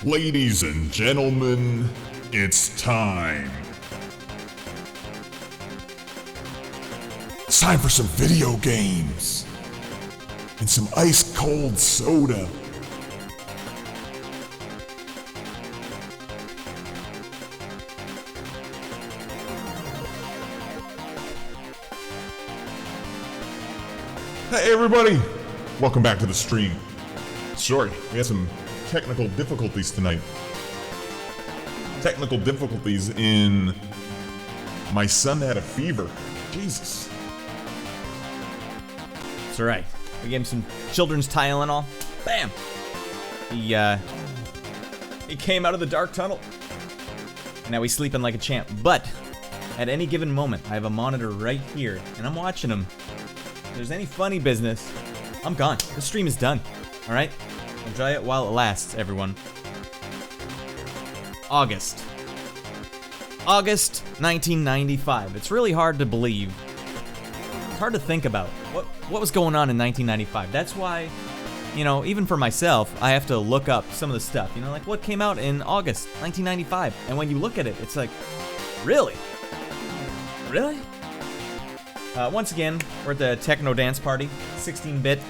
Ladies and gentlemen, it's time. It's time for some video games and some ice-cold soda. Hey everybody, welcome back to the stream. Sorry, we had some technical difficulties tonight. Technical difficulties in my son had a fever. Jesus. It's alright. We gave him some children's Tylenol. Bam! He came out of the dark tunnel. And now he's sleeping like a champ. But at any given moment, I have a monitor right here, and I'm watching him. If there's any funny business, I'm gone. The stream is done. Alright? Enjoy it while it lasts, everyone. August 1995. It's really hard to believe. It's hard to think about. What was going on in 1995? That's why, you know, even for myself, I have to look up some of the stuff. You know, like what came out in August 1995. And when you look at it, it's like, really? Really? Once again, we're at the techno dance party, 16-bit.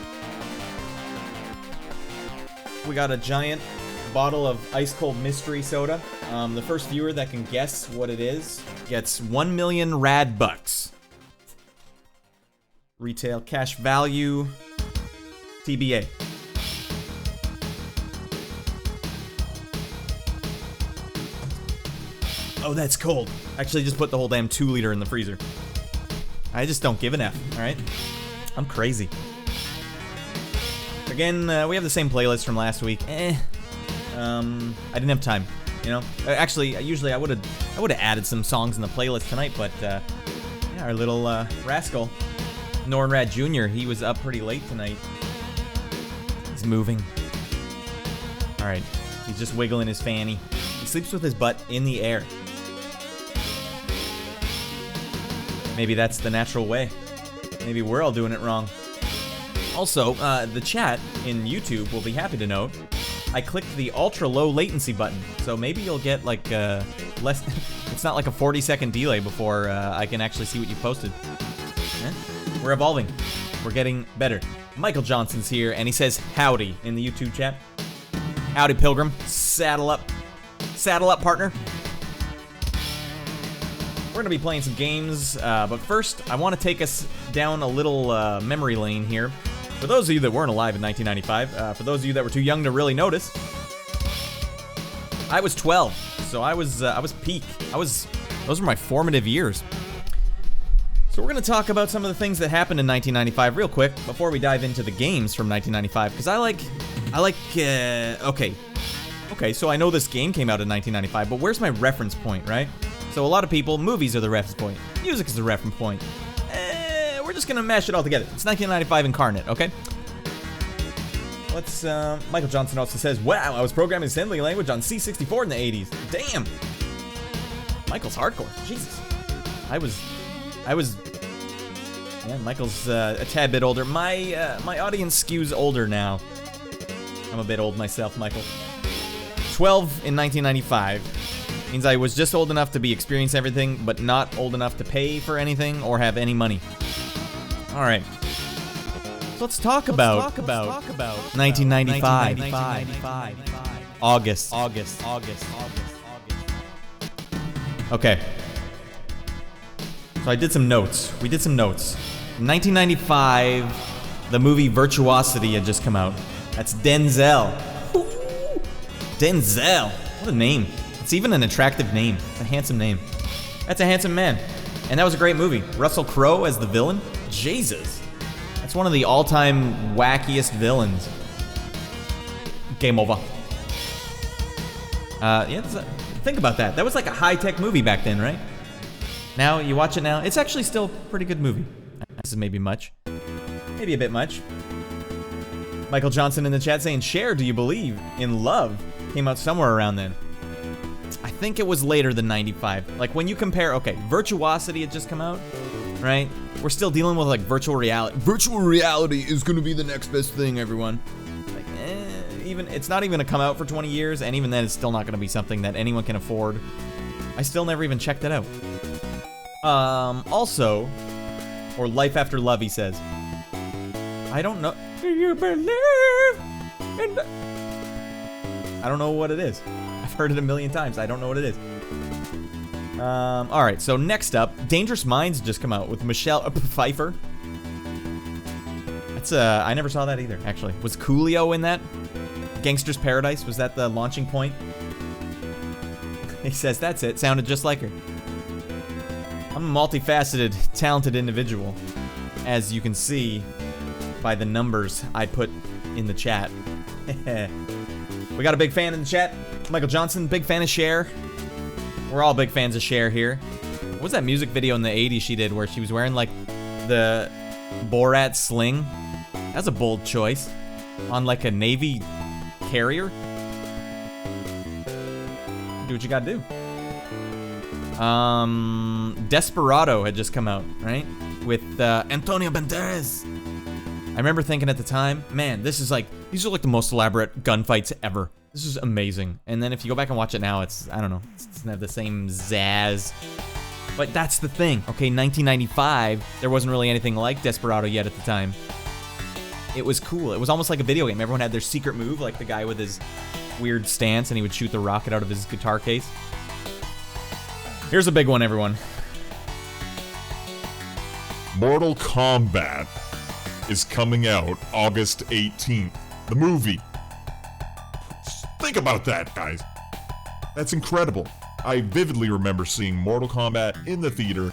We got a giant bottle of ice-cold mystery soda. The first viewer that can guess what it is gets 1 million Radd bucks. Retail cash value, TBA. Oh, that's cold. Actually, just put the whole damn 2-liter in the freezer. I just don't give an F, alright? I'm crazy. Again, we have the same playlist from last week. I didn't have time, you know? Actually, usually I would've added some songs in the playlist tonight, but, yeah, our little, rascal, Radd Jr., he was up pretty late tonight. He's moving. Alright, he's just wiggling his fanny. He sleeps with his butt in the air. Maybe that's the natural way. Maybe we're all doing it wrong. Also, the chat in YouTube will be happy to note I clicked the ultra low latency button, so maybe you'll get like less. It's not like a 40-second delay before I can actually see what you posted. We're evolving. We're getting better. Michael Johnson's here, and he says howdy in the YouTube chat. Howdy, Pilgrim. Saddle up. Saddle up, partner. We're gonna be playing some games, but first, I want to take us down a little memory lane here. For those of you that weren't alive in 1995, for those of you that were too young to really notice, I was 12, so I was peak. Those were my formative years. So we're gonna talk about some of the things that happened in 1995 real quick before we dive into the games from 1995, because okay, so I know this game came out in 1995, but where's my reference point, right? So a lot of people, movies are the reference point, music is the reference point. We're just gonna mash it all together. It's 1995 incarnate, okay? Let's, Michael Johnson also says, wow, I was programming assembly language on C64 in the 80s. Damn! Michael's hardcore, Jesus. Yeah, Michael's a tad bit older. My audience skews older now. I'm a bit old myself, Michael. 12 in 1995 means I was just old enough to be experiencing everything, but not old enough to pay for anything or have any money. All right. So let's talk about 1995. August. Okay. So I did some notes. We did some notes. In 1995, the movie Virtuosity had just come out. That's Denzel. Ooh. Denzel. What a name. It's even an attractive name. It's a handsome name. That's a handsome man. And that was a great movie. Russell Crowe as the villain. Jesus. That's one of the all-time wackiest villains. Game over. Yeah, think about that. That was like a high-tech movie back then, right? Now, you watch it now, it's actually still a pretty good movie. This is maybe much. Maybe a bit much. Michael Johnson in the chat saying, Cher, do you believe in love? Came out somewhere around then. I think it was later than 95. Like, when you compare, okay, Virtuosity had just come out, right? We're still dealing with, like, virtual reality. Virtual reality is gonna be the next best thing, everyone. Like, it's not even gonna come out for 20 years, and even then it's still not gonna be something that anyone can afford. I still never even checked it out. Also, or Life After Love, he says. I don't know. Do you believe in the... I don't know what it is. I've heard it a million times. I don't know what it is. Alright, so next up, Dangerous Minds just come out with Michelle Pfeiffer. That's, I never saw that either, actually. Was Coolio in that? Gangster's Paradise, was that the launching point? He says, that's it, sounded just like her. I'm a multifaceted, talented individual, as you can see by the numbers I put in the chat. We got a big fan in the chat. Michael Johnson, big fan of Cher. We're all big fans of Cher here. What was that music video in the 80s she did where she was wearing like the Borat sling? That's a bold choice. On like a Navy carrier. Do what you gotta do. Desperado had just come out, right? With Antonio Banderas. I remember thinking at the time, man, these are like the most elaborate gunfights ever. This is amazing. And then if you go back and watch it now, it's, I don't know, it doesn't have the same zazz. But that's the thing, okay? 1995, there wasn't really anything like Desperado yet at the time. It was cool. It was almost like a video game. Everyone had their secret move, like the guy with his weird stance, and he would shoot the rocket out of his guitar case. Here's a big one, everyone. Mortal Kombat is coming out August 18th. The movie. Think about that, guys. That's incredible. I vividly remember seeing Mortal Kombat in the theater.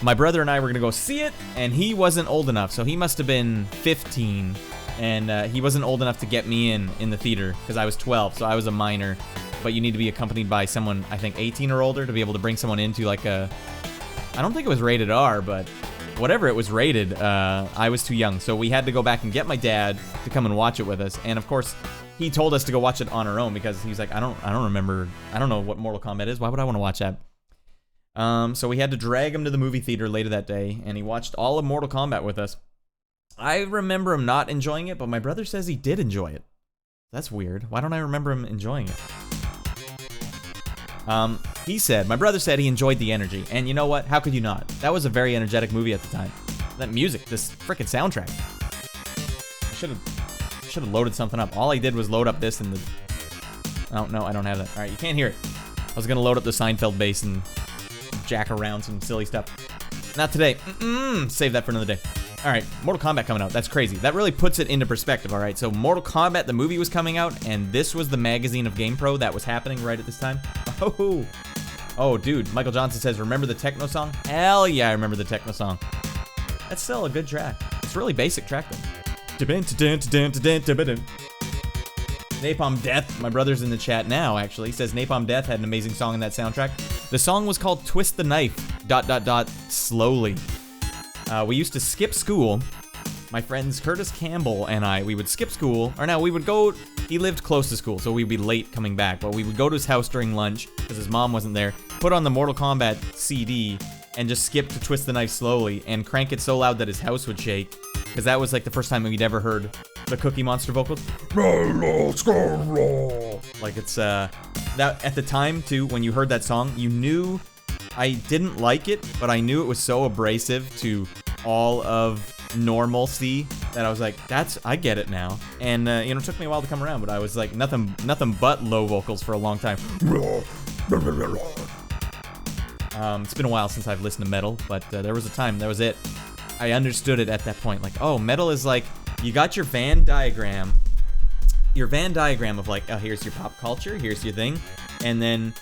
My brother and I were gonna go see it, and he wasn't old enough, so he must have been 15, and he wasn't old enough to get me in the theater, because I was 12, so I was a minor, but you need to be accompanied by someone, I think 18 or older, to be able to bring someone into like a, I don't think it was rated R, but whatever it was rated, I was too young, so we had to go back and get my dad to come and watch it with us, and of course, he told us to go watch it on our own, because he's like, I don't remember, I don't know what Mortal Kombat is, why would I want to watch that? So we had to drag him to the movie theater later that day, and he watched all of Mortal Kombat with us. I remember him not enjoying it, but my brother says he did enjoy it. That's weird. Why don't I remember him enjoying it? My brother said he enjoyed the energy, and you know what? How could you not? That was a very energetic movie at the time. That music, this freaking soundtrack. I should have loaded something up. All I did was load up this and the... Oh, no, I don't have that. All right, you can't hear it. I was gonna load up the Seinfeld bass and jack around some silly stuff. Not today. Save that for another day. All right, Mortal Kombat coming out. That's crazy. That really puts it into perspective, all right? So Mortal Kombat, the movie was coming out, and this was the magazine of GamePro that was happening right at this time. Oh, dude. Michael Johnson says, remember the techno song? Hell yeah, I remember the techno song. That's still a good track. It's a really basic track, though. Napalm Death, my brother's in the chat now, actually. He says Napalm Death had an amazing song in that soundtrack. The song was called Twist the Knife, ... slowly. We used to skip school. My friends Curtis Campbell and I, we would skip school, or no, we would go, he lived close to school, so we'd be late coming back, but we would go to his house during lunch, because his mom wasn't there, put on the Mortal Kombat CD, and just skip to Twist the Knife Slowly, and crank it so loud that his house would shake, because that was like the first time we'd ever heard the Cookie Monster vocals. Like it's, that, at the time too, when you heard that song, you knew, I didn't like it, but I knew it was so abrasive to all of normalcy that I was like, I get it now. And, you know, it took me a while to come around, but I was like, nothing but low vocals for a long time. It's been a while since I've listened to metal, but there was a time, that was it. I understood it at that point, like, oh, metal is like, you got your Venn diagram of like, oh, here's your pop culture, here's your thing, and then,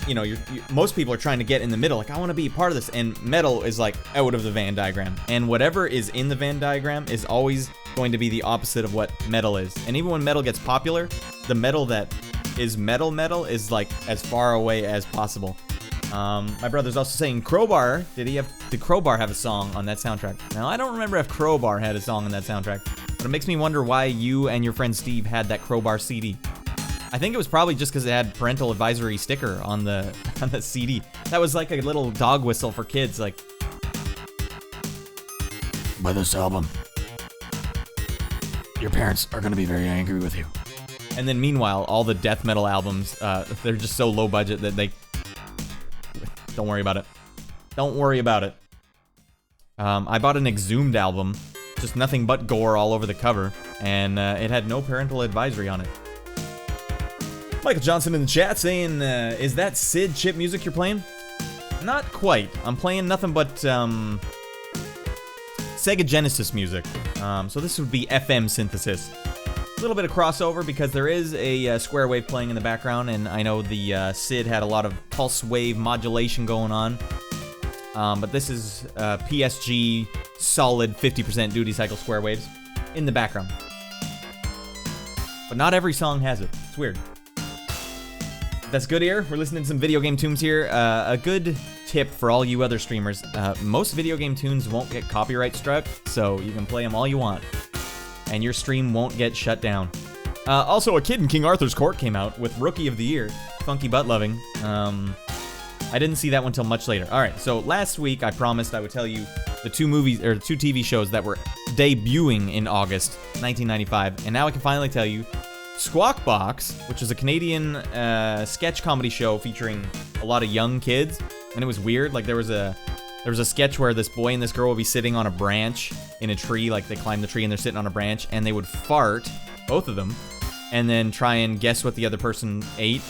you know, most people are trying to get in the middle, like, I want to be a part of this, and metal is like out of the Venn diagram, and whatever is in the Venn diagram is always going to be the opposite of what metal is, and even when metal gets popular, the metal that is metal is like as far away as possible. My brother's also saying Crowbar, did Crowbar have a song on that soundtrack? Now, I don't remember if Crowbar had a song on that soundtrack, but it makes me wonder why you and your friend Steve had that Crowbar CD. I think it was probably just because it had parental advisory sticker on the CD. That was like a little dog whistle for kids, like, buy this album. Your parents are gonna be very angry with you. And then meanwhile, all the death metal albums, they're just so low budget that they... Don't worry about it. Don't worry about it. I bought an Exhumed album, just nothing but gore all over the cover, and it had no parental advisory on it. Michael Johnson in the chat saying, is that Sid chip music you're playing? Not quite. I'm playing nothing but Sega Genesis music. So this would be FM synthesis. A little bit of crossover because there is a square wave playing in the background, and I know the Sid had a lot of pulse wave modulation going on. But this is PSG solid 50% duty cycle square waves in the background. But not every song has it. It's weird. That's good here. We're listening to some video game tunes here. A good tip for all you other streamers. Most video game tunes won't get copyright struck, so you can play them all you want. And your stream won't get shut down. Also, a kid in King Arthur's Court came out with Rookie of the Year, Funky Butt Loving. I didn't see that one till much later. All right, so last week I promised I would tell you the two TV shows that were debuting in August 1995, and now I can finally tell you Squawk Box, which is a Canadian sketch comedy show featuring a lot of young kids, and it was weird. Like there was a sketch where this boy and this girl would be sitting on a branch in a tree, like they climbed the tree and they're sitting on a branch, and they would fart, both of them, and then try and guess what the other person ate.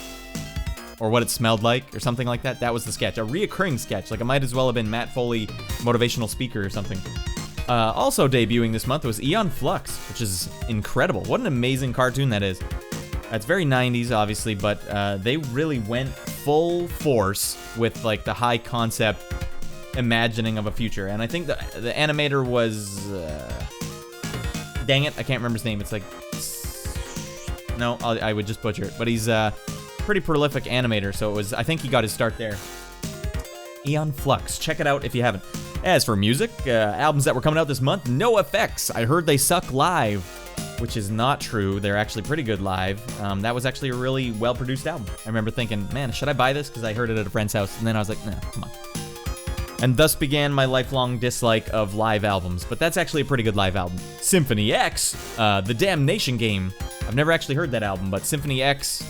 Or what it smelled like, or something like that. That was the sketch. A reoccurring sketch. Like, it might as well have been Matt Foley, motivational speaker or something. Also debuting this month was Aeon Flux, which is incredible. What an amazing cartoon that is. It's very 90s, obviously, but they really went full force with, like, the high concept imagining of a future. And I think the animator was... dang it, I can't remember his name. It's like... No, I would just butcher it. But he's... pretty prolific animator, so I think he got his start there. Aeon Flux, check it out if you haven't. As for music, albums that were coming out this month, No Effects. I heard they suck live, which is not true. They're actually pretty good live. That was actually a really well-produced album. I remember thinking, man, should I buy this? Because I heard it at a friend's house, and then I was like, nah, come on. And thus began my lifelong dislike of live albums, but that's actually a pretty good live album. Symphony X, The Damnation Game. I've never actually heard that album, but Symphony X...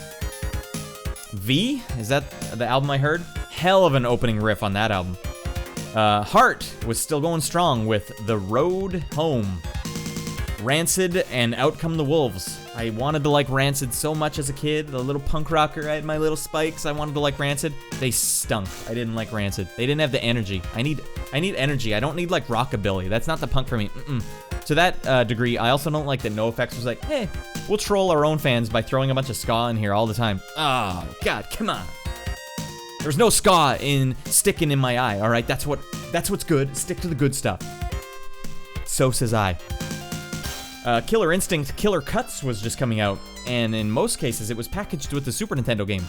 V? Is that the album I heard? Hell of an opening riff on that album. Heart was still going strong with The Road Home. Rancid and Out Come the Wolves. I wanted to like Rancid so much as a kid. The little punk rocker, I had my little spikes. I wanted to like Rancid. They stunk. I didn't like Rancid. They didn't have the energy. I need energy. I don't need like rockabilly. That's not the punk for me. To that degree, I also don't like that NoFX was like, hey, we'll troll our own fans by throwing a bunch of ska in here all the time. Oh, God, come on. There's no ska sticking in my eye, all right? That's what's good. Stick to the good stuff. So says I. Killer Instinct Killer Cuts was just coming out, and in most cases, it was packaged with the Super Nintendo game.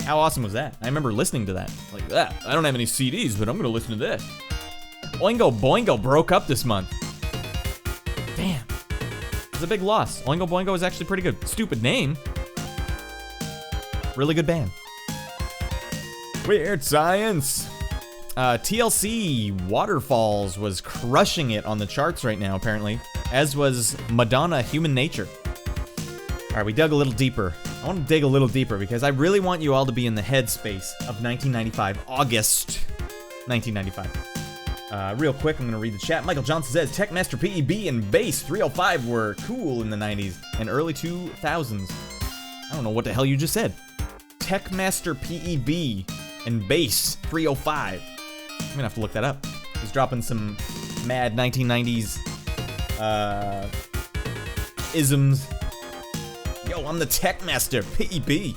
How awesome was that? I remember listening to that. Like, I don't have any CDs, but I'm gonna listen to this. Oingo Boingo broke up this month. Damn. It's a big loss. Oingo Boingo is actually pretty good. Stupid name. Really good band. Weird Science. TLC Waterfalls was crushing it on the charts right now, apparently. As was Madonna Human Nature. Alright, we dug a little deeper. I want to dig a little deeper because I really want you all to be in the headspace of 1995, August 1995. Real quick, I'm going to read the chat. Michael Johnson says, Techmaster PEB and Bass 305 were cool in the 90s and early 2000s. I don't know what the hell you just said. Techmaster PEB and Bass 305. I'm going to have to look that up. He's dropping some mad 1990s isms. Yo, I'm the Techmaster PEB.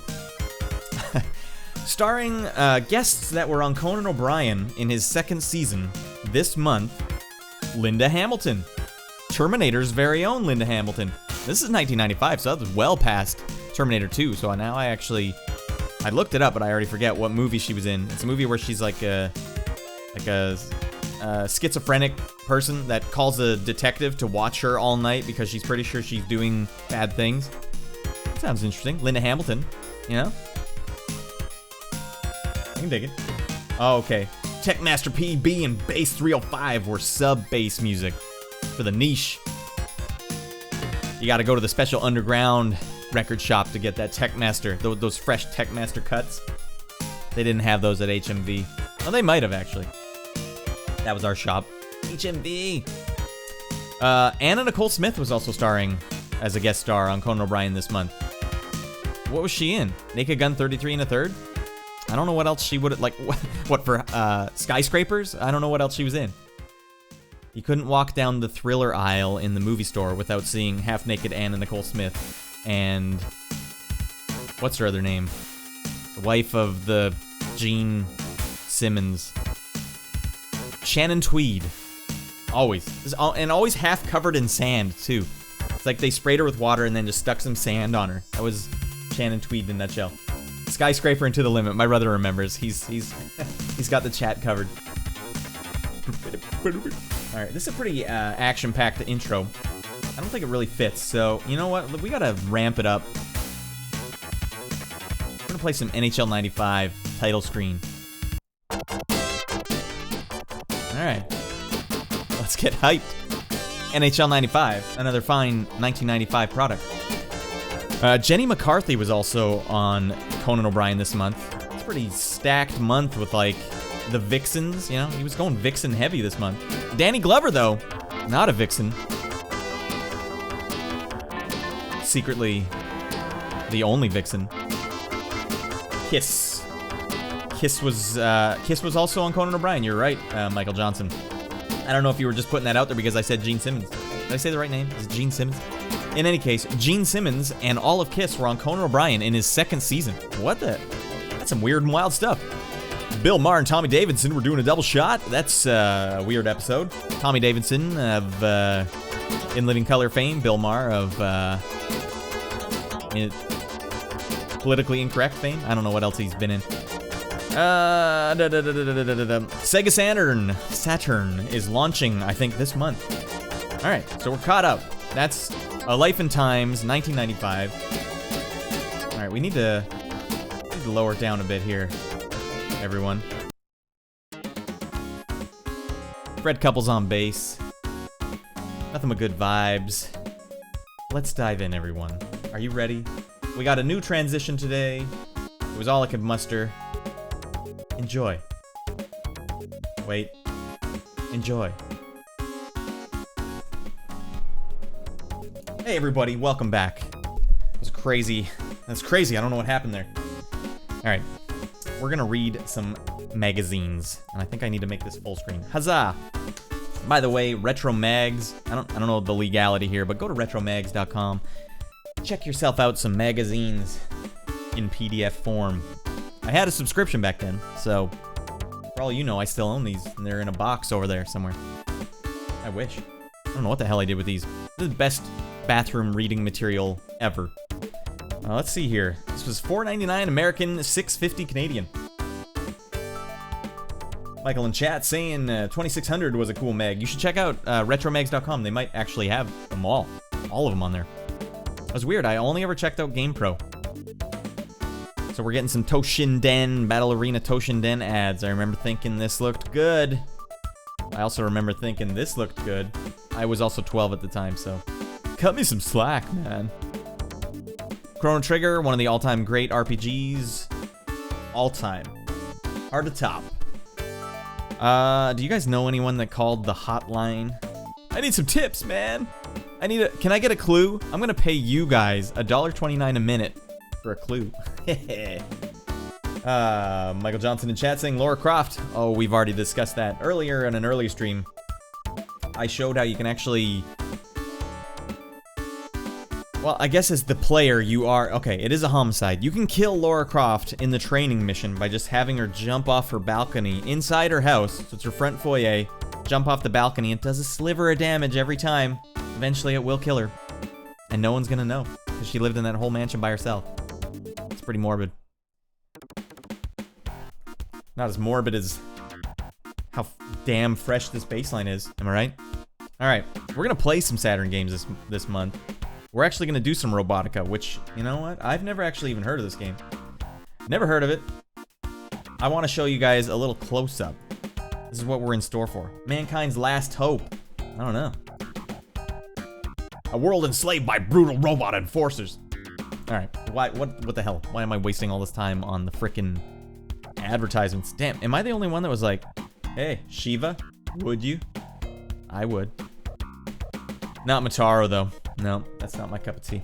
Starring guests that were on Conan O'Brien in his second season this month, Linda Hamilton. Terminator's very own Linda Hamilton. This is 1995, so that was well past Terminator 2, so now I looked it up, but I already forget what movie she was in. It's a movie where she's like a schizophrenic person that calls a detective to watch her all night because she's pretty sure she's doing bad things. That sounds interesting. Linda Hamilton, you know? I can dig it. Oh, okay. Techmaster PB and Bass 305 were sub-bass music for the niche. You gotta go to the special underground record shop to get that Techmaster, those fresh Techmaster cuts. They didn't have those at HMV. Well, they might have, actually. That was our shop. HMV! Anna Nicole Smith was also starring as a guest star on Conan O'Brien this month. What was she in? Naked Gun 33 1/3? I don't know what else she would have, like, what for, Skyscrapers? I don't know what else she was in. You couldn't walk down the thriller aisle in the movie store without seeing half-naked Anna Nicole Smith and... what's her other name? The wife of the Gene Simmons. Shannon Tweed. Always. And always half covered in sand, too. It's like they sprayed her with water and then just stuck some sand on her. That was Shannon Tweed in a nutshell. Skyscraper and To the Limit. My brother remembers. He's got the chat covered. Alright, this is a pretty action-packed intro. I don't think it really fits, so you know what? We gotta ramp it up. We're gonna play some NHL 95 title screen. Alright. Let's get hyped. NHL 95, another fine 1995 product. Jenny McCarthy was also on Conan O'Brien this month. It's a pretty stacked month with, like, the Vixens, you know? He was going Vixen heavy this month. Danny Glover, though, not a Vixen. Secretly, the only Vixen. Kiss. Kiss was also on Conan O'Brien, you're right, Michael Johnson. I don't know if you were just putting that out there because I said Gene Simmons. Did I say the right name? Is it Gene Simmons? In any case, Gene Simmons and all of Kiss were on Conan O'Brien in his second season. What the? That's some weird and wild stuff. Bill Maher and Tommy Davidson were doing a double shot. That's a weird episode. Tommy Davidson of In Living Color fame. Bill Maher of Politically Incorrect fame. I don't know what else he's been in. Sega Saturn is launching, I think, this month. Alright, so we're caught up. That's A Life in Times, 1995. Alright, we need to lower it down a bit here, everyone. Fred Couples on bass. Nothing but good vibes. Let's dive in, everyone. Are you ready? We got a new transition today. It was all I could muster. Enjoy. Wait. Enjoy. Hey everybody, welcome back. It was crazy. That's crazy, I don't know what happened there. Alright. We're gonna read some magazines. And I think I need to make this full screen. Huzzah! By the way, Retro Mags, I don't know the legality here, but go to retromags.com. Check yourself out some magazines in PDF form. I had a subscription back then, so for all you know, I still own these, and they're in a box over there somewhere. I wish. I don't know what the hell I did with these. This is the best bathroom reading material ever. Let's see here. This was $4.99 American, $6.50 Canadian. Michael in chat saying 2600 was a cool mag. You should check out retromags.com. They might actually have them all of them on there. That was weird. I only ever checked out GamePro. So we're getting some Toshinden, Battle Arena Toshinden ads. I remember thinking this looked good. I also remember thinking this looked good. I was also 12 at the time, so cut me some slack, man. Chrono Trigger, one of the all-time great RPGs. All-time. Hard to top. Do you guys know anyone that called the hotline? I need some tips, man. Can I get a clue? I'm gonna pay you guys $1.29 a minute for a clue. Michael Johnson in chat saying Lara Croft. Oh, we've already discussed that earlier in an earlier stream. I showed how you can actually... Well, I guess as the player, you are... Okay, it is a homicide. You can kill Lara Croft in the training mission by just having her jump off her balcony inside her house. So it's her front foyer. Jump off the balcony. It does a sliver of damage every time. Eventually, it will kill her. And no one's gonna know, because she lived in that whole mansion by herself. It's pretty morbid. Not as morbid as how damn fresh this baseline is. Am I right? Alright, we're gonna play some Saturn games this month. We're actually gonna do some Robotica, which, you know what? I've never actually even heard of this game. Never heard of it. I want to show you guys a little close-up. This is what we're in store for. Mankind's last hope. I don't know. A world enslaved by brutal robot enforcers. All right. Why? What the hell? Why am I wasting all this time on the frickin' advertisements? Damn. Am I the only one that was like, "Hey, Shiva, would you?" I would. Not Mataro though. No, that's not my cup of tea.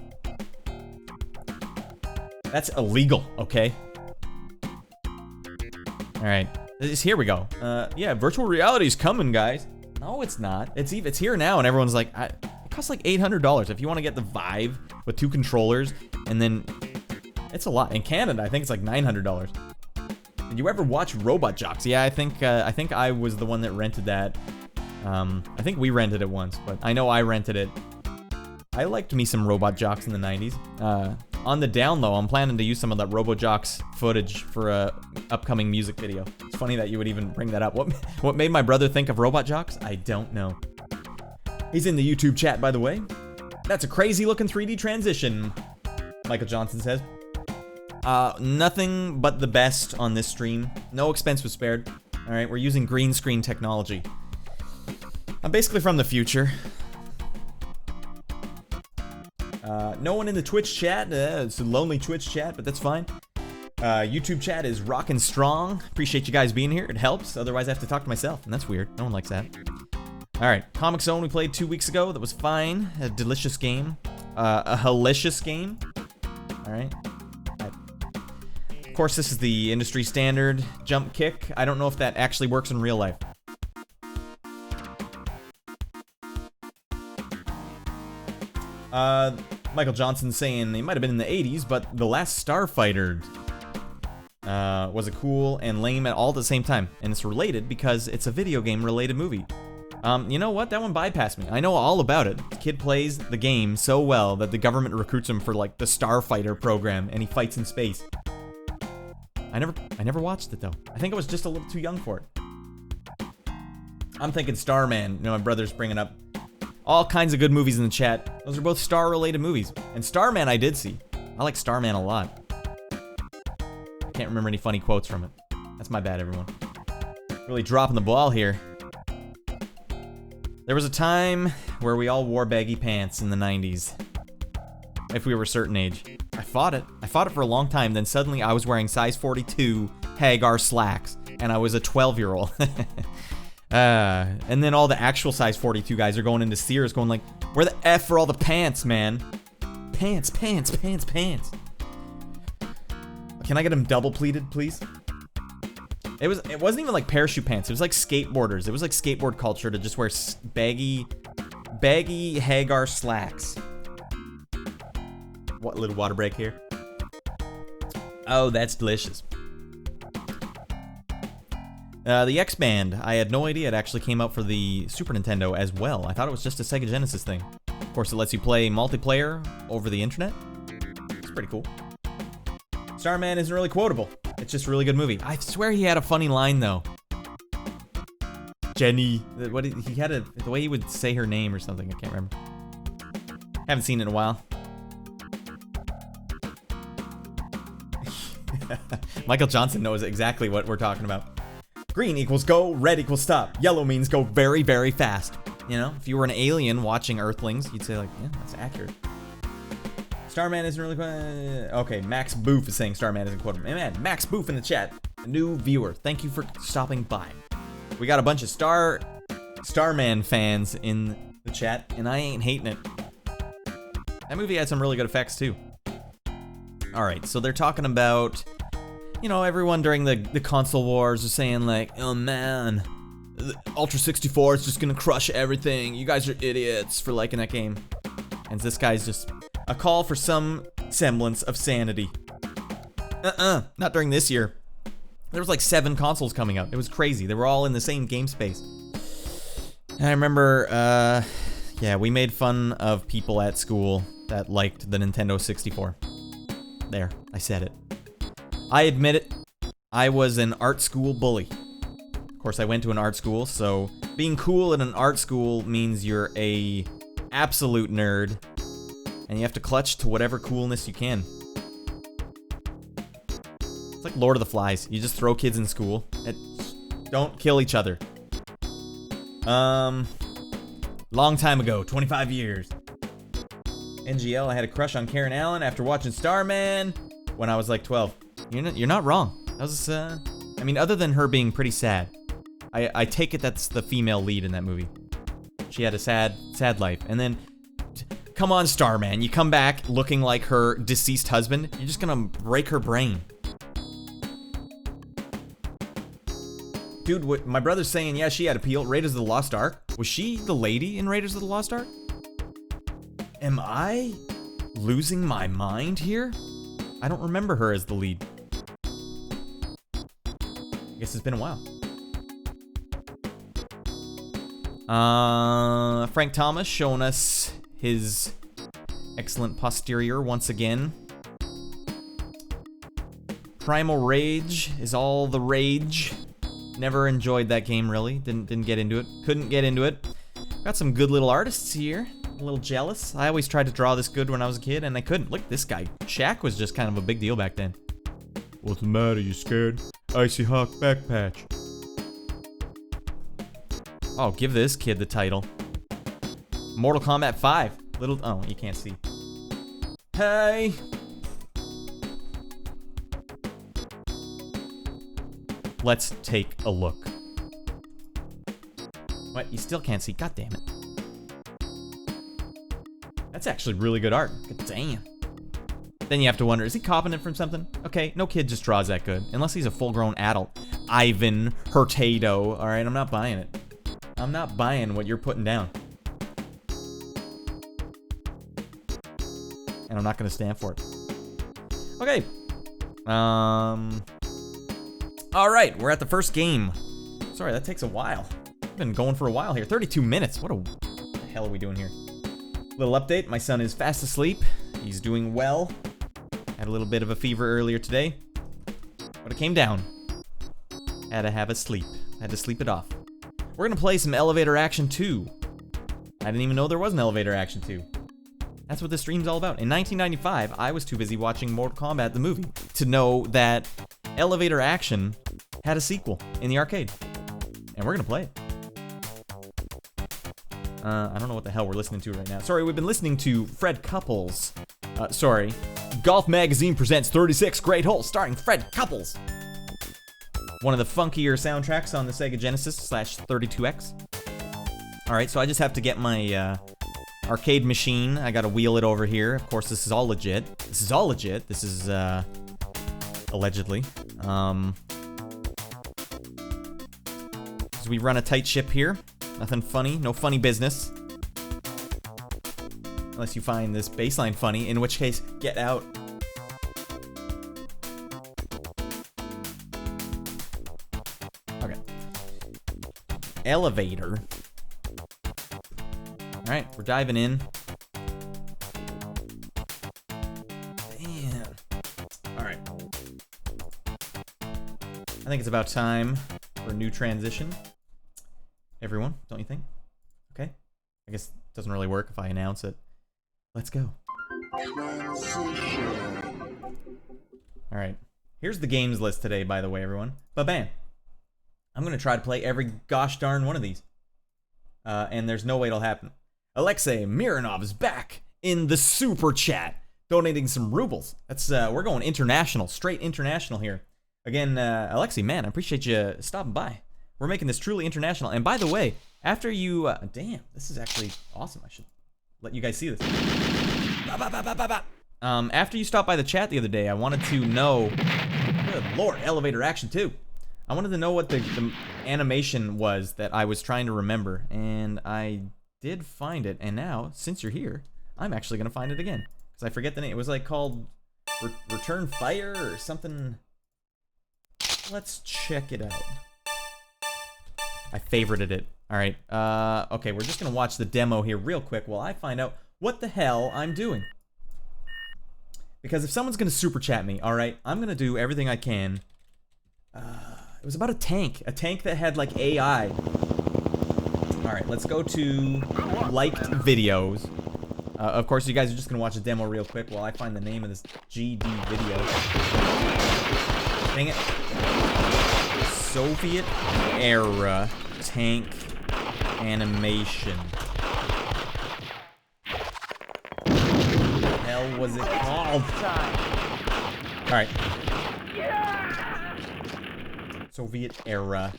That's illegal. Okay. All right. Here we go. Yeah, virtual reality's coming, guys. No, it's not. It's here now, and everyone's like, it costs like $800 if you want to get the Vive with 2 controllers, and then it's a lot. In Canada, I think it's like $900. Did you ever watch Robot Jocks? Yeah, I think I was the one that rented that. I think we rented it once, but I know I rented it. I liked me some Robot Jocks in the 90s. On the down low, I'm planning to use some of that RoboJocks footage for a upcoming music video. It's funny that you would even bring that up. What made my brother think of Robot Jocks? I don't know. He's in the YouTube chat, by the way. That's a crazy looking 3D transition, Michael Johnson says. Nothing but the best on this stream. No expense was spared. All right, we're using green screen technology. I'm basically from the future. No one in the Twitch chat. It's a lonely Twitch chat, but that's fine. YouTube chat is rocking strong. Appreciate you guys being here. It helps. Otherwise, I have to talk to myself, and that's weird. No one likes that. All right, Comic Zone we played 2 weeks ago. That was fine. A delicious game. A halicious game. All right. Of course, this is the industry standard jump kick. I don't know if that actually works in real life. Michael Johnson saying it might have been in the 80s, but The Last Starfighter was a cool and lame at all at the same time. And it's related because it's a video game related movie. You know what? That one bypassed me. I know all about it. The kid plays the game so well that the government recruits him for like the Starfighter program, and he fights in space. I never watched it though. I think I was just a little too young for it. I'm thinking Starman. You know, my brother's bringing up all kinds of good movies in the chat. Those are both star-related movies. And Starman I did see. I like Starman a lot. Can't remember any funny quotes from it. That's my bad, everyone. Really dropping the ball here. There was a time where we all wore baggy pants in the 90s. If we were a certain age. I fought it. I fought it for a long time. Then suddenly I was wearing size 42 Hagar slacks. And I was a 12-year-old. And then all the actual size 42 guys are going into Sears going like, where the F are all the pants, man? Pants, pants, pants, pants. Can I get them double pleated, please? It wasn't even like parachute pants. It was like skateboarders. It was like skateboard culture to just wear baggy Hagar slacks. What little water break here? Oh, that's delicious. The X-Band, I had no idea it actually came out for the Super Nintendo as well. I thought it was just a Sega Genesis thing. Of course, it lets you play multiplayer over the internet. It's pretty cool. Starman isn't really quotable. It's just a really good movie. I swear he had a funny line, though. Jenny. What he had the way he would say her name or something. I can't remember. Haven't seen it in a while. Michael Johnson knows exactly what we're talking about. Green equals go, red equals stop. Yellow means go very, very fast. You know, if you were an alien watching Earthlings, you'd say like, yeah, that's accurate. Starman isn't really... okay, Max Boof is saying Starman isn't quotable. Man, Max Boof in the chat. A new viewer. Thank you for stopping by. We got a bunch of Starman fans in the chat, and I ain't hating it. That movie had some really good effects, too. Alright, so they're talking about... You know, everyone during the console wars is saying like, oh man, the Ultra 64 is just gonna crush everything. You guys are idiots for liking that game. And this guy's just a call for some semblance of sanity. Not during this year. There was like 7 consoles coming out. It was crazy. They were all in the same game space. And I remember, yeah, we made fun of people at school that liked the Nintendo 64. There, I said it. I admit it, I was an art school bully. Of course, I went to an art school, so being cool at an art school means you're a absolute nerd, and you have to clutch to whatever coolness you can. It's like Lord of the Flies. You just throw kids in school. Don't kill each other. Long time ago, 25 years. NGL, I had a crush on Karen Allen after watching Starman when I was like 12. You're not wrong. That was, I mean, other than her being pretty sad, I take it that's the female lead in that movie. She had a sad life. And then, come on, Starman, you come back looking like her deceased husband, you're just gonna break her brain. Dude, what my brother's saying, yeah, she had appeal. Raiders of the Lost Ark. Was she the lady in Raiders of the Lost Ark? Am I losing my mind here? I don't remember her as the lead. I guess it's been a while. Frank Thomas showing us his excellent posterior once again. Primal Rage is all the rage. Never enjoyed that game, really. Didn't get into it. Couldn't get into it. Got some good little artists here. A little jealous. I always tried to draw this good when I was a kid, and I couldn't. Look, this guy. Shaq was just kind of a big deal back then. What's the matter? You scared? Icy Hawk back patch. Oh, give this kid the title. Mortal Kombat 5. Oh, you can't see. Hey. Let's take a look. What? You still can't see? God damn it. That's actually really good art. God damn. Then you have to wonder, is he copying it from something? Okay, no kid just draws that good. Unless he's a full-grown adult. Ivan Hurtado. Alright, I'm not buying it. I'm not buying what you're putting down. And I'm not gonna stand for it. Okay. Alright, we're at the first game. Sorry, that takes a while. I've been going for a while here. 32 minutes. What the hell are we doing here? Little update. My son is fast asleep. He's doing well. Had a little bit of a fever earlier today. But it came down. Had to have a sleep. Had to sleep it off. We're gonna play some Elevator Action 2. I didn't even know there was an Elevator Action 2. That's what this stream's all about. In 1995, I was too busy watching Mortal Kombat the movie to know that Elevator Action had a sequel in the arcade. And we're gonna play it. I don't know what the hell we're listening to right now. Sorry, we've been listening to Fred Couples. Golf Magazine presents 36 Great Holes starring Fred Couples. One of the funkier soundtracks on the Sega Genesis /32X. Alright, so I just have to get my arcade machine. I gotta wheel it over here. Of course, this is all legit. This is all legit. This is, allegedly. So we run a tight ship here. Nothing funny. No funny business. Unless you find this baseline funny, in which case, get out. Okay. Elevator. Alright, we're diving in. Damn. Alright. I think it's about time for a new transition. Everyone, don't you think? Okay. I guess it doesn't really work if I announce it. Let's go. Alright. Here's the games list today, by the way, everyone. Ba-bam. I'm going to try to play every gosh darn one of these. And there's no way it'll happen. Alexei Mironov is back in the super chat, donating some rubles. That's we're going international, straight international here. Again, Alexei, man, I appreciate you stopping by. We're making this truly international. And by the way, after you, damn, this is actually awesome. I should let you guys see this. After you stopped by the chat the other day, I wanted to know, good Lord, Elevator Action 2. I wanted to know what the animation was that I was trying to remember, and I did find it. And now, since you're here, I'm actually gonna find it again because I forget the name. It was like called Return Fire or something. Let's check it out. I favorited it. All right. Okay, we're just gonna watch the demo here real quick while I find out what the hell I'm doing. Because if someone's gonna super chat me, all right, I'm gonna do everything I can. It was about a tank that had like AI. All right, let's go to liked videos. Of course, you guys are just gonna watch the demo real quick while I find the name of this GD video. Dang it. Soviet era tank animation. was it called? Alright. Soviet era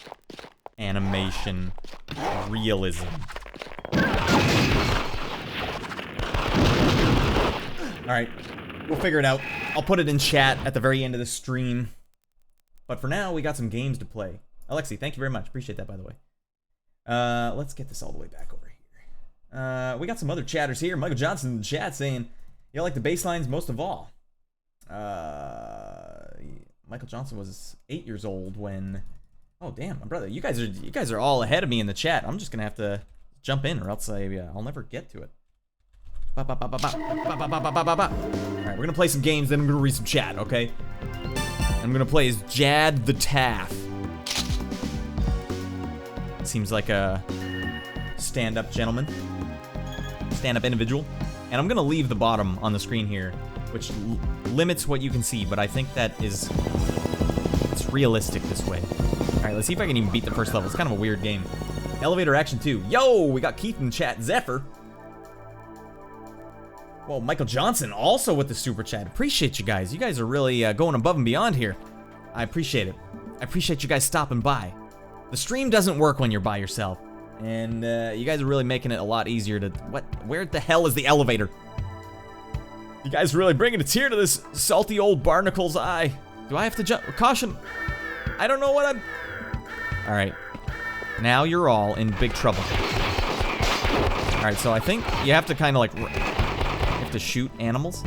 animation realism. Alright. We'll figure it out. I'll put it in chat at the very end of the stream. But for now, we got some games to play. Alexi, thank you very much. Appreciate that, by the way. Let's get this all the way back over here. We got some other chatters here. Michael Johnson in the chat saying, you like the bass lines most of all. Michael Johnson was 8 years old when... Oh, damn, my brother. You guys are all ahead of me in the chat. I'm just going to have to jump in or else I'll never get to it. Alright, we're going to play some games, then I'm going to read some chat, okay? I'm going to play as Radd the Taff. Seems like a stand-up gentleman. Stand-up individual. And I'm going to leave the bottom on the screen here, which limits what you can see, but I think that is... it's realistic this way. Alright, let's see if I can even beat the first level. It's kind of a weird game. Elevator Action 2. Yo, we got Keith in chat. Zephyr. Whoa, Michael Johnson also with the super chat. Appreciate you guys. You guys are really going above and beyond here. I appreciate it. I appreciate you guys stopping by. The stream doesn't work when you're by yourself. And you guys are really making it a lot easier to... What? Where the hell is the elevator? You guys are really bringing a tear to this salty old barnacle's eye. Do I have to jump? Caution. I don't know what I'm... Alright. Now you're all in big trouble. Alright, so I think you have to kind of like... You have to shoot animals.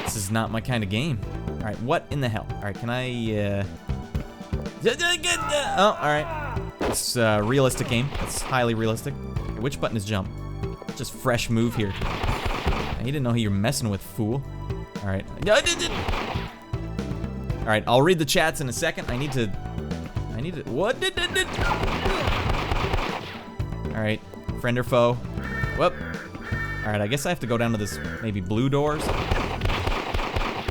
This is not my kind of game. Alright, what in the hell? Alright, can I... Oh, alright. It's a realistic game. It's highly realistic. Okay, which button is jump? Just fresh move here. You didn't know who you're messing with, fool. Alright. Alright, I'll read the chats in a second. I need to... What? Alright. Friend or foe? Whoop. Alright, I guess I have to go down to this, maybe blue doors.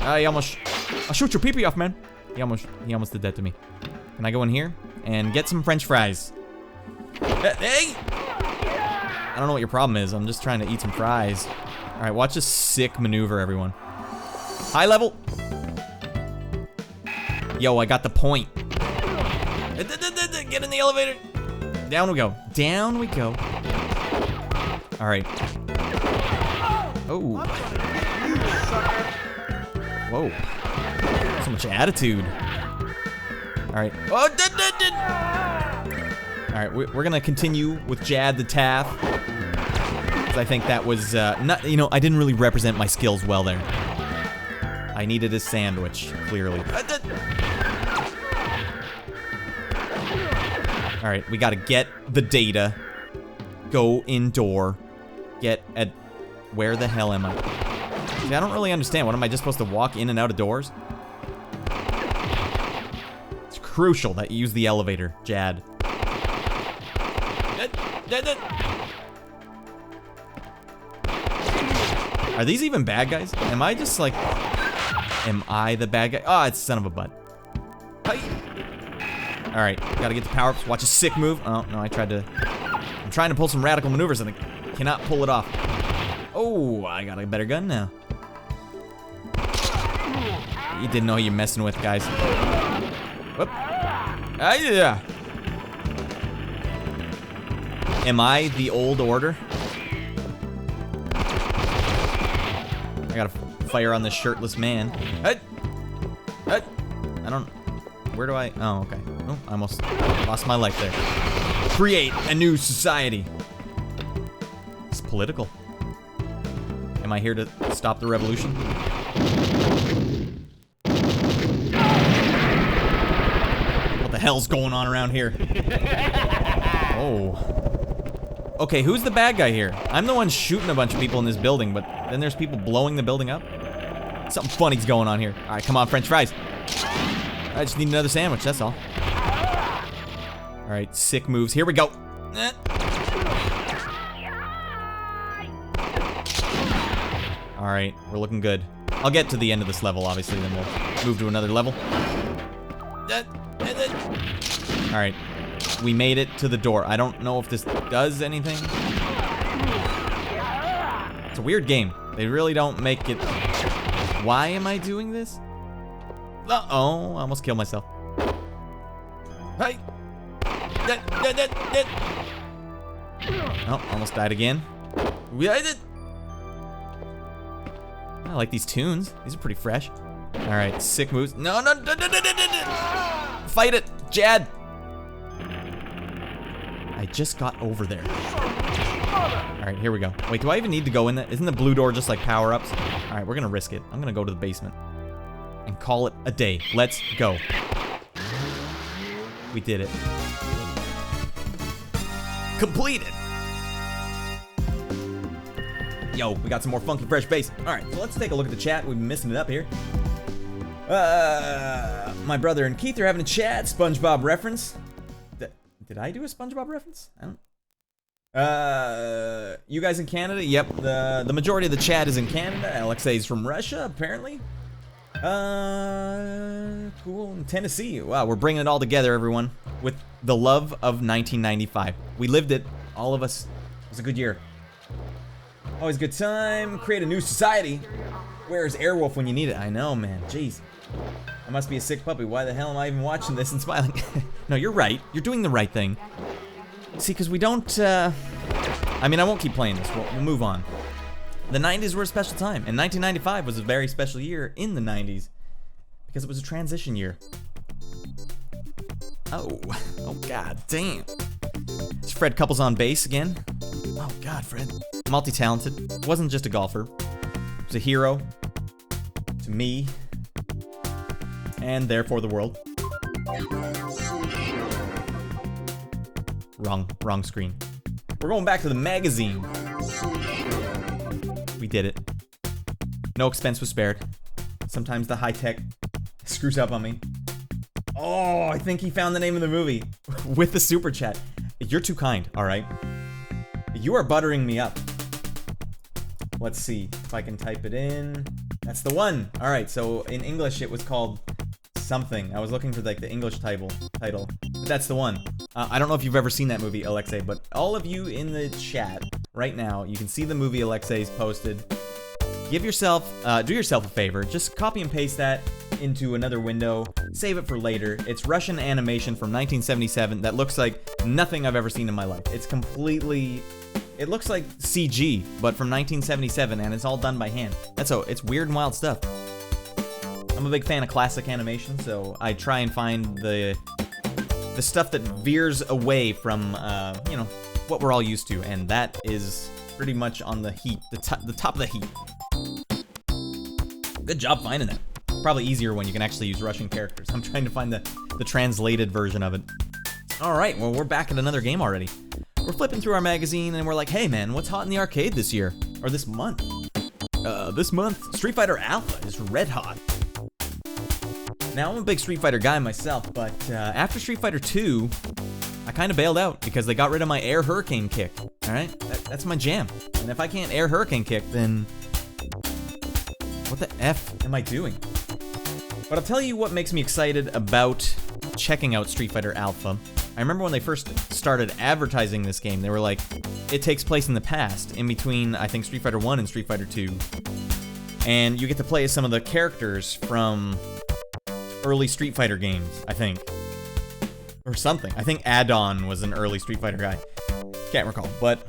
He almost... I'll shoot your pee-pee off, man. He almost did that to me. Can I go in here and get some French fries? Hey! I don't know what your problem is. I'm just trying to eat some fries. Alright, watch this sick maneuver, everyone. High level. Yo, I got the point. Get in the elevator. Down we go. Down we go. Alright. Oh. Whoa. So much attitude. Alright. Oh, Alright, we're gonna continue with Radd the Taff. Because I think that was, not, you know, I didn't really represent my skills well there. I needed a sandwich, clearly. Alright, we gotta get the data. Go indoor. Get at... Where the hell am I? See, I don't really understand. What, am I just supposed to walk in and out of doors? It's crucial that you use the elevator, Radd. Are these even bad guys? Am I just like... Am I the bad guy? Oh, it's son of a butt. Alright, gotta get the power-ups. Watch a sick move. Oh, no, I'm trying to pull some radical maneuvers and I cannot pull it off. Oh, I got a better gun now. You didn't know who you're messing with, guys. Whoop. Ah, yeah. Am I the old order? I gotta fire on this shirtless man. I don't... Where do I... Oh, okay. Oh, I almost lost my life there. Create a new society. It's political. Am I here to stop the revolution? What the hell's going on around here? Oh. Okay, who's the bad guy here? I'm the one shooting a bunch of people in this building, but then there's people blowing the building up? Something funny's going on here. Alright, come on, French fries. I just need another sandwich, that's all. Alright, sick moves. Here we go. Alright, we're looking good. I'll get to the end of this level, obviously, then we'll move to another level. Alright, we made it to the door. I don't know if this does anything. It's a weird game. They really don't make it. Why am I doing this? Uh-oh, I almost killed myself. Hey! Oh, almost died again. I like these tunes. These are pretty fresh. All right, sick moves. No. Fight it, Jad. I just got over there. All right, here we go. Wait, do I even need to go in there? Isn't the blue door just like power-ups? All right, we're gonna risk it. I'm gonna go to the basement and call it a day. Let's go. We did it. Completed. Yo, we got some more funky fresh bass. All right, so let's take a look at the chat. We've been missing it up here. My brother and Keith are having a chat. SpongeBob reference. Did I do a SpongeBob reference? I don't. You guys in Canada? Yep. The majority of the chat is in Canada. Alexei's from Russia, apparently. Cool. In Tennessee. Wow, we're bringing it all together, everyone, with the love of 1995. We lived it. All of us. It was a good year. Always a good time. Create a new society. Where's Airwolf when you need it? I know, man. Jeez. I must be a sick puppy. Why the hell am I even watching this and smiling? No, you're right. You're doing the right thing. See, because we don't, I mean, I won't keep playing this. We'll move on. The 90s were a special time, and 1995 was a very special year in the 90s because it was a transition year. Oh god damn. It's Fred Couples on bass again. Oh god, Fred. Multi-talented. Wasn't just a golfer. He was a hero to me and therefore the world. Wrong screen. We're going back to the magazine. We did it. No expense was spared. Sometimes the high tech screws up on me. Oh, I think he found the name of the movie with the super chat. You're too kind, all right? You are buttering me up. Let's see if I can type it in. That's the one. All right, so in English it was called something. I was looking for like the English title, but that's the one. I don't know if you've ever seen that movie, Alexei, but all of you in the chat right now, you can see the movie Alexei's posted. Give yourself, do yourself a favor, just copy and paste that into another window, save it for later. It's Russian animation from 1977 that looks like nothing I've ever seen in my life. It's completely, it looks like CG, but from 1977, and it's all done by hand. It's weird and wild stuff. I'm a big fan of classic animation, so I try and find the stuff that veers away from, you know, what we're all used to, and that is pretty much on the heat, the top of the heat. Good job finding that. Probably easier when you can actually use Russian characters. I'm trying to find the translated version of it. All right, well, we're back at another game already. We're flipping through our magazine, and we're like, hey, man, what's hot in the arcade this year? Or this month? This month, Street Fighter Alpha is red hot. Now, I'm a big Street Fighter guy myself, but after Street Fighter 2, I kind of bailed out because they got rid of my air hurricane kick. All right, that's my jam. And if I can't air hurricane kick, then what the F am I doing? But I'll tell you what makes me excited about checking out Street Fighter Alpha. I remember when they first started advertising this game, they were like, it takes place in the past, in between, I think, Street Fighter 1 and Street Fighter 2. And you get to play as some of the characters from early Street Fighter games, I think. Or something. I think Add-on was an early Street Fighter guy. Can't recall, but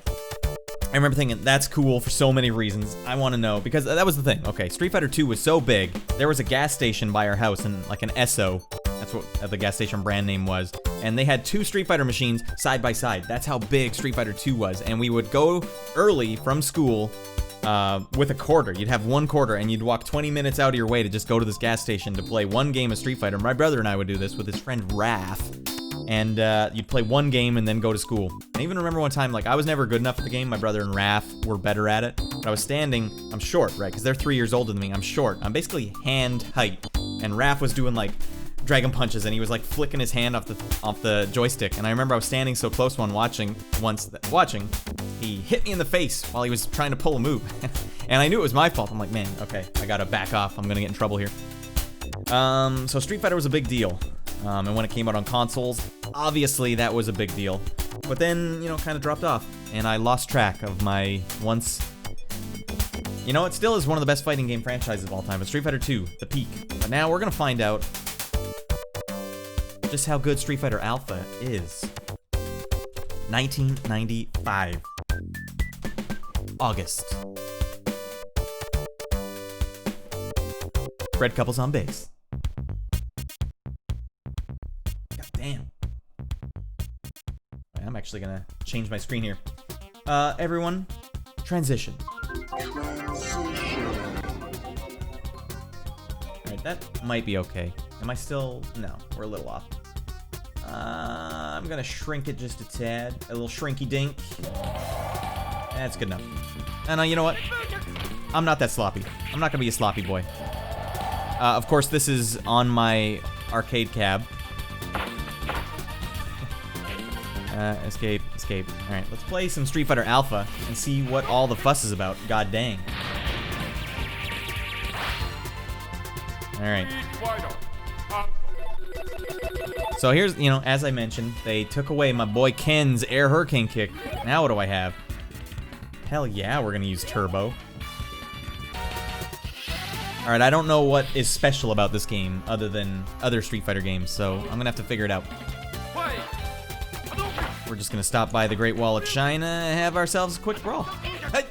I remember thinking, that's cool for so many reasons. I want to know, because that was the thing. Okay, Street Fighter 2 was so big, there was a gas station by our house, and like an Esso, that's what the gas station brand name was, and they had two Street Fighter machines side by side. That's how big Street Fighter 2 was, and we would go early from school with a quarter. You'd have 1 quarter, and you'd walk 20 minutes out of your way to just go to this gas station to play one game of Street Fighter. My brother and I would do this with his friend Radd. And you'd play one game and then go to school. I even remember one time, like, I was never good enough at the game. My brother and Raph were better at it. But I was standing, I'm short, right? Because they're 3 years older than me. I'm short. I'm basically hand height. And Raph was doing, like, dragon punches, and he was, like, flicking his hand off the joystick. And I remember I was standing so close watching, he hit me in the face while he was trying to pull a move. And I knew it was my fault. I'm like, man, okay, I gotta back off. I'm gonna get in trouble here. So Street Fighter was a big deal. And when it came out on consoles, obviously that was a big deal. But then, you know, kind of dropped off. And I lost track of my once, You know, it still is one of the best fighting game franchises of all time. It's Street Fighter 2, the peak. But now we're gonna find out just how good Street Fighter Alpha is. 1995. August. Red couples on base. God damn. I'm actually gonna change my screen here. Everyone, transition. Alright, that might be okay. Am I still? No, we're a little off. I'm gonna shrink it just a tad. A little shrinky dink. That's good enough. And you know what? I'm not that sloppy. I'm not gonna be a sloppy boy. Of course, this is on my arcade cab. Escape, escape. Alright, let's play some Street Fighter Alpha and see what all the fuss is about. God dang. Alright. So here's, you know, as I mentioned, they took away my boy Ken's air hurricane kick. Now what do I have? Hell yeah, we're gonna use turbo. Alright, I don't know what is special about this game other than other Street Fighter games, so I'm gonna have to figure it out. We're just gonna stop by the Great Wall of China and have ourselves a quick brawl. Hey.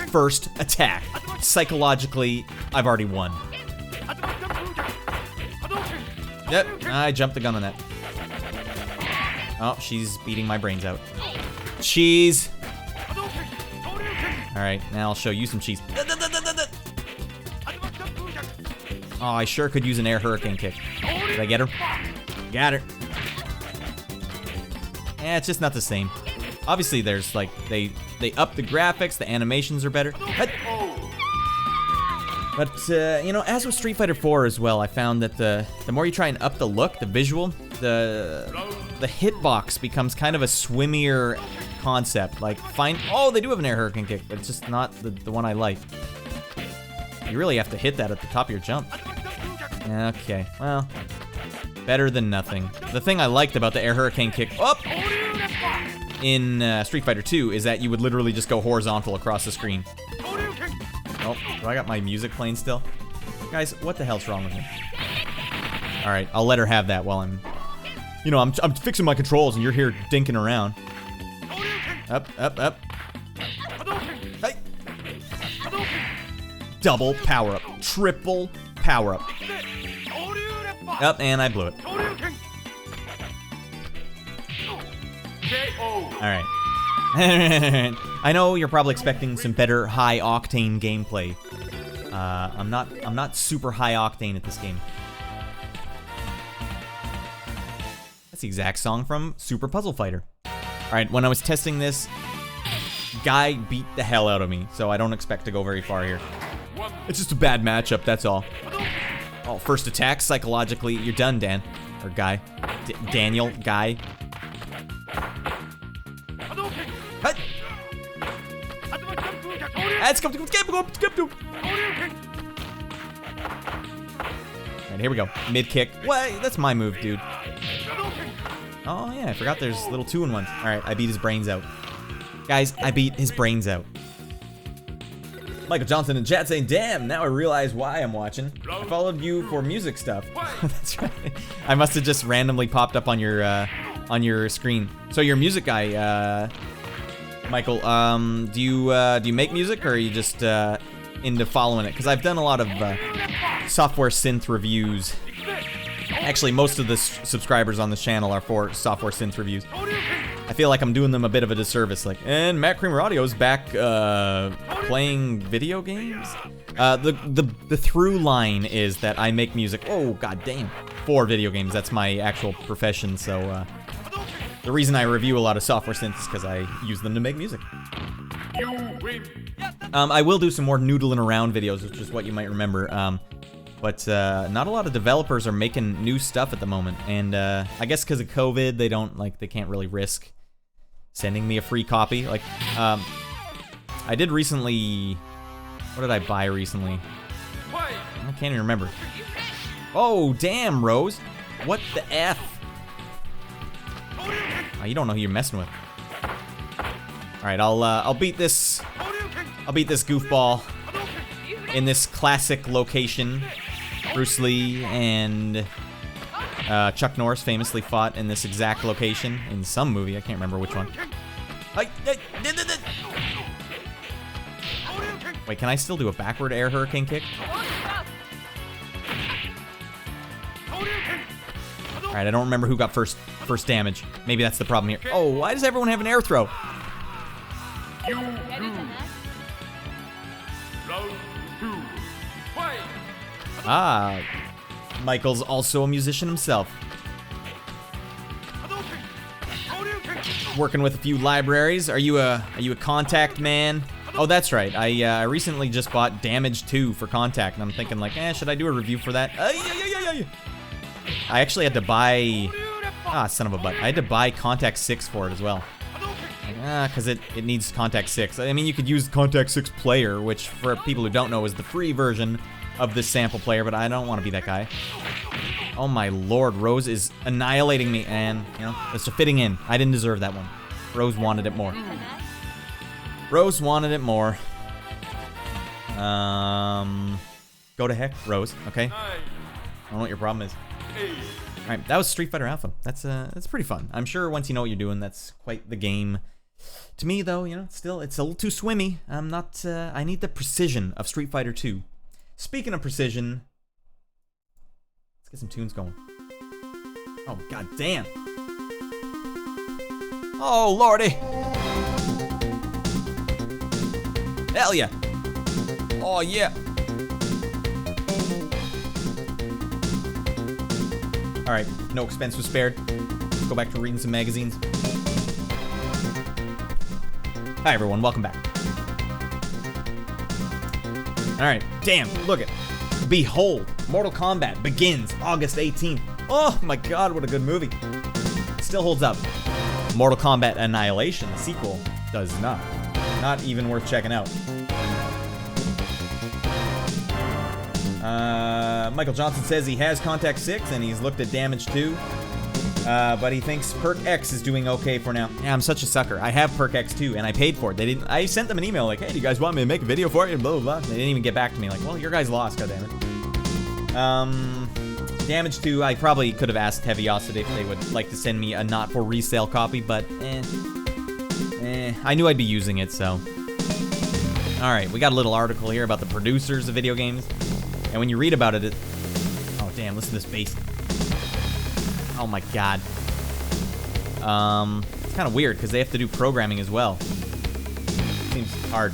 First attack. Psychologically, I've already won. Yep, I jumped the gun on that. Oh, she's beating my brains out. Cheese. Alright, now I'll show you some cheese. Oh, I sure could use an air hurricane kick. Did I get her? Got her. Yeah, it's just not the same. Obviously, there's like, they up the graphics, the animations are better. But, you know, as with Street Fighter 4 as well, I found that the more you try and up the look, the visual, the hitbox becomes kind of a swimmier concept. Like, oh, they do have an air hurricane kick, but it's just not the one I like. You really have to hit that at the top of your jump. Okay, well, better than nothing. The thing I liked about the air hurricane kick in Street Fighter 2 is that you would literally just go horizontal across the screen. Oh, do I got my music playing still? Guys, what the hell's wrong with me? Alright, I'll let her have that while I'm... You know, I'm fixing my controls and you're here dinking around. Up, up, up. Hey! Double power-up. Triple power-up. Up, and I blew it. Alright. I know you're probably expecting some better high-octane gameplay. I'm not super high-octane at this game. That's the exact song from Super Puzzle Fighter. Alright, when I was testing this, guy beat the hell out of me, so I don't expect to go very far here. It's just a bad matchup, that's all. Oh, first attack, psychologically, you're done, Dan. Or guy. Daniel, guy. Alright, here we go. Mid kick. What? That's my move, dude. Oh, yeah, I forgot there's little 2-in-1s. Alright, I beat his brains out. Guys, I beat his brains out. Michael Johnson in chat saying, damn, now I realize why I'm watching. I followed you for music stuff. That's right. I must have just randomly popped up on your screen. So you're a music guy, Michael. Do you make music, or are you just into following it? Because I've done a lot of software synth reviews. Actually, most of the subscribers on this channel are for software synth reviews. I feel like I'm doing them a bit of a disservice. Like, and Matt Creamer Audio's back playing video games. The through line is that I make music. Oh, god damn, for video games. That's my actual profession. So the reason I review a lot of software synths is because I use them to make music. I will do some more noodling around videos, which is what you might remember. But not a lot of developers are making new stuff at the moment, and I guess because of COVID, they can't really risk sending me a free copy. Like, I did recently. What did I buy recently? I can't even remember. Oh, damn, Rose! What the F? Oh, you don't know who you're messing with. All right, I'll beat this I'll beat this goofball in this classic location. Bruce Lee and Chuck Norris famously fought in this exact location in some movie. I can't remember which one. Wait, can I still do a backward air hurricane kick? Alright, I don't remember who got first damage. Maybe that's the problem here. Oh, why does everyone have an air throw? Ah, Michael's also a musician himself. Working with a few libraries. Are you a Contact man? Oh, that's right. I recently just bought Damage 2 for Contact, and I'm thinking like, should I do a review for that? I actually had to buy... son of a butt. I had to buy Contact 6 for it as well. Because it needs Contact 6. I mean, you could use Contact 6 Player, which for people who don't know is the free version of this sample player, but I don't want to be that guy. Oh my lord, Rose is annihilating me, and, you know, it's fitting in. I didn't deserve that one. Rose wanted it more. Rose wanted it more. Go to heck, Rose, okay? I don't know what your problem is. Alright, that was Street Fighter Alpha. That's pretty fun. I'm sure once you know what you're doing, that's quite the game. To me, though, you know, it's a little too swimmy. I'm not, I need the precision of Street Fighter 2. Speaking of precision, let's get some tunes going. Oh, god damn. Oh, lordy. Hell yeah. Oh, yeah. Alright, no expense was spared. Let's go back to reading some magazines. Hi everyone, welcome back. Alright, damn, look it. Behold, Mortal Kombat begins August 18th. Oh my god, what a good movie. Still holds up. Mortal Kombat Annihilation, the sequel, does not. Not even worth checking out. Michael Johnson says he has Contact 6 and he's looked at Damage 2. But he thinks Perk X is doing okay for now. Yeah, I'm such a sucker. I have Perk X too, and I paid for it. I sent them an email like, hey, do you guys want me to make a video for you? Blah, blah, blah. They didn't even get back to me. Like, well, your guys lost, goddammit. Damage 2, I probably could have asked Heavyosity if they would like to send me a not for resale copy, but I knew I'd be using it, so. Alright, we got a little article here about the producers of video games. And when you read about it, oh damn, listen to this bass. Oh my god. It's kind of weird because they have to do programming as well. Seems hard.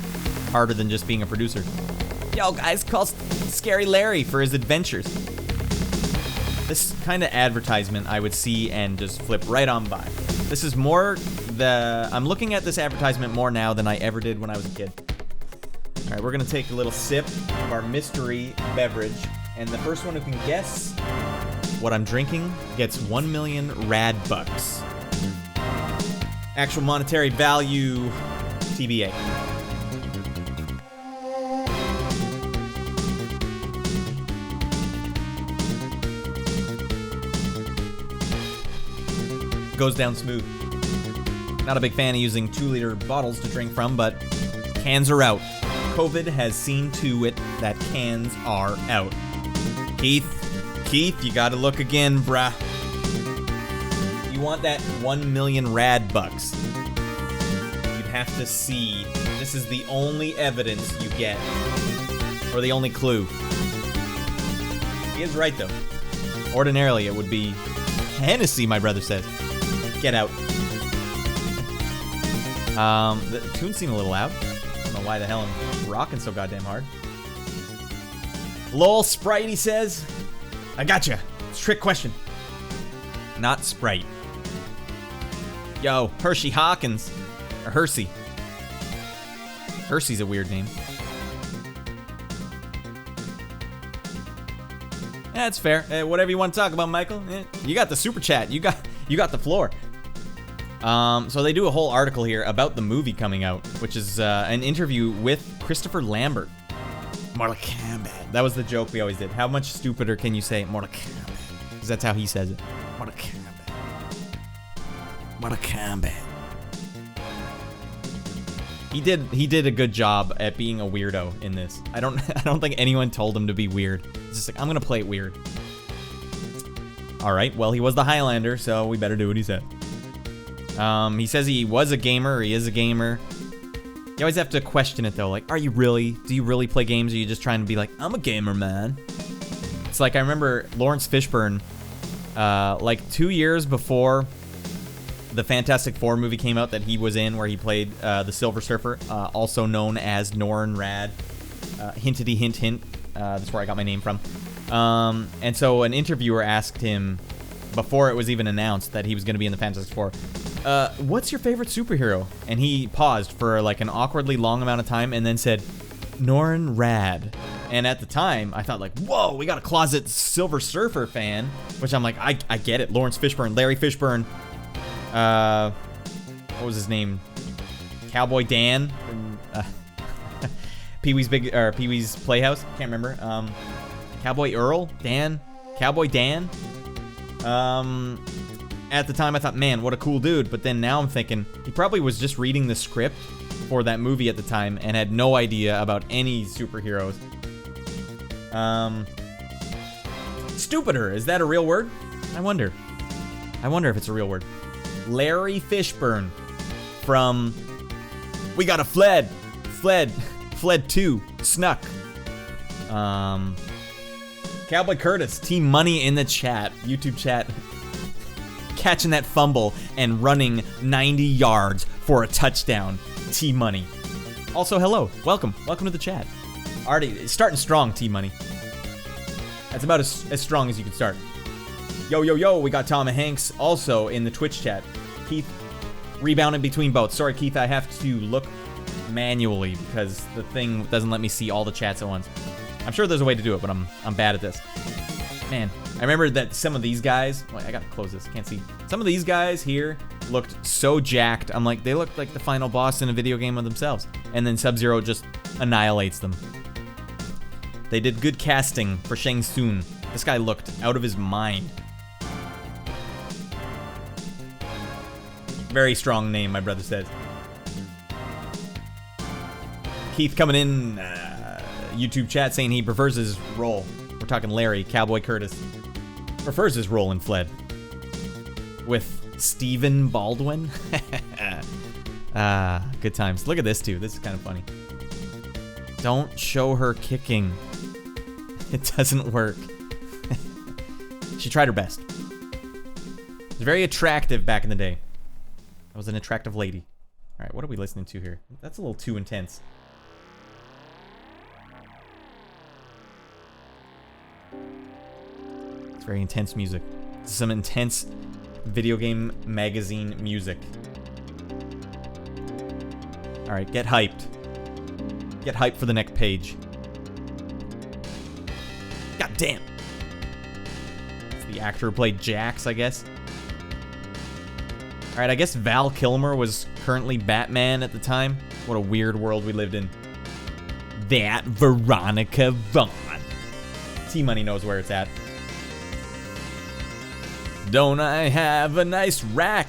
Harder than just being a producer. Yo guys, call Scary Larry for his adventures. This kind of advertisement I would see and just flip right on by. This is more I'm looking at this advertisement more now than I ever did when I was a kid. Alright, we're gonna take a little sip of our mystery beverage, and the first one who can guess what I'm drinking gets 1 million Radd bucks. Actual monetary value, TBA. Goes down smooth. Not a big fan of using 2-liter bottles to drink from, but cans are out. COVID has seen to it that cans are out. Keith, you gotta look again, bruh. You want that 1 million Radd bucks. You'd have to see. This is the only evidence you get. Or the only clue. He is right, though. Ordinarily, it would be Hennessy, my brother says. Get out. The tunes seem a little loud. I don't know why the hell I'm rocking so goddamn hard. Lol, Sprite, he says. I gotcha. It's a trick question. Not Sprite. Yo, Hershey Hawkins. Or Hersey. Hersey's a weird name. That's fair. Whatever you want to talk about, Michael. You got the super chat. You got the floor. So they do a whole article here about the movie coming out, which is an interview with Christopher Lambert. Mortal Kombat. That was the joke we always did. How much stupider can you say Mortal Kombat? Because that's how he says it. Mortal Kombat. Mortal Kombat. He did a good job at being a weirdo in this. I don't think anyone told him to be weird. It's just like, I'm gonna play it weird. All right, well, he was the Highlander, so we better do what he said. He says he was a gamer, or he is a gamer. You always have to question it though, like, are you really? Do you really play games, or are you just trying to be like, I'm a gamer, man? It's like, I remember Lawrence Fishburne, like 2 years before the Fantastic Four movie came out that he was in, where he played the Silver Surfer, also known as Norrin Radd. Hintity hint hint, that's where I got my name from. And so an interviewer asked him, before it was even announced that he was going to be in the Fantastic Four, what's your favorite superhero? And he paused for like an awkwardly long amount of time and then said, Norrin Radd. And at the time, I thought like, whoa, we got a closet Silver Surfer fan, which I'm like, I get it. Lawrence Fishburne, Larry Fishburne, what was his name? Cowboy Dan from Pee-wee's Playhouse. Can't remember. Cowboy Earl? Dan? Cowboy Dan? At the time I thought, man, what a cool dude. But then now I'm thinking, he probably was just reading the script for that movie at the time and had no idea about any superheroes. Stupider, is that a real word? I wonder if it's a real word. Larry Fishburne from We Gotta Fled 2, Snuck. Cowboy Curtis, Team Money in the chat, YouTube chat, catching that fumble and running 90 yards for a touchdown. Team Money. Also, hello, welcome to the chat. Already starting strong, Team Money. That's about as strong as you can start. Yo, we got Tom Hanks also in the Twitch chat. Keith rebounding between both. Sorry, Keith, I have to look manually because the thing doesn't let me see all the chats at once. I'm sure there's a way to do it, but I'm bad at this. Man, I remember that some of these guys, wait, I gotta close this, can't see. Some of these guys here looked so jacked. I'm like, they look like the final boss in a video game of themselves. And then Sub-Zero just annihilates them. They did good casting for Shang Tsung. This guy looked out of his mind. Very strong name, my brother says. Keith coming in, YouTube chat saying he prefers his role. We're talking Larry, Cowboy Curtis. Prefers his role in Fled. With Stephen Baldwin. Good times. Look at this too. This is kind of funny. Don't show her kicking. It doesn't work. She tried her best. She was very attractive back in the day. I was an attractive lady. All right, what are we listening to here? That's a little too intense. It's very intense music. This is some intense video game magazine music. All right, get hyped. Get hyped for the next page. God damn. It's the actor who played Jax, I guess. All right, I guess Val Kilmer was currently Batman at the time. What a weird world we lived in. That Veronica Vaughn. T-Money knows where it's at. Don't I have a nice rack?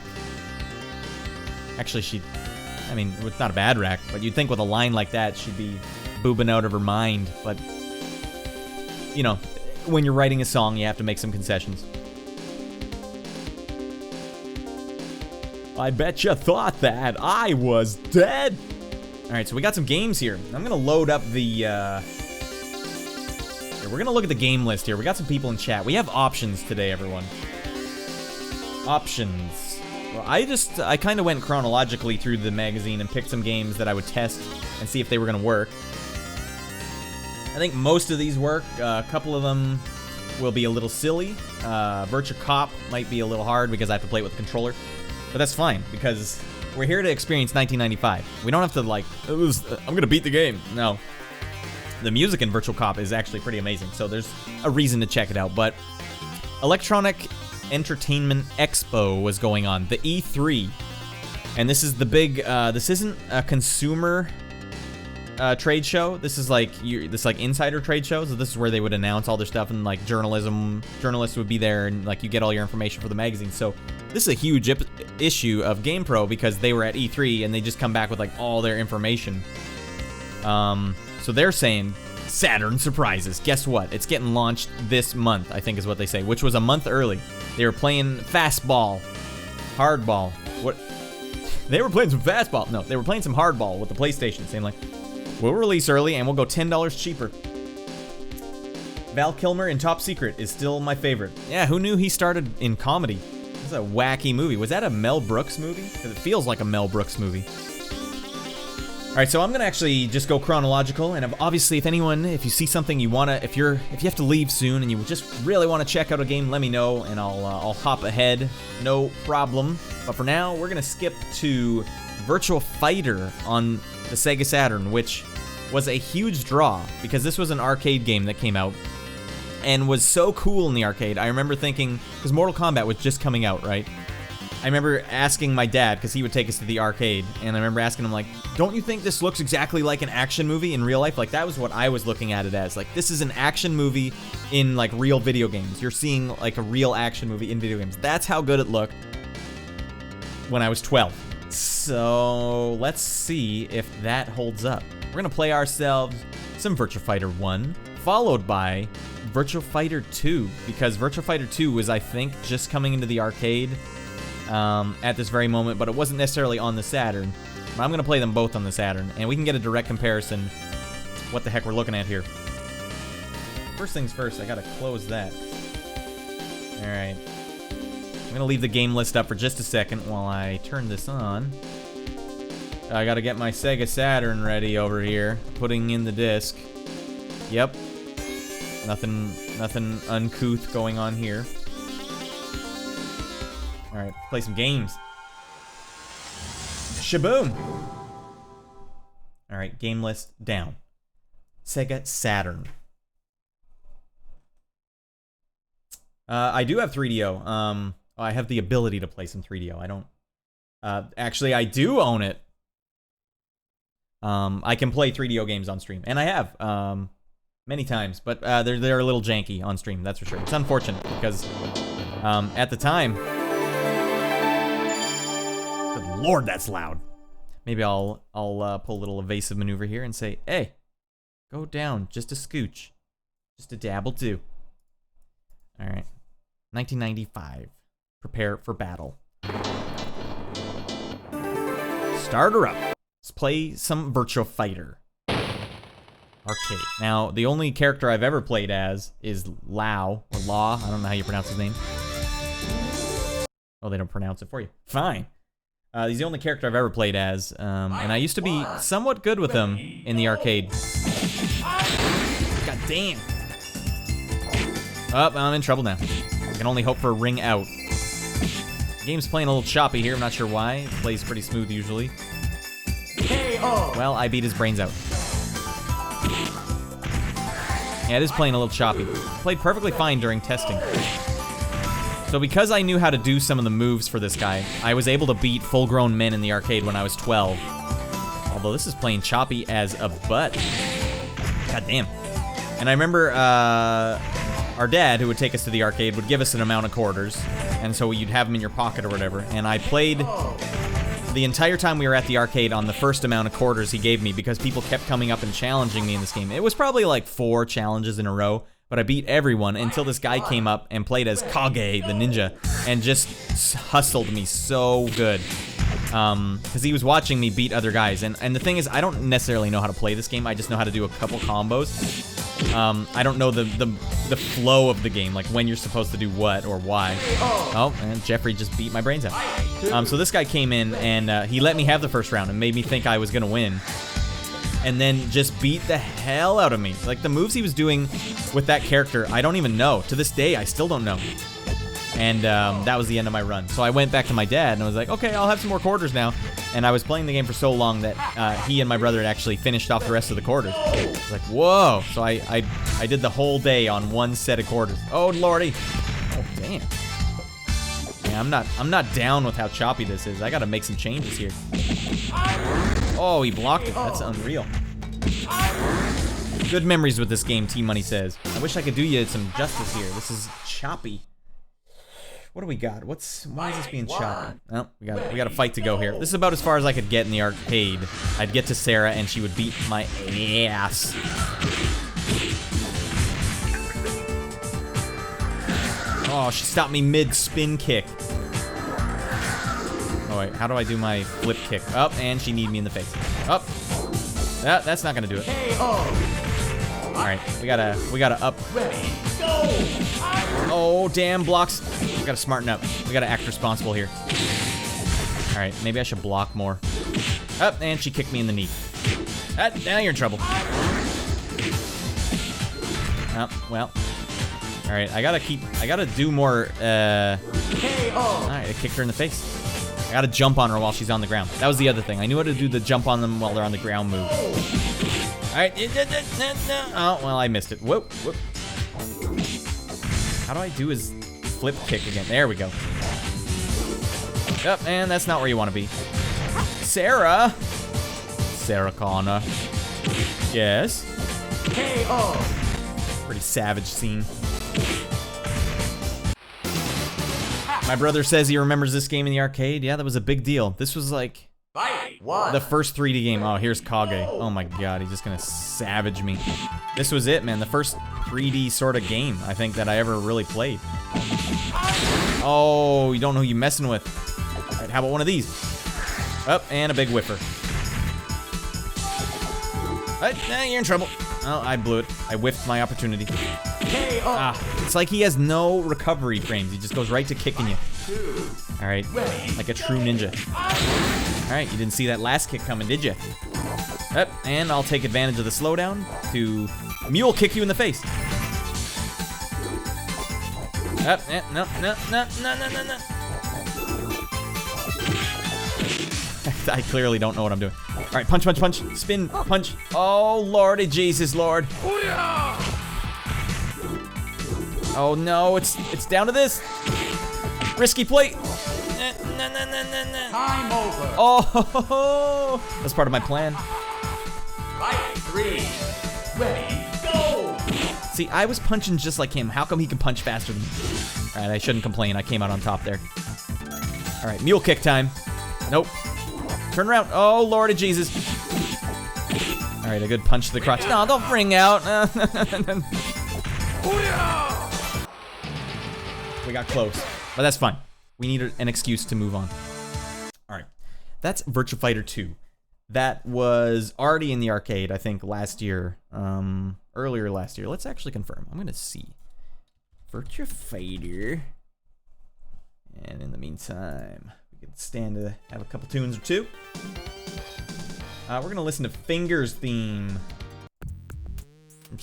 Actually, I mean, it's not a bad rack, but you'd think with a line like that, she'd be boobing out of her mind. But, you know, when you're writing a song, you have to make some concessions. I bet you thought that I was dead. All right, so we got some games here. I'm gonna load up the, here, we're gonna look at the game list here. We got some people in chat. We have options today, everyone. Options. Well, I kind of went chronologically through the magazine and picked some games that I would test and see if they were gonna work. I think most of these work. A couple of them will be a little silly. Virtua Cop might be a little hard because I have to play it with a controller. But that's fine, because we're here to experience 1995. We don't have to, like, I'm gonna beat the game. No. The music in Virtual Cop is actually pretty amazing, so there's a reason to check it out. But Electronic Entertainment Expo was going on, the E3. And this is the big, this isn't a consumer trade show. This is like insider trade show. So this is where they would announce all their stuff, and like journalists would be there, and like you get all your information for the magazine. So this is a huge issue of GamePro because they were at E3 and they just come back with like all their information. So they're saying Saturn surprises. Guess what? It's getting launched this month, I think is what they say, which was a month early. They were playing fastball, hardball. What? They were playing some fastball. No, they were playing some hardball with the PlayStation, saying like, we'll release early and we'll go $10 cheaper. Val Kilmer in Top Secret is still my favorite. Yeah, who knew he started in comedy? This is a wacky movie. Was that a Mel Brooks movie? Because it feels like a Mel Brooks movie. All right, so I'm gonna actually just go chronological, and obviously, if you see something you wanna, if you have to leave soon and you just really want to check out a game, let me know, and I'll hop ahead, no problem. But for now, we're gonna skip to Virtua Fighter on the Sega Saturn, which was a huge draw because this was an arcade game that came out and was so cool in the arcade. I remember thinking, because Mortal Kombat was just coming out, right? I remember asking my dad, because he would take us to the arcade, and I remember asking him, like, don't you think this looks exactly like an action movie in real life? Like, that was what I was looking at it as. Like, this is an action movie in, like, real video games. You're seeing, like, a real action movie in video games. That's how good it looked when I was 12. So, let's see if that holds up. We're going to play ourselves some Virtua Fighter 1, followed by Virtua Fighter 2, because Virtua Fighter 2 was, I think, just coming into the arcade at this very moment, but it wasn't necessarily on the Saturn. But I'm going to play them both on the Saturn, and we can get a direct comparison what the heck we're looking at here. First things first, I got to close that. Alright. I'm going to leave the game list up for just a second while I turn this on. I got to get my Sega Saturn ready over here, putting in the disc. Yep. Nothing uncouth going on here. Alright, play some games. Shaboom! Alright, game list down. Sega Saturn. I do have 3DO. I have the ability to play some 3DO. I don't... actually, I do own it. I can play 3DO games on stream. And I have, many times. But they're a little janky on stream, that's for sure. It's unfortunate, because at the time... Good lord, that's loud. Maybe I'll pull a little evasive maneuver here and say, hey, go down just a scooch. Just a dab will do. Alright. 1995. Prepare for battle. Start her up. Let's play some Virtua Fighter. Arcade. Now, the only character I've ever played as is Lau, or Law. I don't know how you pronounce his name. Oh, they don't pronounce it for you. Fine. He's the only character I've ever played as, and I used to be somewhat good with him in the arcade. God damn. Oh, I'm in trouble now. I can only hope for a ring out. The game's playing a little choppy here, I'm not sure why. It plays pretty smooth usually. Well, I beat his brains out. Yeah, it is playing a little choppy. Played perfectly fine during testing. So because I knew how to do some of the moves for this guy, I was able to beat full-grown men in the arcade when I was 12. Although this is playing choppy as a butt. God damn. And I remember our dad, who would take us to the arcade, would give us an amount of quarters. And so you'd have them in your pocket or whatever. And I played the entire time we were at the arcade on the first amount of quarters he gave me because people kept coming up and challenging me in this game. It was probably like 4 challenges in a row. But I beat everyone until this guy came up and played as Kage, the ninja, and just hustled me so good. Because he was watching me beat other guys. And the thing is, I don't necessarily know how to play this game. I just know how to do a couple combos. I don't know the flow of the game, like when you're supposed to do what or why. Oh, and Jeffrey just beat my brains out. So this guy came in and he let me have the first round and made me think I was gonna win. And then just beat the hell out of me. Like, the moves he was doing with that character, I don't even know. To this day, I still don't know. And that was the end of my run. So I went back to my dad and I was like, okay, I'll have some more quarters now. And I was playing the game for so long that he and my brother had actually finished off the rest of the quarters. I was like, whoa. So I did the whole day on one set of quarters. Oh, lordy. Oh, damn. Yeah, I'm not down with how choppy this is. I gotta make some changes here. Oh, he blocked it. That's unreal. Good memories with this game, T-Money says. I wish I could do you some justice here. This is choppy. What do we got? Why is this being choppy? Oh, we got a fight to go here. This is about as far as I could get in the arcade. I'd get to Sarah and she would beat my ass. Oh, she stopped me mid-spin kick. Oh wait, how do I do my flip kick? Up, and she kneed me in the face. Up. That's not gonna do it. Alright, we gotta up. Oh, damn, blocks. We gotta smarten up. We gotta act responsible here. Alright, maybe I should block more. Up, and she kicked me in the knee. Now you're in trouble. Oh, well. Alright, I gotta do more, Alright, I kicked her in the face. I gotta jump on her while she's on the ground. That was the other thing. I knew how to do the jump on them while they're on the ground move. Alright. Oh, well, I missed it. Whoop, whoop. How do I do his flip kick again? There we go. Yep, and that's not where you want to be. Sarah Connor. Yes? Pretty savage scene. My brother says he remembers this game in the arcade. Yeah, that was a big deal. This was like the first 3D game. Oh, here's Kage. Oh my god, he's just gonna savage me. This was it, man. The first 3D sort of game, I think, that I ever really played. Oh, you don't know who you're messing with. All right, how about one of these? Up, and a big whiffer. Now you're in trouble. Oh, I blew it. I whiffed my opportunity. It's like he has no recovery frames. He just goes right to kicking you. Alright, like a true ninja. Alright, you didn't see that last kick coming, did you? Yep, and I'll take advantage of the slowdown to mule kick you in the face. Yep, no. I clearly don't know what I'm doing. Alright, punch, spin, punch. Oh, Lordy Jesus, Lord. Oh no, it's down to this. Risky play. Time over. Oh, that's part of my plan. Fight 3. Ready, go. See, I was punching just like him. How come he can punch faster than me? Alright, I shouldn't complain. I came out on top there. Alright, mule kick time. Nope. Turn around. Oh, Lord of Jesus. Alright, a good punch to the crotch. No, don't bring out. We got close, but that's fine. We need an excuse to move on. Alright, that's Virtua Fighter 2. That was already in the arcade, I think, last year. Earlier last year. Let's actually confirm. I'm gonna see. Virtua Fighter. And in the meantime, we can stand to have a couple tunes or two. We're gonna listen to Finger's theme from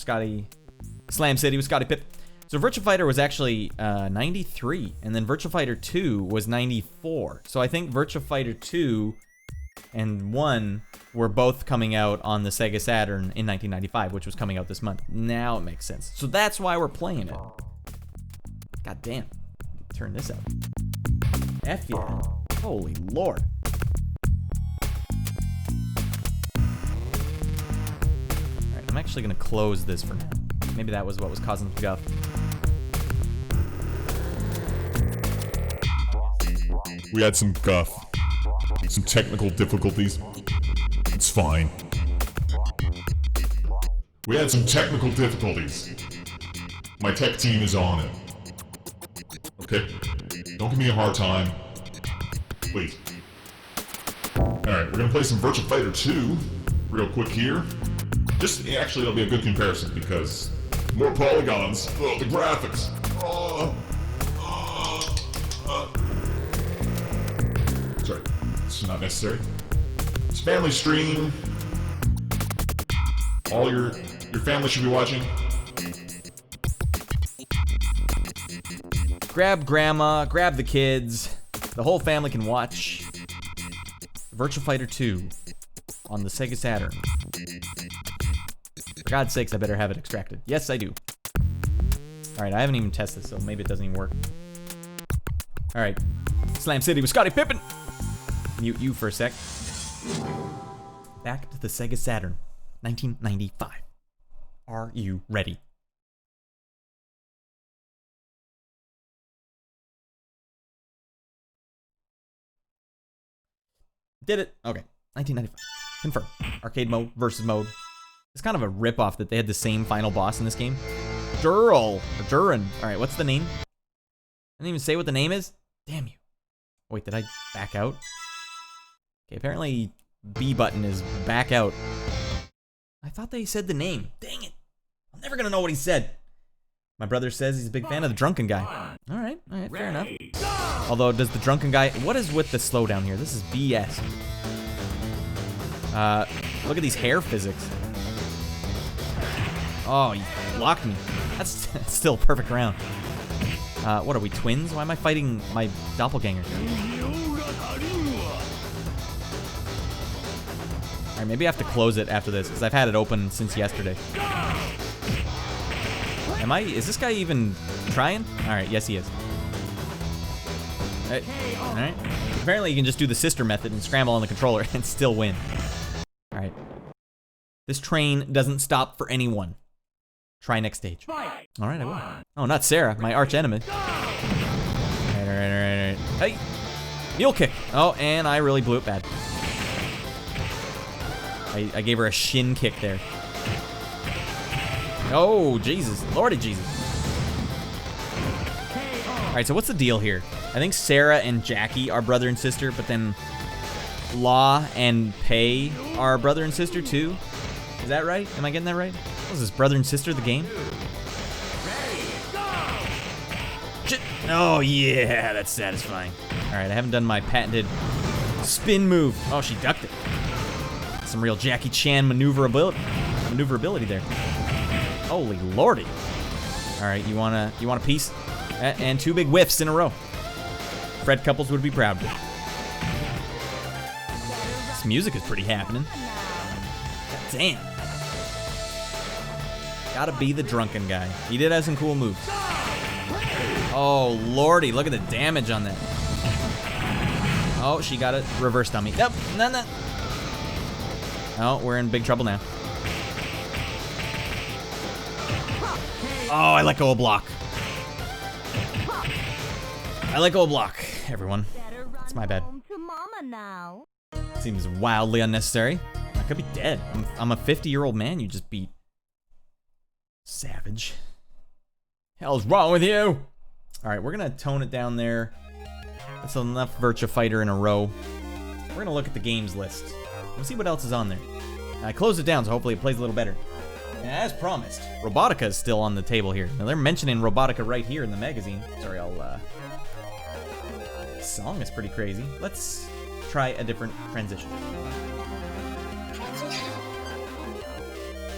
Slam City with Scotty Pip. So Virtua Fighter was actually 93, and then Virtua Fighter 2 was 94. So I think Virtua Fighter 2 and 1 were both coming out on the Sega Saturn in 1995, which was coming out this month. Now it makes sense. So that's why we're playing it. God damn. Turn this up. F yeah. Holy Lord. Alright, I'm actually gonna close this for now. Maybe that was what was causing the guff. We had some guff. Some technical difficulties. It's fine. We had some technical difficulties. My tech team is on it. Okay? Don't give me a hard time. Please. Alright, we're gonna play some Virtua Fighter 2 real quick here. Actually, it'll be a good comparison because more polygons. Oh, the graphics. Sorry, this is not necessary. It's family stream. All your family should be watching. Grab grandma, grab the kids. The whole family can watch Virtua Fighter 2 on the Sega Saturn. For God's sakes, I better have it extracted. Yes, I do. Alright, I haven't even tested this, so maybe it doesn't even work. Alright. Slam City with Scotty Pippen! Mute you for a sec. Back to the Sega Saturn. 1995. Are you ready? Did it. Okay. 1995. Confirm. Arcade mode versus mode. It's kind of a ripoff that they had the same final boss in this game. Dural. Or Duran. Alright, what's the name? I didn't even say what the name is? Damn you. Wait, did I back out? Okay, apparently B button is back out. I thought they said the name. Dang it. I'm never gonna know what he said. My brother says he's a big fan of the drunken guy. Alright, fair enough. Although, does the drunken guy... What is with the slowdown here? This is BS. Look at these hair physics. Oh, he blocked me. That's still a perfect round. What are we, twins? Why am I fighting my doppelganger? Alright, maybe I have to close it after this, because I've had it open since yesterday. Is this guy even trying? Alright, yes he is. Alright. Apparently you can just do the sister method and scramble on the controller and still win. Alright. This train doesn't stop for anyone. Try next stage. Alright, I will. Oh, not Sarah, my arch enemy. Alright. Hey! Mule kick! Oh, and I really blew it bad. I gave her a shin kick there. Oh, Jesus. Lordy Jesus. Alright, so what's the deal here? I think Sarah and Jackie are brother and sister, but then Law and Pei are brother and sister too? Is that right? Am I getting that right? What is this, brother and sister, the game? Shit. Oh, yeah, that's satisfying. Alright, I haven't done my patented spin move. Oh, she ducked it. Some real Jackie Chan maneuverability there. Holy lordy. Alright, you want a piece? And 2 big whiffs in a row. Fred Couples would be proud. This music is pretty happening. God damn. Gotta be the drunken guy. He did have some cool moves. Oh lordy, look at the damage on that. Oh, she got a reverse dummy. Nope, no. Oh, we're in big trouble now. Oh, I let go of block. I let go of block, everyone. It's my bad. Seems wildly unnecessary. I could be dead. I'm a 50-year-old man you just beat. Savage. Hell's wrong with you? Alright, we're gonna tone it down there. That's enough Virtua Fighter in a row. We're gonna look at the games list. We'll see what else is on there. I closed it down, so hopefully it plays a little better. And as promised, Robotica is still on the table here. Now, they're mentioning Robotica right here in the magazine. Sorry, this song is pretty crazy. Let's try a different transition.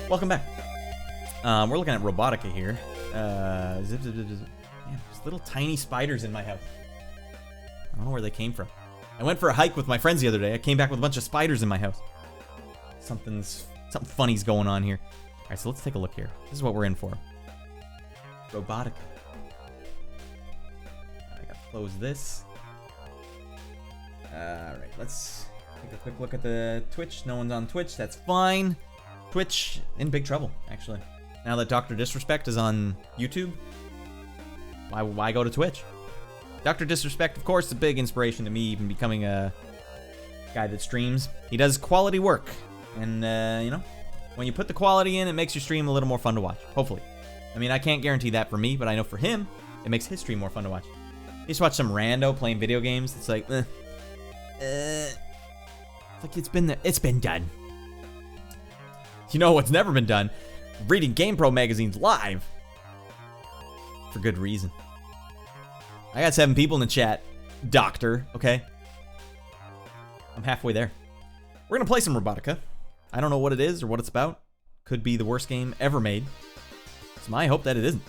Welcome back. We're looking at Robotica here. Man, there's little tiny spiders in my house. I don't know where they came from. I went for a hike with my friends the other day. I came back with a bunch of spiders in my house. Something funny's going on here. All right, so let's take a look here. This is what we're in for. Robotica. I gotta close this. All right, let's take a quick look at the Twitch. No one's on Twitch. That's fine. Twitch in big trouble, actually. Now that Dr. Disrespect is on YouTube, why go to Twitch? Dr. Disrespect, of course, is a big inspiration to me even becoming a guy that streams. He does quality work. And, you know, when you put the quality in, it makes your stream a little more fun to watch. Hopefully. I mean, I can't guarantee that for me, but I know for him, it makes his stream more fun to watch. You just watch some rando playing video games. It's like, it's like it's been done. You know what's never been done? Reading GamePro magazines live. For good reason. I got 7 people in the chat. Doctor, okay? I'm halfway there. We're gonna play some Robotica. I don't know what it is or what it's about. Could be the worst game ever made. It's my hope that it isn't.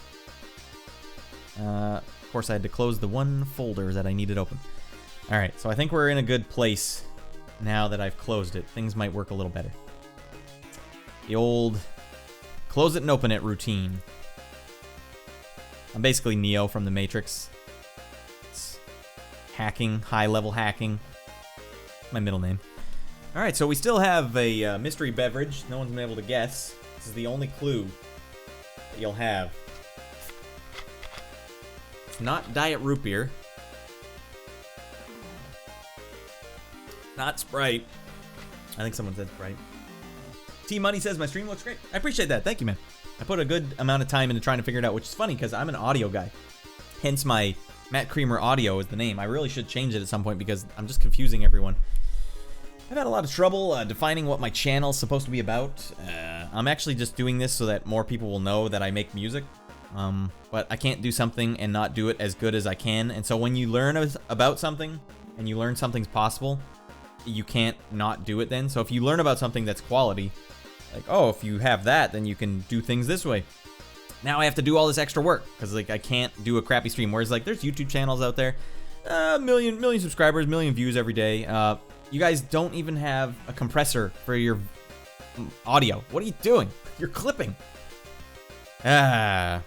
Of course, I had to close the one folder that I needed open. Alright, so I think we're in a good place now that I've closed it. Things might work a little better. The old close it and open it routine. I'm basically Neo from the Matrix. It's hacking, high-level hacking. My middle name. All right, so we still have a mystery beverage. No one's been able to guess. This is the only clue that you'll have. It's not Diet Root Beer. Not Sprite. I think someone said Sprite. T-Money says my stream looks great. I appreciate that. Thank you, man. I put a good amount of time into trying to figure it out, which is funny because I'm an audio guy. Hence my Matt Creamer Audio is the name. I really should change it at some point because I'm just confusing everyone. I've had a lot of trouble defining what my channel's supposed to be about. I'm actually just doing this so that more people will know that I make music. But I can't do something and not do it as good as I can. And so when you learn about something and you learn something's possible, you can't not do it then. So if you learn about something that's quality, like, oh, if you have that, then you can do things this way. Now I have to do all this extra work because like I can't do a crappy stream. Whereas like there's YouTube channels out there, million subscribers, million views every day. You guys don't even have a compressor for your audio. What are you doing? You're clipping. There's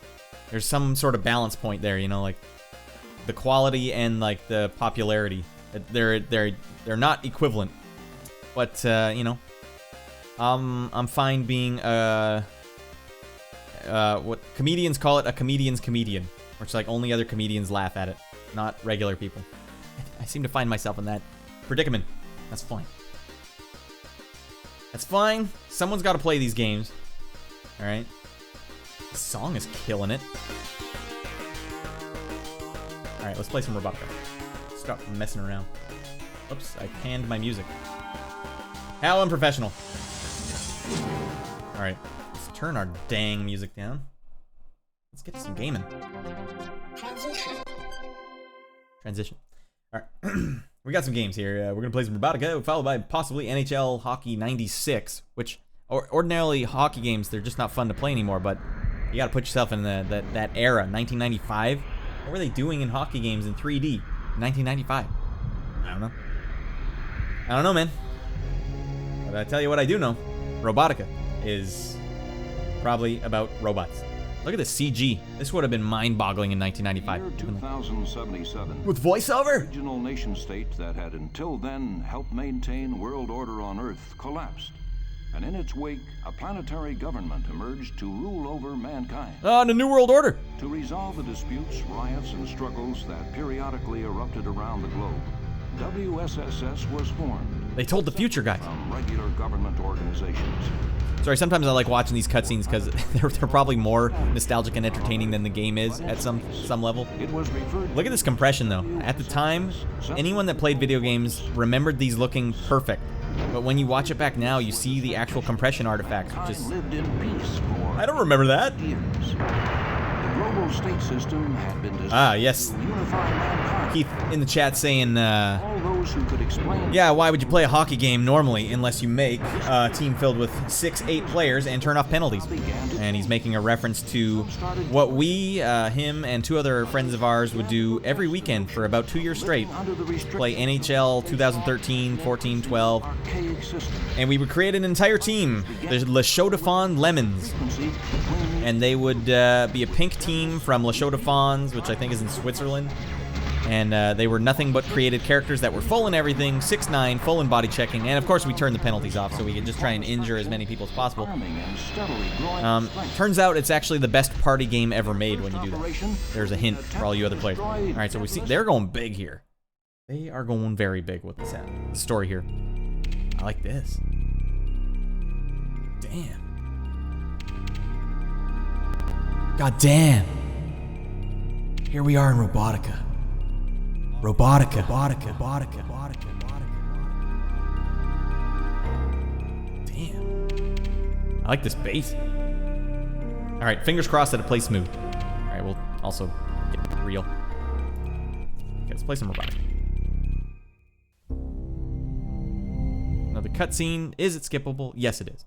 some sort of balance point there, you know, like the quality and like the popularity. They're not equivalent. But you know, I'm fine being what comedians call it, a comedian's comedian, which like only other comedians laugh at it, not regular people. I seem to find myself in that predicament. That's fine. That's fine. Someone's got to play these games. All right. This song is killing it. All right, let's play some Robotica. Stop messing around. Oops, I panned my music. How unprofessional. All right, let's turn our dang music down. Let's get to some gaming. Transition. All right. We got some games here. We're going to play some Robotica, followed by possibly NHL Hockey 96, which ordinarily hockey games, they're just not fun to play anymore, but you got to put yourself in that era, 1995. What were they doing in hockey games in 3D? 1995. I don't know, man. But I tell you what I do know. Robotica is probably about robots. Look at this CG. This would have been mind-boggling in 1995. Year 2077. With voiceover? The regional nation-state that had until then helped maintain world order on Earth collapsed. And in its wake, a planetary government emerged to rule over mankind. Oh, the New World Order. To resolve the disputes, riots, and struggles that periodically erupted around the globe, WSSS was formed. They told the future, guys. From regular government organizations. Sorry, sometimes I like watching these cutscenes because they're probably more nostalgic and entertaining than the game is at some level. Look at this compression, though. At the time, anyone that played video games remembered these looking perfect. But when you watch it back now, you see the actual compression artifacts, which is... I don't remember that. The global state system had been designed yes. to unify mankind. Keith in the chat saying, All those who could explain yeah, why would you play a hockey game normally unless you make a team filled with 6-8 players and turn off penalties? And he's making a reference to what we, him, and 2 other friends of ours would do every weekend for about 2 years straight. Play NHL 2013, 14, 12. And we would create an entire team. There's Le Chaux-de-Fonds Lemons. And they would be a pink team from Le Chaux-de-Fonds, which I think is in Switzerland. And they were nothing but created characters that were full in everything, 6'9", full in body checking, and of course we turned the penalties off so we could just try and injure as many people as possible. Turns out it's actually the best party game ever made when you do that. There's a hint for all you other players. All right, so we see they're going big here. They are going very big with this story here. I like this. Damn. God damn. Here we are in Robotica. Robotica. Damn. I like this bass. All right, fingers crossed that it plays smooth. All right, we'll also get real. Okay, let's play some Robotica. Another cutscene. Is it skippable? Yes, it is.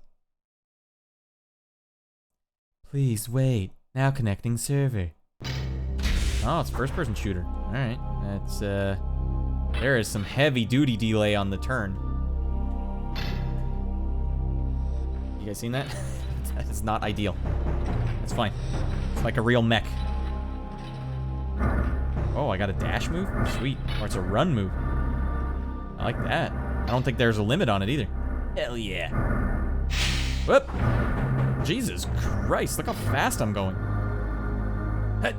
Please wait. Now connecting server. Oh, it's first-person shooter. All right, that's there is some heavy-duty delay on the turn. You guys seen that? That's not ideal. It's fine. It's like a real mech. Oh, I got a dash move? Sweet. Or it's a run move. I like that. I don't think there's a limit on it either. Hell yeah. Whoop. Jesus Christ, look how fast I'm going. Hey.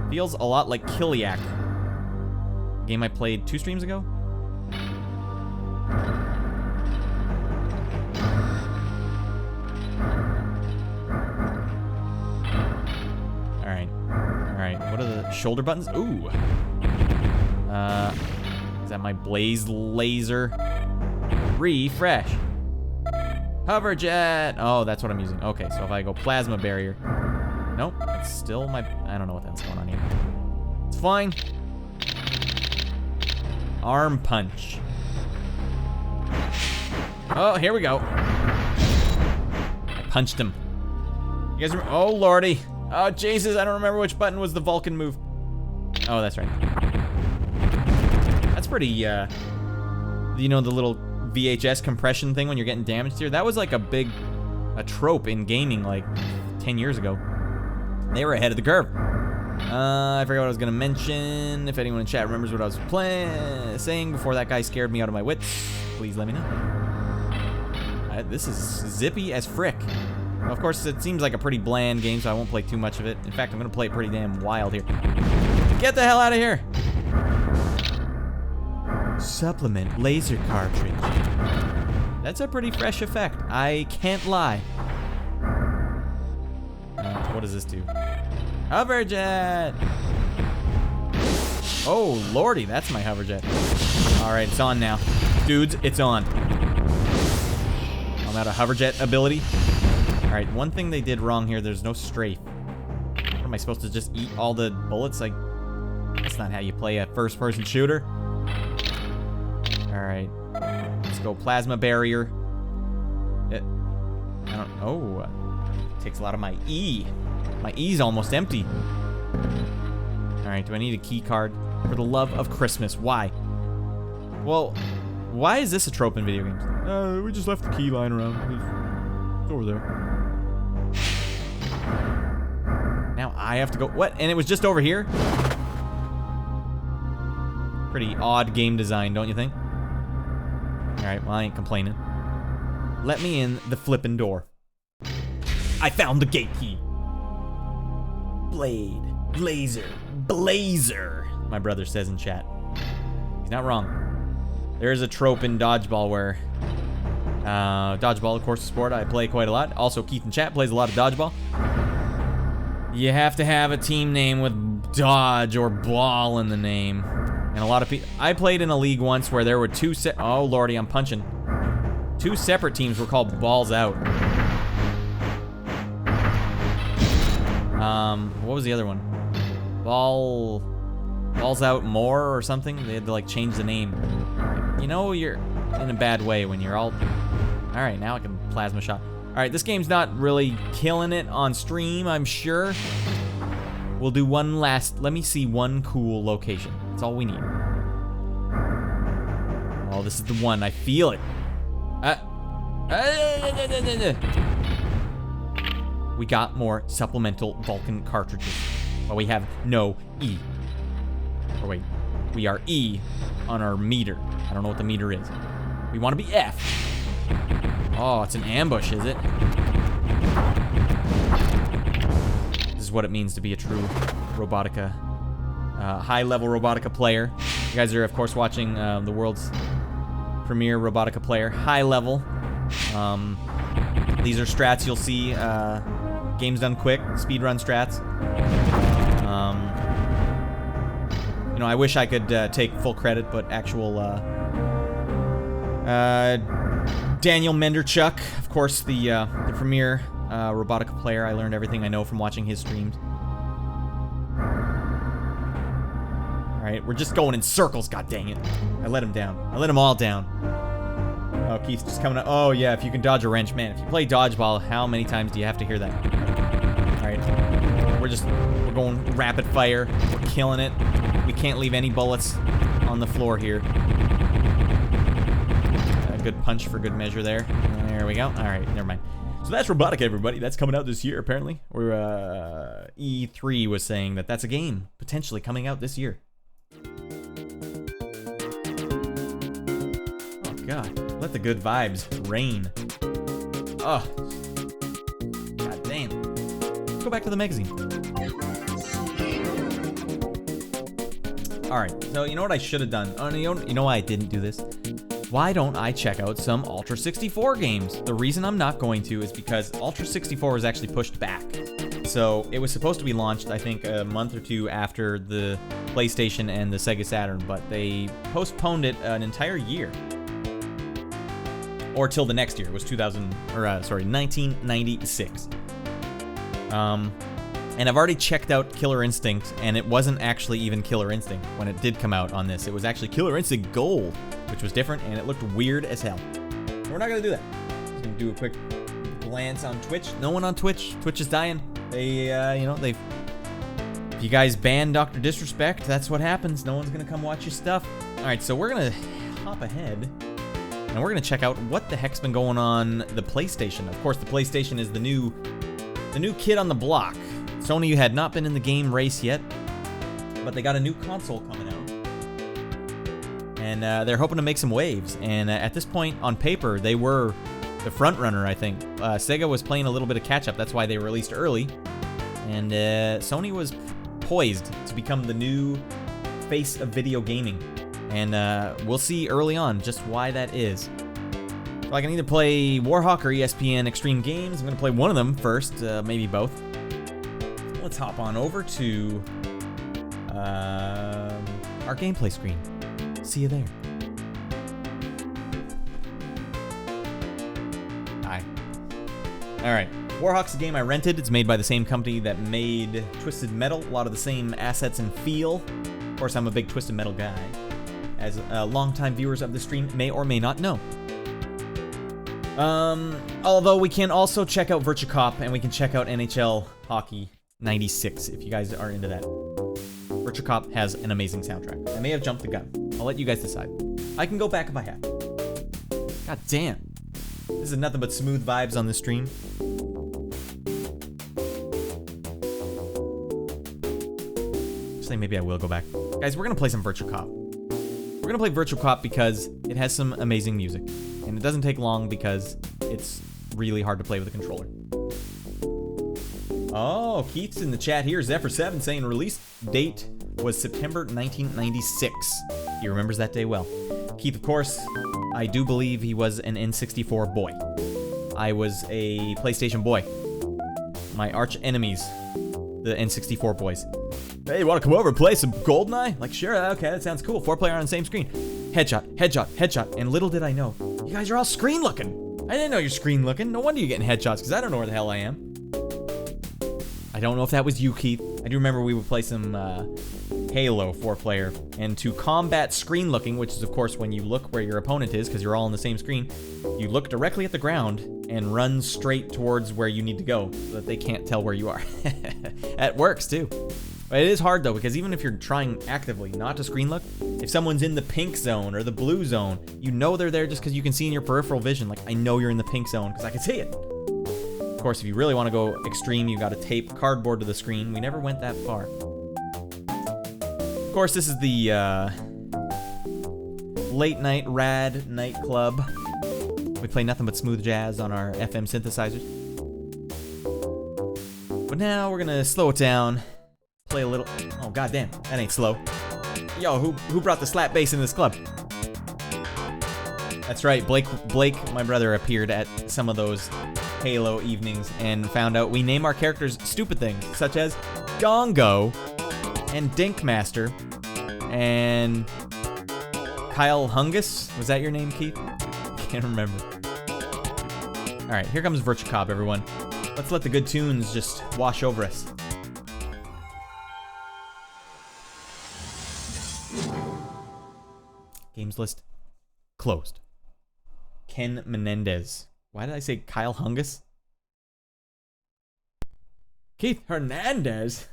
Feels a lot like Kiliak. Game I played 2 streams ago. Alright, what are the shoulder buttons? Ooh. Is that my Blaze Laser? Refresh. Hover jet. Oh, that's what I'm using. Okay, so if I go plasma barrier. Nope, it's still my... I don't know what that's going on here. It's fine. Arm punch. Oh, here we go. I punched him. You guys remember? Oh, lordy. Oh, Jesus, I don't remember which button was the Vulcan move. Oh, that's right. That's pretty, you know, the little VHS compression thing when you're getting damaged here? That was like a trope in gaming like 10 years ago. They were ahead of the curve. I forgot what I was gonna mention. If anyone in chat remembers what I was saying before that guy scared me out of my wits, please let me know. This is zippy as frick. Of course, it seems like a pretty bland game, so I won't play too much of it. In fact, I'm gonna play it pretty damn wild here. Get the hell out of here! Supplement laser cartridge. That's a pretty fresh effect. I can't lie. What does this do? Hover jet! Oh, lordy, that's my hover jet. Alright, it's on now. Dudes, it's on. I'm out of hover jet ability. Alright, one thing they did wrong here, there's no strafe. What, am I supposed to just eat all the bullets? Like, that's not how you play a first-person shooter. Alright. Let's go plasma barrier. Takes a lot of my E. My E's almost empty. Alright, do I need a key card? For the love of Christmas, why? Well, why is this a trope in video games? We just left the key lying around. It's over there. Now I have to go, what? And it was just over here? Pretty odd game design, don't you think? Alright, well, I ain't complaining. Let me in the flippin' door. I found the gate key. Blade, laser, blazer, my brother says in chat. He's not wrong. There is a trope in dodgeball where... dodgeball, of course, a sport I play quite a lot. Also, Keith in chat plays a lot of dodgeball. You have to have a team name with dodge or ball in the name. And a lot of people... I played in a league once where there were two oh, lordy, I'm punching. 2 separate teams were called Balls Out. What was the other one? Balls Out More or something? They had to, like, change the name. You know you're in a bad way when you're all... Alright, now I can plasma shot. Alright, this game's not really killing it on stream, I'm sure. We'll do one last... Let me see one cool location. That's all we need. Oh, this is the one. I feel it. We got more supplemental Vulcan cartridges. But we have no E. Or wait, we are E on our meter. I don't know what the meter is. We want to be F. Oh, it's an ambush, is it? This is what it means to be a true Robotica, high-level Robotica player. You guys are, of course, watching the world's premier Robotica player, high level. These are strats you'll see. Games done quick, speedrun strats. You know, I wish I could take full credit, but actual Daniel Menderchuk, of course, the premier Robotica player. I learned everything I know from watching his streams. All right, we're just going in circles. God dang it! I let him down. I let them all down. Oh, Keith's just coming up. Oh yeah, if you can dodge a wrench, man. If you play dodgeball, how many times do you have to hear that? All right, we're going rapid fire. We're killing it. We can't leave any bullets on the floor here. A good punch for good measure there. There we go. All right, never mind. So that's Robotica, everybody. That's coming out this year, apparently. Or E3 was saying that that's a game potentially coming out this year. God. Let the good vibes rain. Oh. God damn. Let's go back to the magazine. Alright, so you know what I should have done? Oh, you know why I didn't do this? Why don't I check out some Ultra 64 games? The reason I'm not going to is because Ultra 64 was actually pushed back. So it was supposed to be launched, I think, a month or two after the PlayStation and the Sega Saturn, but they postponed it an entire year. Or till the next year. It was 1996. And I've already checked out Killer Instinct, and it wasn't actually even Killer Instinct when it did come out on this. It was actually Killer Instinct Gold, which was different, and it looked weird as hell. We're not gonna do that. Just gonna do a quick glance on Twitch. No one on Twitch. Twitch is dying. They, if you guys ban Dr. Disrespect, that's what happens. No one's gonna come watch your stuff. All right, so we're gonna hop ahead, and we're gonna check out what the heck's been going on the PlayStation. Of course, the PlayStation is the new kid on the block. Sony had not been in the game race yet, but they got a new console coming out. And they're hoping to make some waves. And at this point, on paper, they were the front runner, I think. Sega was playing a little bit of catch-up. That's why they released early. And Sony was poised to become the new face of video gaming. And we'll see early on just why that is. So I can either play Warhawk or ESPN Extreme Games. I'm going to play one of them first, maybe both. Let's hop on over to our gameplay screen. See you there. Hi. Alright. Warhawk's a game I rented. It's made by the same company that made Twisted Metal. A lot of the same assets and feel. Of course, I'm a big Twisted Metal guy, as longtime viewers of the stream may or may not know. Although we can also check out Virtua Cop, and we can check out NHL Hockey 96 if you guys are into that. Virtua Cop has an amazing soundtrack. I may have jumped the gun. I'll let you guys decide. I can go back if I have. God damn. This is nothing but smooth vibes on the stream. Actually, maybe I will go back. Guys, we're gonna play some Virtua Cop. We're gonna play Virtua Cop because it has some amazing music. And it doesn't take long because it's really hard to play with a controller. Oh, Keith's in the chat here. Zephyr7 saying release date was September 1996. He remembers that day well. Keith, of course, I do believe he was an N64 boy. I was a PlayStation boy. My arch enemies, the N64 boys. Hey, you want to come over and play some GoldenEye? Like, sure, okay, that sounds cool. 4-player on the same screen. Headshot, headshot, headshot. And little did I know, you guys are all screen looking. I didn't know you're screen looking. No wonder you're getting headshots, because I don't know where the hell I am. I don't know if that was you, Keith. I do remember we would play some Halo 4-player. And to combat screen looking, which is, of course, when you look where your opponent is, because you're all on the same screen, you look directly at the ground and run straight towards where you need to go so that they can't tell where you are. That works, too. But it is hard, though, because even if you're trying actively not to screen look, if someone's in the pink zone or the blue zone, you know they're there just because you can see in your peripheral vision. Like, I know you're in the pink zone because I can see it. Of course, if you really want to go extreme, you got to tape cardboard to the screen. We never went that far. Of course, this is the late night Radd nightclub. We play nothing but smooth jazz on our FM synthesizers. But now we're gonna slow it down. Play a little. Oh goddamn, that ain't slow. Yo, who brought the slap bass in this club? That's right, Blake, my brother, appeared at some of those Halo evenings and found out we name our characters stupid things, such as Gongo and Dinkmaster and Kyle Hungus. Was that your name, Keith? Can't remember. Alright, here comes Virtua Cop, everyone. Let's let the good tunes just wash over us. Games list closed. Ken Menendez. Why did I say Kyle Hungus? Keith Hernandez.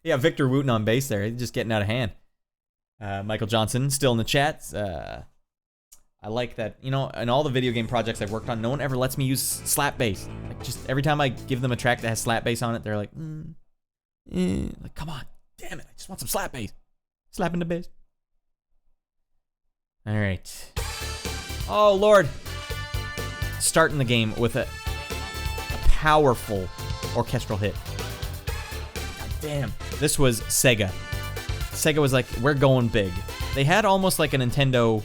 Yeah, Victor Wooten on bass there. He's just getting out of hand. Michael Johnson still in the chat. I like that, you know, in all the video game projects I've worked on, no one ever lets me use slap bass. Like, just every time I give them a track that has slap bass on it, they're like, like, come on, damn it, I just want some slap bass. Slapping the bass. All right. Oh, Lord. Starting the game with a powerful orchestral hit. God damn. This was Sega. Sega was like, we're going big. They had almost like a Nintendo,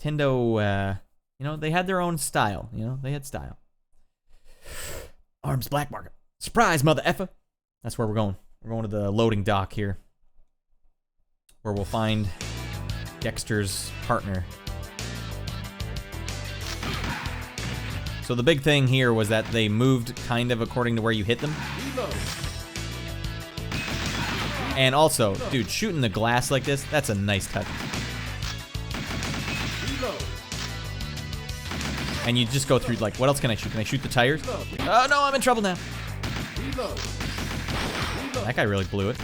you know, they had their own style. You know, they had style. Arms black market. Surprise, mother effer. That's where we're going. We're going to the loading dock here, where we'll find Dexter's partner. So the big thing here was that they moved kind of according to where you hit them. And also, dude, shooting the glass like this, that's a nice touch. And you just go through, like, what else can I shoot? Can I shoot the tires? Oh, no, I'm in trouble now. That guy really blew it.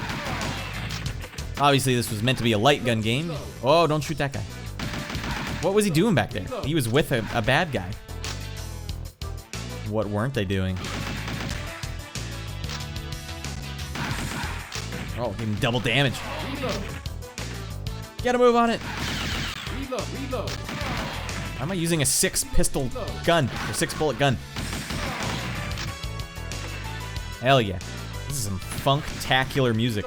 Obviously, this was meant to be a light gun game. Oh, don't shoot that guy. What was he doing back there? He was with a bad guy. What weren't they doing? Oh, gave him double damage. Get a move on it. Why am I using a 6-pistol gun? Or 6-bullet gun? Hell yeah. This is some funk-tacular music.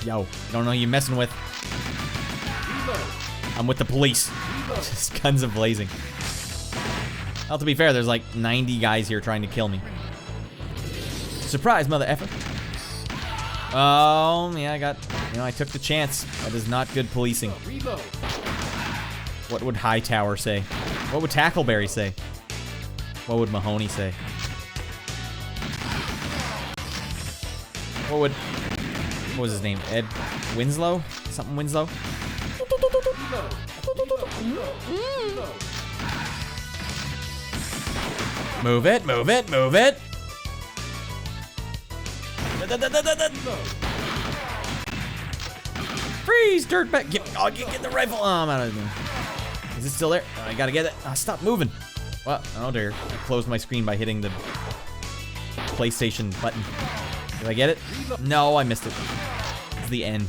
Yo, don't know who you're messing with. I'm with the police. Just guns a-blazing. Well, to be fair, there's like 90 guys here trying to kill me. Surprise, mother effer. Oh, yeah, I took the chance. That is not good policing. What would Hightower say? What would Tackleberry say? What would Mahoney say? What was his name? Ed Winslow? Something Winslow? Move it, move it, move it! Freeze, dirtbag! Get the rifle! Oh, I'm out of there. Is it still there? I gotta get it. Stop moving. Well, oh dear. I closed my screen by hitting the PlayStation button. Did I get it? No, I missed it. This is the end.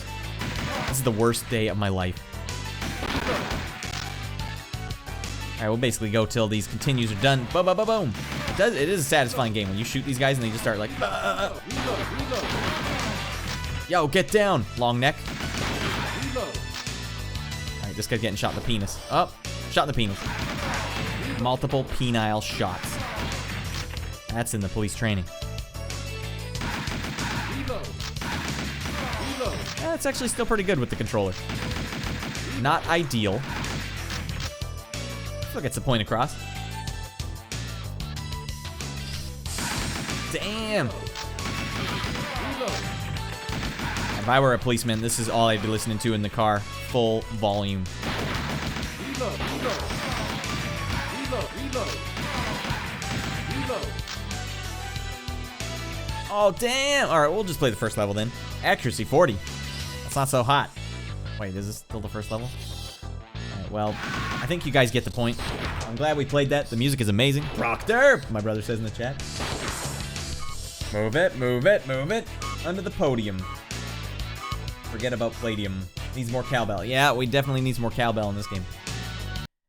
This is the worst day of my life. Alright, we'll basically go till these continues are done. Boom, boom, boom, boom. It is a satisfying game when you shoot these guys and they just start like... Yo, get down, long neck. Alright, this guy's getting shot in the penis. Oh, shot in the penis. Multiple penile shots. That's in the police training. Yeah, it's actually still pretty good with the controller. Not ideal. Still gets the point across. Damn. If I were a policeman, this is all I'd be listening to in the car. Full volume. Oh, damn. All right, we'll just play the first level then. Accuracy 40. That's not so hot. Wait, is this still the first level? All right, well, I think you guys get the point. I'm glad we played that. The music is amazing. Proctor, my brother says in the chat. Move it, move it, move it. Under the podium. Forget about Palladium. Needs more cowbell. Yeah, we definitely need some more cowbell in this game.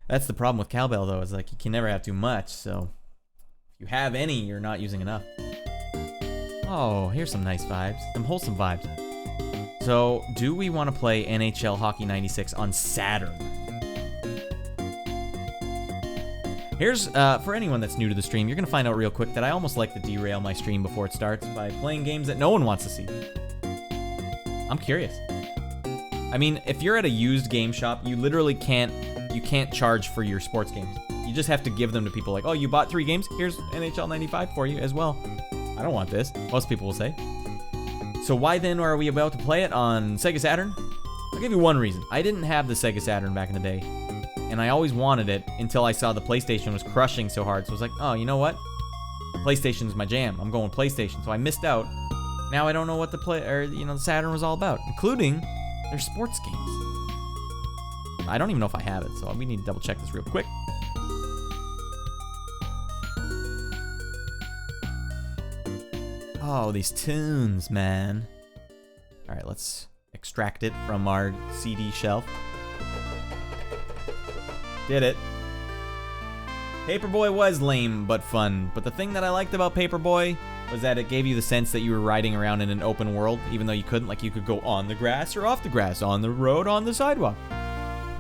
That's the problem with cowbell, though. Is like you can never have too much, so if you have any, you're not using enough. Oh, here's some nice vibes. Some wholesome vibes. So, do we want to play NHL Hockey 96 on Saturn? Here's, for anyone that's new to the stream, you're going to find out real quick that I almost like to derail my stream before it starts by playing games that no one wants to see. I'm curious. I mean, if you're at a used game shop, you literally can't charge for your sports games. You just have to give them to people like, oh, you bought 3 games? Here's NHL 95 for you as well. I don't want this, most people will say. So why then are we about to play it on Sega Saturn? I'll give you one reason. I didn't have the Sega Saturn back in the day, and I always wanted it until I saw the PlayStation was crushing so hard. So I was like, oh, you know what? PlayStation's my jam. I'm going PlayStation. So I missed out. Now I don't know what the Saturn was all about, including their sports games. I don't even know if I have it, so we need to double check this real quick. Oh, these tunes, man. All right, let's extract it from our CD shelf. Did it. Paperboy was lame but fun, but the thing that I liked about Paperboy was that it gave you the sense that you were riding around in an open world, even though you couldn't. Like, you could go on the grass or off the grass, on the road, on the sidewalk,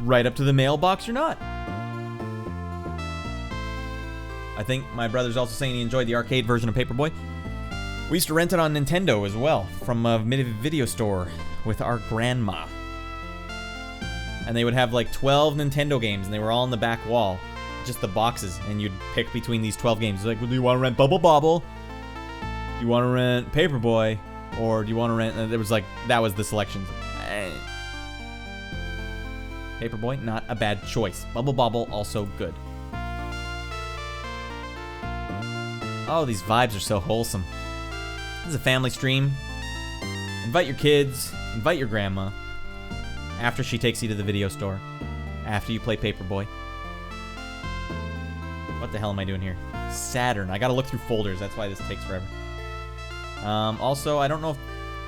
right up to the mailbox or not. I think my brother's also saying he enjoyed the arcade version of Paperboy. We used to rent it on Nintendo as well, from a video store with our grandma. And they would have like 12 Nintendo games, and they were all on the back wall. Just the boxes, and you'd pick between these 12 games. It's like, well, do you want to rent Bubble Bobble? Do you want to rent Paperboy? Or do you want to rent... There was like... That was the selections. Paperboy, not a bad choice. Bubble Bobble, also good. Oh, these vibes are so wholesome. This is a family stream. Invite your kids. Invite your grandma. After she takes you to the video store. After you play Paperboy. What the hell am I doing here? Saturn. I gotta look through folders. That's why this takes forever. Also, I don't know if...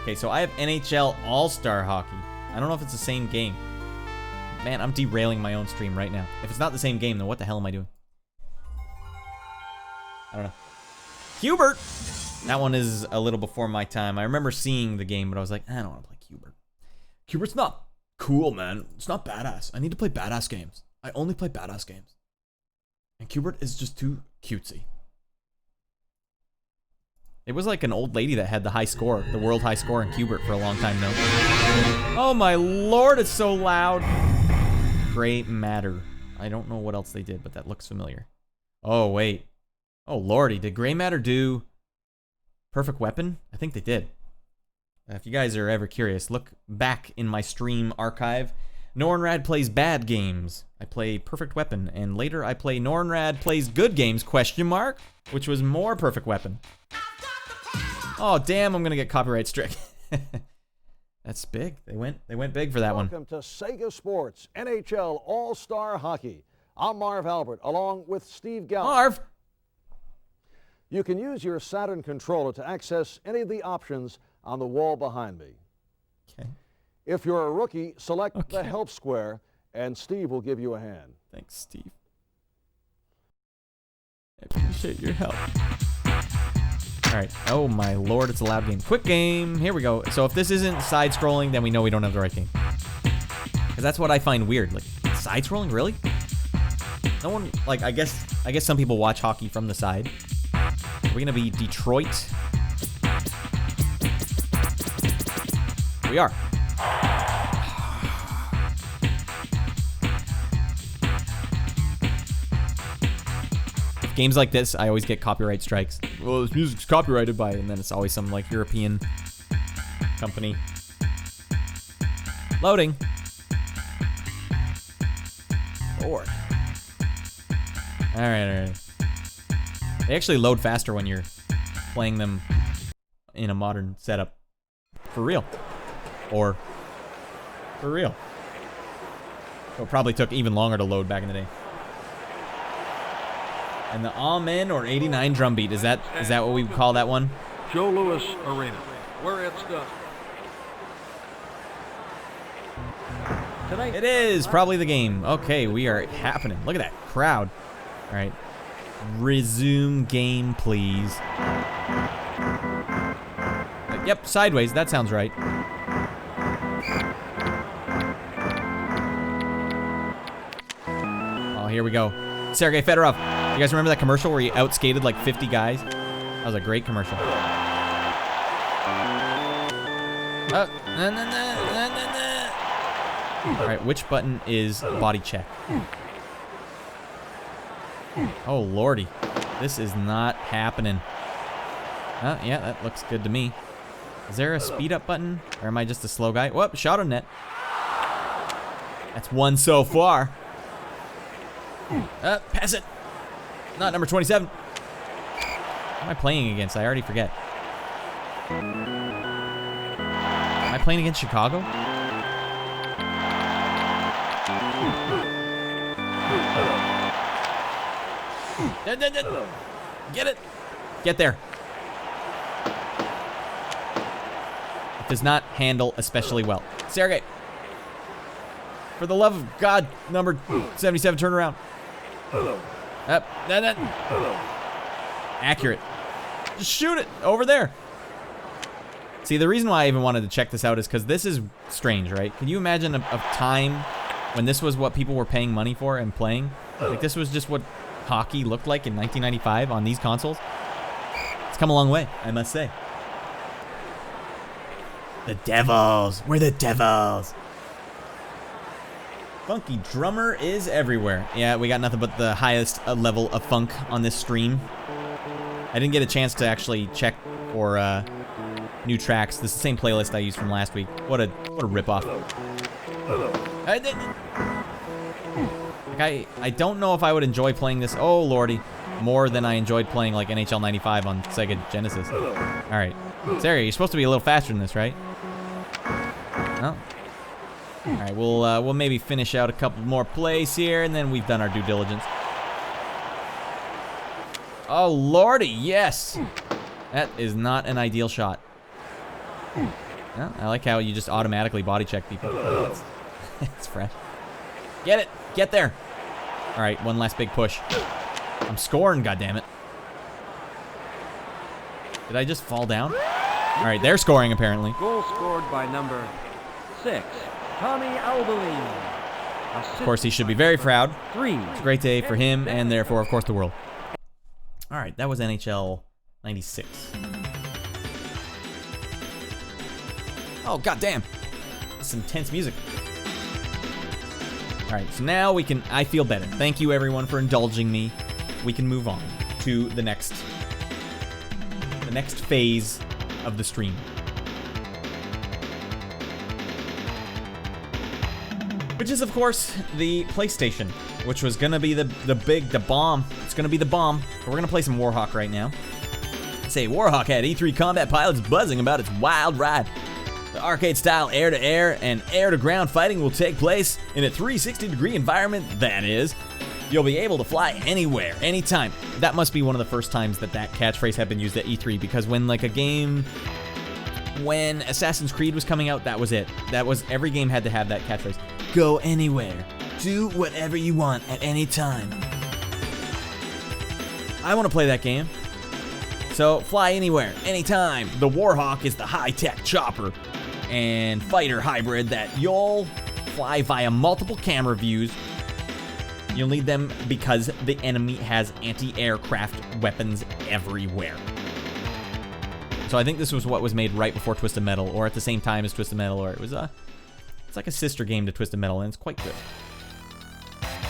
Okay, so I have NHL All-Star Hockey. I don't know if it's the same game. Man, I'm derailing my own stream right now. If it's not the same game, then what the hell am I doing? I don't know. Hubert! That one is a little before my time. I remember seeing the game, but I was like, I don't want to play Hubert. Hubert's not cool, man. It's not badass. I need to play badass games. I only play badass games. And Hubert is just too cutesy. It was like an old lady that had the high score, the world high score in Hubert for a long time now. Oh my lord, it's so loud. Gray Matter. I don't know what else they did, but that looks familiar. Oh, wait. Oh lordy, did Gray Matter do Perfect Weapon? I think they did. If you guys are ever curious, look back in my stream archive. Nornrad plays bad games. I play Perfect Weapon, and later I play Nornrad plays good games, question mark, which was more Perfect Weapon. Oh damn, I'm gonna get copyright struck. That's big. They went big for that one. Welcome to Sega Sports NHL All-Star Hockey. I'm Marv Albert, along with Steve Gallup. Marv! You can use your Saturn controller to access any of the options on the wall behind me. Okay. If you're a rookie, select the help square, and Steve will give you a hand. Thanks, Steve. I appreciate your help. All right. Oh my lord, it's a loud game. Quick game. Here we go. So if this isn't side-scrolling, then we know we don't have the right game. Because that's what I find weird. Like, side-scrolling, really? No one, like, I guess some people watch hockey from the side. Are we gonna be Detroit? We are. Games like this, I always get copyright strikes. Well, this music's copyrighted by, and then it's always some like European company. Loading. Lord. All right. They actually load faster when you're playing them in a modern setup. For real. Or for real. So it probably took even longer to load back in the day. And the Amen or 89 drum beat, is that what we call that one? Joe Louis Arena, where it's done. It is probably the game. Okay, we are happening. Look at that crowd. All right. Resume game, please. Yep, sideways. That sounds right. Oh, here we go. Sergei Fedorov. You guys remember that commercial where he outskated like 50 guys? That was a great commercial. All right, which button is body check? Oh, lordy. This is not happening. Yeah, that looks good to me. Is there a speed up button? Or am I just a slow guy? Whoop, shot on net. That's one so far. Pass it. Not number 27. Who am I playing against? I already forget. Am I playing against Chicago? Get it. Get there. does not handle especially well. Sergey, for the love of God, number 77, turn around. Up, accurate. Just shoot it over there. See, the reason why I even wanted to check this out is because this is strange, right? Can you imagine a time when this was what people were paying money for and playing? Like, this was just what hockey looked like in 1995 on these consoles? It's come a long way, I must say. The Devils. We're the Devils. Funky drummer is everywhere. Yeah, we got nothing but the highest level of funk on this stream. I didn't get a chance to actually check for new tracks. This is the same playlist I used from last week. What a ripoff. Like, I don't know if I would enjoy playing this, oh lordy, more than I enjoyed playing like NHL 95 on Sega Genesis. Alright. Sarah, you're supposed to be a little faster than this, right? Oh. Alright, we'll maybe finish out a couple more plays here, and then we've done our due diligence. Oh lordy, yes! That is not an ideal shot. Well, I like how you just automatically body check people. It's fresh. Get it! Get there! Alright, one last big push. I'm scoring, goddammit. Did I just fall down? Alright, they're scoring apparently. Goal scored by number 6, Tommy Albaline. Of course, he should be very proud. 3. It's a great day for him and therefore, of course, the world. Alright, that was NHL 96. Oh, goddamn. That's intense music. Alright, so now we can, I feel better. Thank you everyone for indulging me. We can move on to the next phase of the stream. Which is, of course, the PlayStation, which was gonna be the bomb. It's gonna be the bomb. But we're gonna play some Warhawk right now. Say, Warhawk had E3 combat pilots buzzing about its wild ride. The arcade-style air-to-air and air-to-ground fighting will take place in a 360-degree environment, that is. You'll be able to fly anywhere, anytime. That must be one of the first times that catchphrase had been used at E3, because when Assassin's Creed was coming out, that was it. Every game had to have that catchphrase. Go anywhere. Do whatever you want at any time. I want to play that game. So, fly anywhere, anytime. The Warhawk is the high-tech chopper and fighter hybrid that you'll fly via multiple camera views. You'll need them because the enemy has anti-aircraft weapons everywhere. So I think this was what was made right before Twisted Metal, or at the same time as Twisted Metal, or it's like a sister game to Twisted Metal, and it's quite good.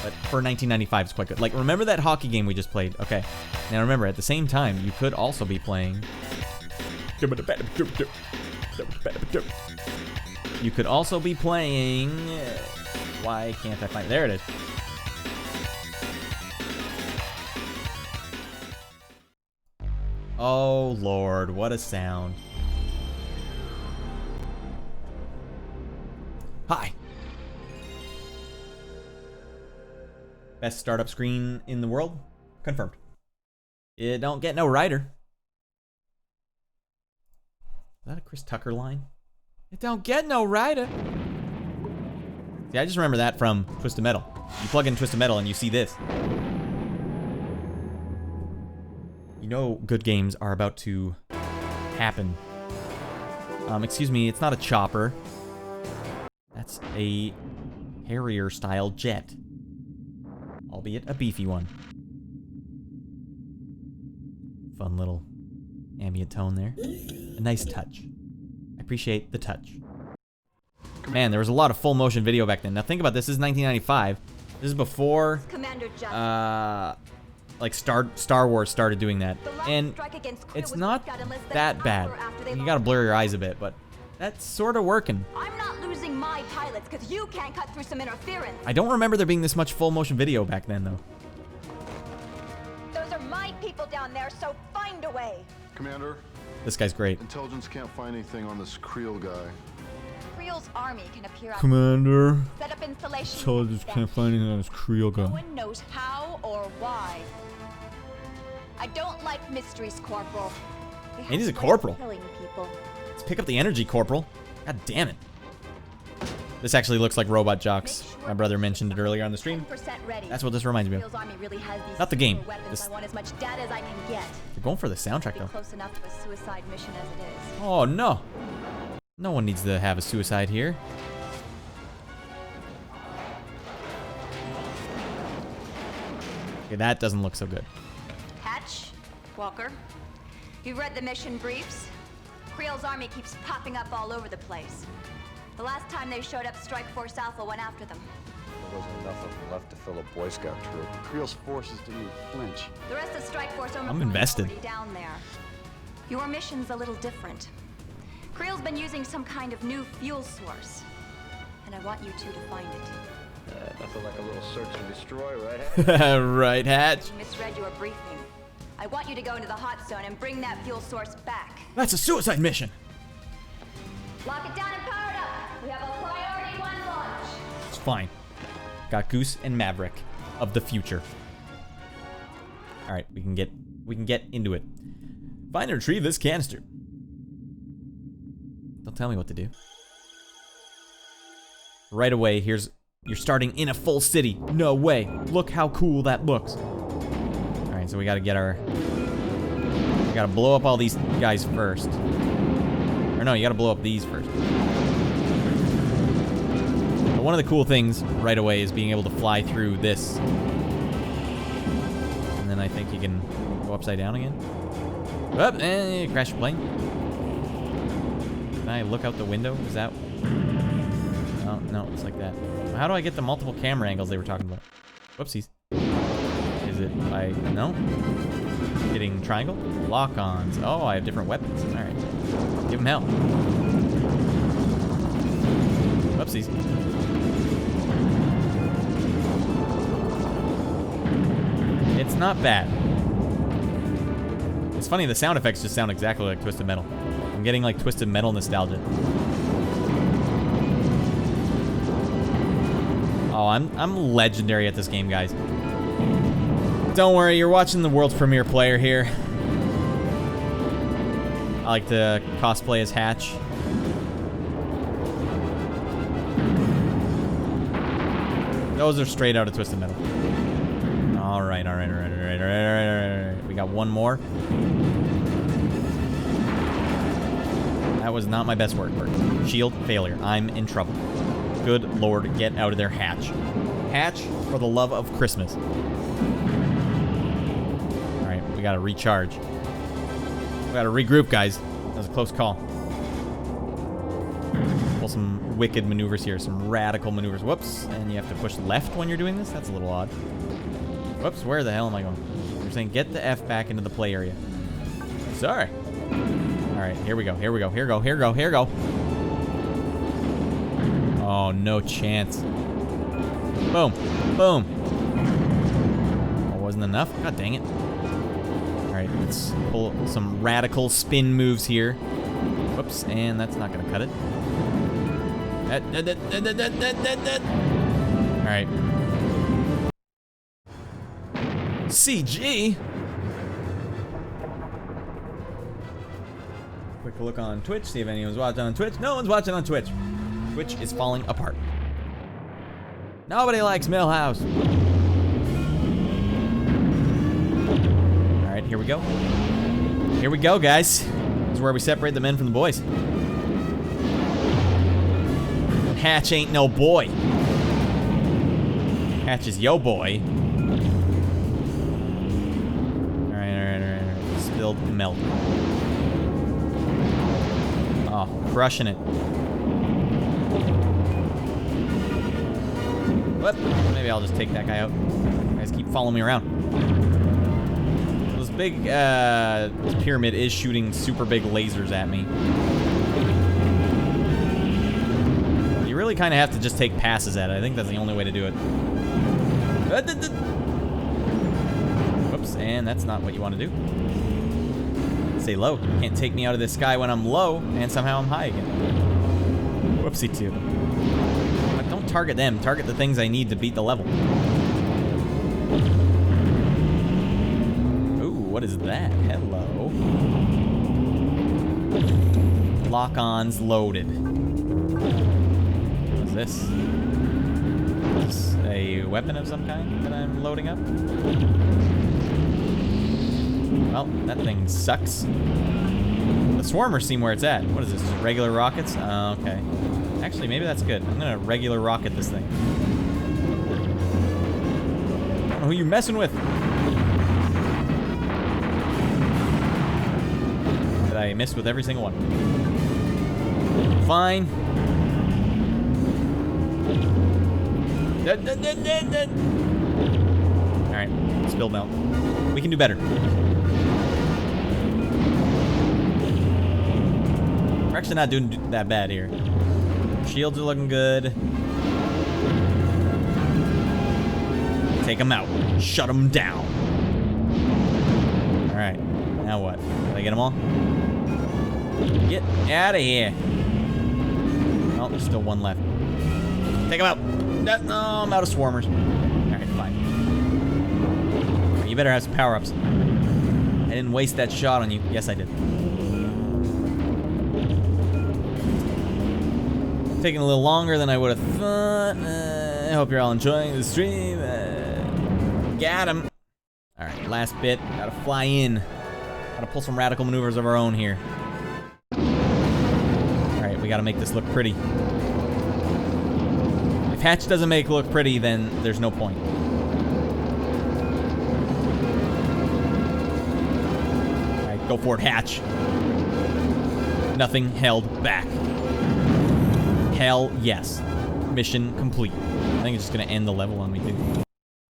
But for 1995, it's quite good. Like, remember that hockey game we just played? Okay. Now remember, at the same time, you could also be playing... You could also be playing... Why can't I find it? There it is. Oh, Lord, what a sound. Hi. Best startup screen in the world? Confirmed. It don't get no writer. Is that a Chris Tucker line? It don't get no writer. See, I just remember that from Twisted Metal. You plug in Twisted Metal and you see this. You know good games are about to happen. Excuse me, it's not a chopper. That's a Harrier-style jet. Albeit a beefy one. Fun little ambient tone there. A nice touch. I appreciate the touch. Man, there was a lot of full motion video back then. Now think about this. This is 1995. This is before like Star Wars started doing that. And it's not that bad. You gotta blur your eyes a bit, but that's sort of working. I'm not losing my pilots because you can't cut through some interference. I don't remember there being this much full motion video back then, though. Those are my people down there, so find a way. Commander, This guy's great. intelligence can't find anything on this Creel guy. Creel's army can appear on Commander, set up installation. intelligence can't find anything on this Creel No guy. one knows how or why. I don't like mysteries, Corporal. And he's a corporal. Killing people. Let's pick up the energy, Corporal. God damn it. This actually looks like Robot Jocks. My brother mentioned it earlier on the stream. 10% ready. That's what this reminds me of. Creel's army really has these Not the game. super weapons. This- I want as much data as I can get. They're going for the soundtrack, Be though. close enough to a suicide mission as it is. Oh, no. No one needs to have a suicide here. Okay, that doesn't look so good. Hatch, Walker, you've read the mission briefs. Creel's army keeps popping up all over the place. The last time they showed up, Strike Force Alpha went after them. There wasn't enough of them left to fill a Boy Scout troop. Creel's forces didn't even flinch. The rest of Strike Force are I'm invested. already down there. Your mission's a little different. Creel's been using some kind of new fuel source, and I want you two to find it. Nothing like a little search and destroy, right? Right, Hatch. You misread your briefing. I want you to go into the hot zone and bring that fuel source back. That's a suicide mission. Lock it down and power it up. We have a priority 1 launch. It's fine. Got Goose and Maverick of the future. All right, we can get into it. Find and retrieve this canister. Don't tell me what to do. Right away, you're starting in a full city. No way. Look how cool that looks. All right, so we gotta blow up all these guys first. Or no, you gotta blow up these first. But one of the cool things right away is being able to fly through this. And then I think you can go upside down again. Up, and crash your plane. Can I look out the window? Is that... Oh, no, it's like that. How do I get the multiple camera angles they were talking about? Whoopsies. Is it by... No? Hitting triangle? Lock-ons. Oh, I have different weapons. Alright. Give them hell. Whoopsies. It's not bad. It's funny, the sound effects just sound exactly like Twisted Metal. I'm getting like Twisted Metal nostalgia. Oh, I'm legendary at this game, guys. Don't worry, you're watching the world's premiere player here. I like to cosplay as Hatch. Those are straight out of Twisted Metal. All right. We got one more. That was not my best work. Shield failure. I'm in trouble. Good Lord, get out of there, Hatch. Hatch, for the love of Christmas. All right, we gotta recharge. We gotta regroup, guys. That was a close call. Pull some wicked maneuvers here, some radical maneuvers. Whoops, and you have to push left when you're doing this? That's a little odd. Whoops, where the hell am I going? You're saying get the F back into the play area. Sorry. All right, here we go. Oh, no chance. Boom. Boom. Oh, wasn't enough? God dang it. All right, let's pull some radical spin moves here. Whoops, and that's not going to cut it. All right. CG? Quick look on Twitch, see if anyone's watching on Twitch. No one's watching on Twitch. Twitch is falling apart. Nobody likes Millhouse. All right, here we go. Here we go, guys. This is where we separate the men from the boys. Hatch ain't no boy. Hatch is yo boy. All right. Spilled melt. Oh, crushing it. What? Maybe I'll just take that guy out. You guys keep following me around. This big pyramid is shooting super big lasers at me. You really kind of have to just take passes at it. I think that's the only way to do it. Whoops, and that's not what you want to do. Stay low. You can't take me out of the sky when I'm low, and somehow I'm high again. Whoopsie too. But don't target them. Target the things I need to beat the level. Ooh, what is that? Hello. Lock-ons loaded. What's this? Is this a weapon of some kind that I'm loading up? Well, that thing sucks. The swarmers seem where it's at. What is this? Just regular rockets? Oh, okay. Actually, maybe that's good. I'm gonna regular rocket this thing. I don't know who you messing with. Did I miss with every single one? Fine. Alright, spill milk. We can do better. We're actually not doing that bad here. Shields are looking good. Take them out. Shut them down. Alright, now what? Did I get them all? Get out of here. Oh, there's still one left. Take them out. No, I'm out of swarmers. Alright, fine. You better have some power-ups. I didn't waste that shot on you. Yes, I did. Taking a little longer than I would have thought. I hope you're all enjoying the stream. Got him. Alright, last bit. Gotta fly in. Gotta pull some radical maneuvers of our own here. Alright, we gotta make this look pretty. If Hatch doesn't make it look pretty, then there's no point. Alright, go for it, Hatch. Nothing held back. Hell yes. Mission complete. I think it's just gonna end the level on me too.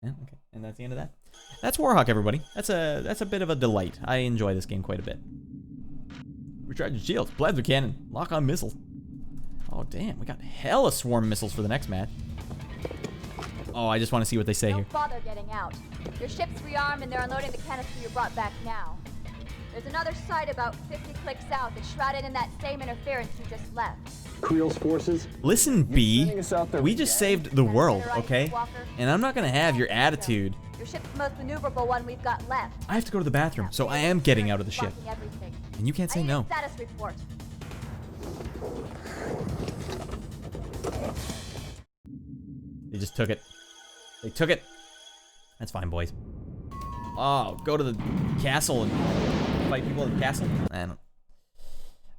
Yeah, okay. And that's the end of that. That's Warhawk, everybody. That's a bit of a delight. I enjoy this game quite a bit. Recharge your shields. Plasma cannon. Lock on missiles. Oh damn, we got hella swarm missiles for the next match. Oh, I just want to see what they say here. Don't bother getting out. Your ship's rearmed and they're unloading the canister you brought back now. There's another site about 50 clicks south that's shrouded in that same interference you just left. Creel's forces? Listen, B, we just saved the world, okay? And I'm not gonna have your attitude. Your ship's the most maneuverable one we've got left. I have to go to the bathroom, so I am getting out of the ship. And you can't say no. Status report. They just took it. They took it. That's fine, boys. Oh, go to the castle and fight people in the castle? I don't.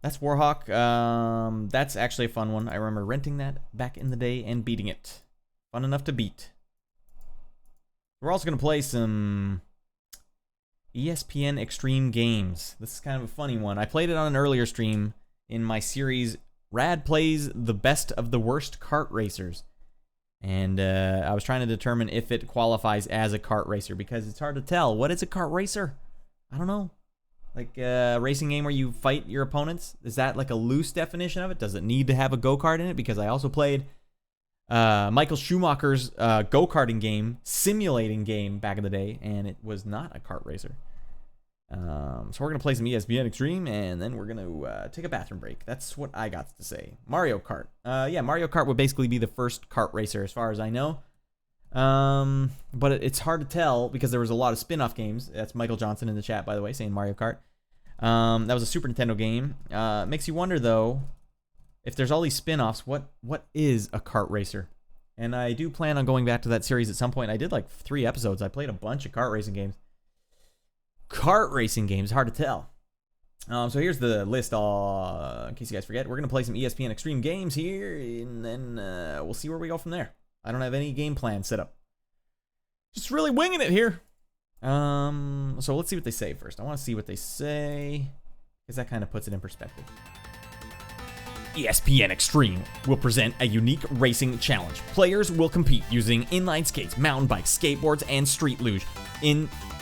That's Warhawk. That's actually a fun one. I remember renting that back in the day and beating it. Fun enough to beat. We're also going to play some ESPN Extreme Games. This is kind of a funny one. I played it on an earlier stream in my series, Radd Plays the Best of the Worst Kart Racers. And I was trying to determine if it qualifies as a kart racer, because it's hard to tell. What is a kart racer? I don't know. Like a racing game where you fight your opponents? Is that like a loose definition of it? Does it need to have a go-kart in it? Because I also played Michael Schumacher's go-karting game, simulating game back in the day, and it was not a kart racer. So we're going to play some ESPN Extreme, and then we're going to take a bathroom break. That's what I got to say. Mario Kart. Yeah, Mario Kart would basically be the first kart racer as far as I know. But it's hard to tell because there was a lot of spin-off games. That's Michael Johnson in the chat, by the way, saying Mario Kart. That was a Super Nintendo game. Makes you wonder, though, if there's all these spin-offs, what is a kart racer? And I do plan on going back to that series at some point. I did like 3 episodes. I played a bunch of kart racing games. Kart racing games, hard to tell. So here's the list, in case you guys forget. We're going to play some ESPN Extreme Games here, and then we'll see where we go from there. I don't have any game plan set up. Just really winging it here. So let's see what they say first. I want to see what they say, because that kind of puts it in perspective. ESPN Extreme will present a unique racing challenge. Players will compete using inline skates, mountain bikes, skateboards, and street luge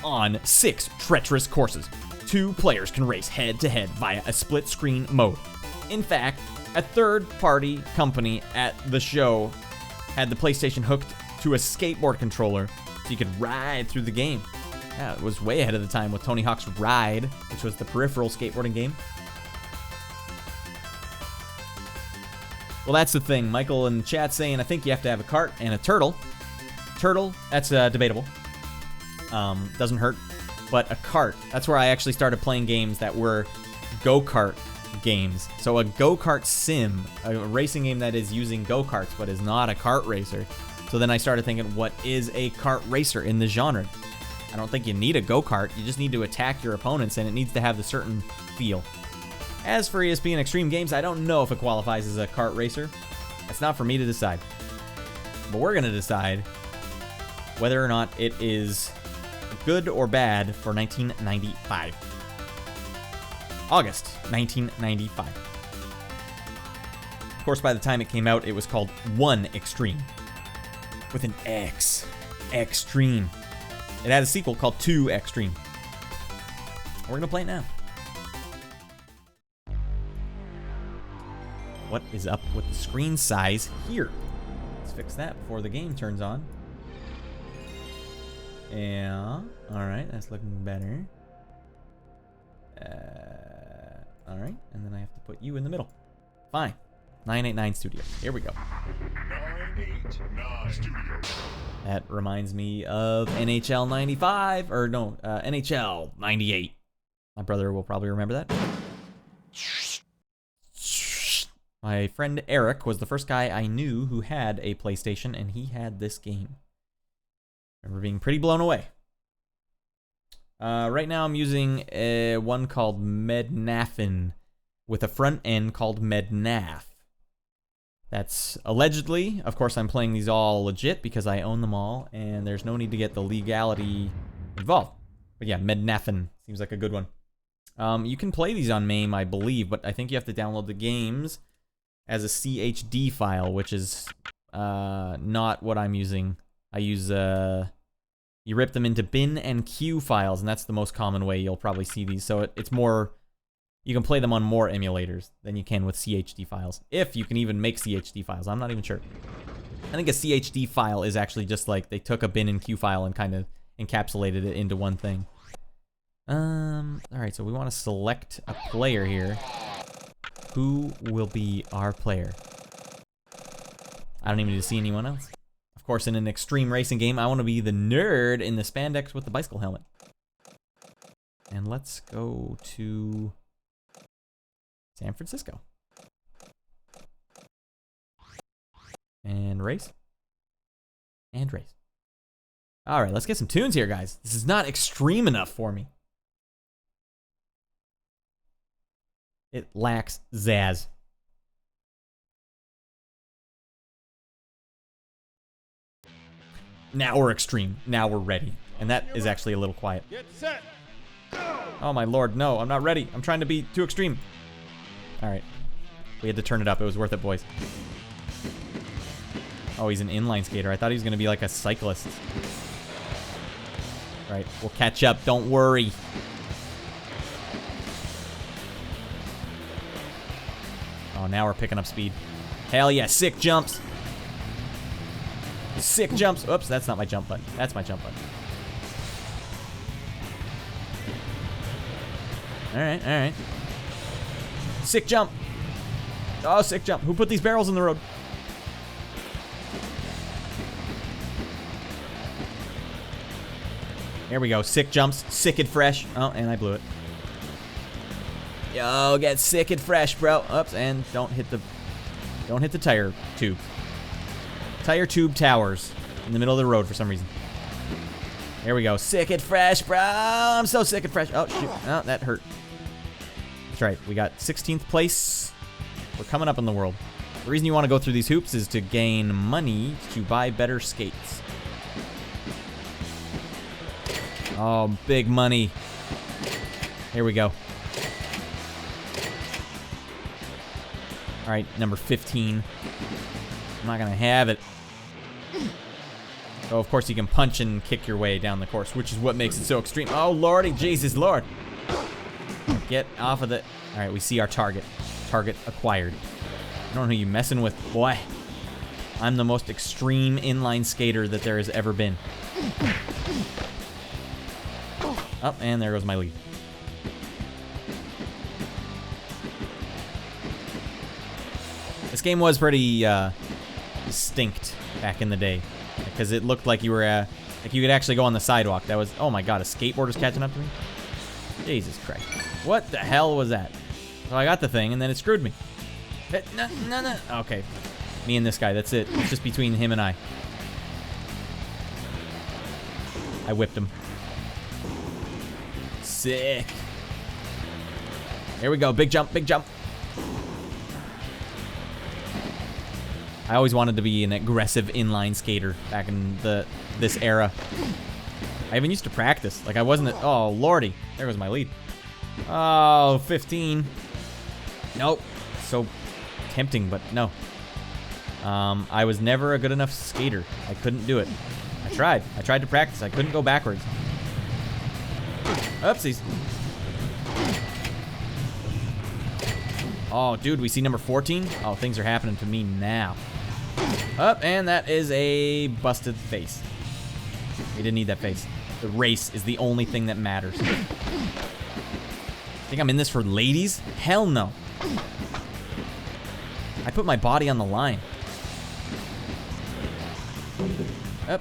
on 6 treacherous courses. 2 players can race head-to-head via a split-screen mode. In fact, a third-party company at the show had the PlayStation hooked to a skateboard controller so you could ride through the game. Yeah, it was way ahead of the time with Tony Hawk's Ride, which was the peripheral skateboarding game. Well, that's the thing. Michael in the chat saying, I think you have to have a cart and a turtle. Turtle, that's debatable. Doesn't hurt. But a cart, that's where I actually started playing games that were go-kart games. So a go-kart sim, a racing game that is using go-karts but is not a kart racer. So then I started thinking, what is a kart racer in the genre? I don't think you need a go-kart. You just need to attack your opponents, and it needs to have the certain feel. As for ESPN Extreme Games, I don't know if it qualifies as a kart racer. That's not for me to decide. But we're going to decide whether or not it is good or bad for 1995. August 1995. Of course, by the time it came out, it was called 1 Extreme. With an X. Extreme. It had a sequel called 2 Extreme. We're going to play it now. What is up with the screen size here? Let's fix that before the game turns on. Yeah. Alright, that's looking better. Alright, and then I have to put you in the middle. Fine. 989 Studio. Here we go. 989 Studio. That reminds me of NHL 95, or no, NHL 98. My brother will probably remember that. My friend Eric was the first guy I knew who had a PlayStation, and he had this game. I remember being pretty blown away. Right now I'm using one called Mednafen with a front end called Mednaf. That's allegedly, of course I'm playing these all legit because I own them all, and there's no need to get the legality involved. But yeah, Mednafen seems like a good one. You can play these on MAME, I believe, but I think you have to download the games as a CHD file, which is not what I'm using. I use, you rip them into bin and Q files, and that's the most common way you'll probably see these. So it's more, you can play them on more emulators than you can with CHD files. If you can even make CHD files, I'm not even sure. I think a CHD file is actually just like, they took a bin and Q file and kind of encapsulated it into one thing. Alright, so we want to select a player here. Who will be our player? I don't even need to see anyone else. Of course, in an extreme racing game, I want to be the nerd in the spandex with the bicycle helmet. And let's go to San Francisco. And race. And race. Alright, let's get some tunes here, guys. This is not extreme enough for me. It lacks zazz. Now we're extreme. Now we're ready. And that is actually a little quiet. Get set. Oh my lord, no, I'm not ready. I'm trying to be too extreme. Alright. We had to turn it up. It was worth it, boys. Oh, he's an inline skater. I thought he was going to be like a cyclist. Right, we'll catch up. Don't worry. Oh, now we're picking up speed. Hell yeah, sick jumps. Sick jumps. Oops, that's not my jump button. That's my jump button. Alright, alright. Sick jump. Oh, sick jump. Who put these barrels in the road? There we go. Sick jumps. Sick and fresh. Oh, and I blew it. Yo, get sick and fresh, bro. Oops, and don't hit the tire tube. Tire tube towers in the middle of the road for some reason. There we go. Sick and fresh, bro. I'm so sick and fresh. Oh, shoot. Oh, that hurt. That's right. We got 16th place. We're coming up in the world. The reason you want to go through these hoops is to gain money to buy better skates. Oh, big money. Here we go. All right, number 15. I'm not going to have it. So, of course, you can punch and kick your way down the course, which is what makes it so extreme. Oh, lordy, Jesus, Lord. Get off of the... All right, we see our target. Target acquired. I don't know who you're messing with, boy. I'm the most extreme inline skater that there has ever been. Oh, and there goes my lead. This game was pretty distinct back in the day, because it looked like you were like you could actually go on the sidewalk. That was, oh my god, a skateboarder's catching up to me. Jesus Christ! What the hell was that? So I got the thing, and then it screwed me. No. Okay. Me and this guy, that's it. It's just between him and I. I whipped him. Sick. Here we go. Big jump, big jump. I always wanted to be an aggressive inline skater back in this era. I even used to practice. Like I wasn't. Oh lordy, there goes my lead. Oh, 15. Nope. So tempting, but no. I was never a good enough skater. I couldn't do it. I tried to practice. I couldn't go backwards. Oopsies. Oh, dude, we see number 14. Oh, things are happening to me now. Up, and that is a busted face. We didn't need that face. The race is the only thing that matters. Think I'm in this for ladies? Hell no. I put my body on the line. Up.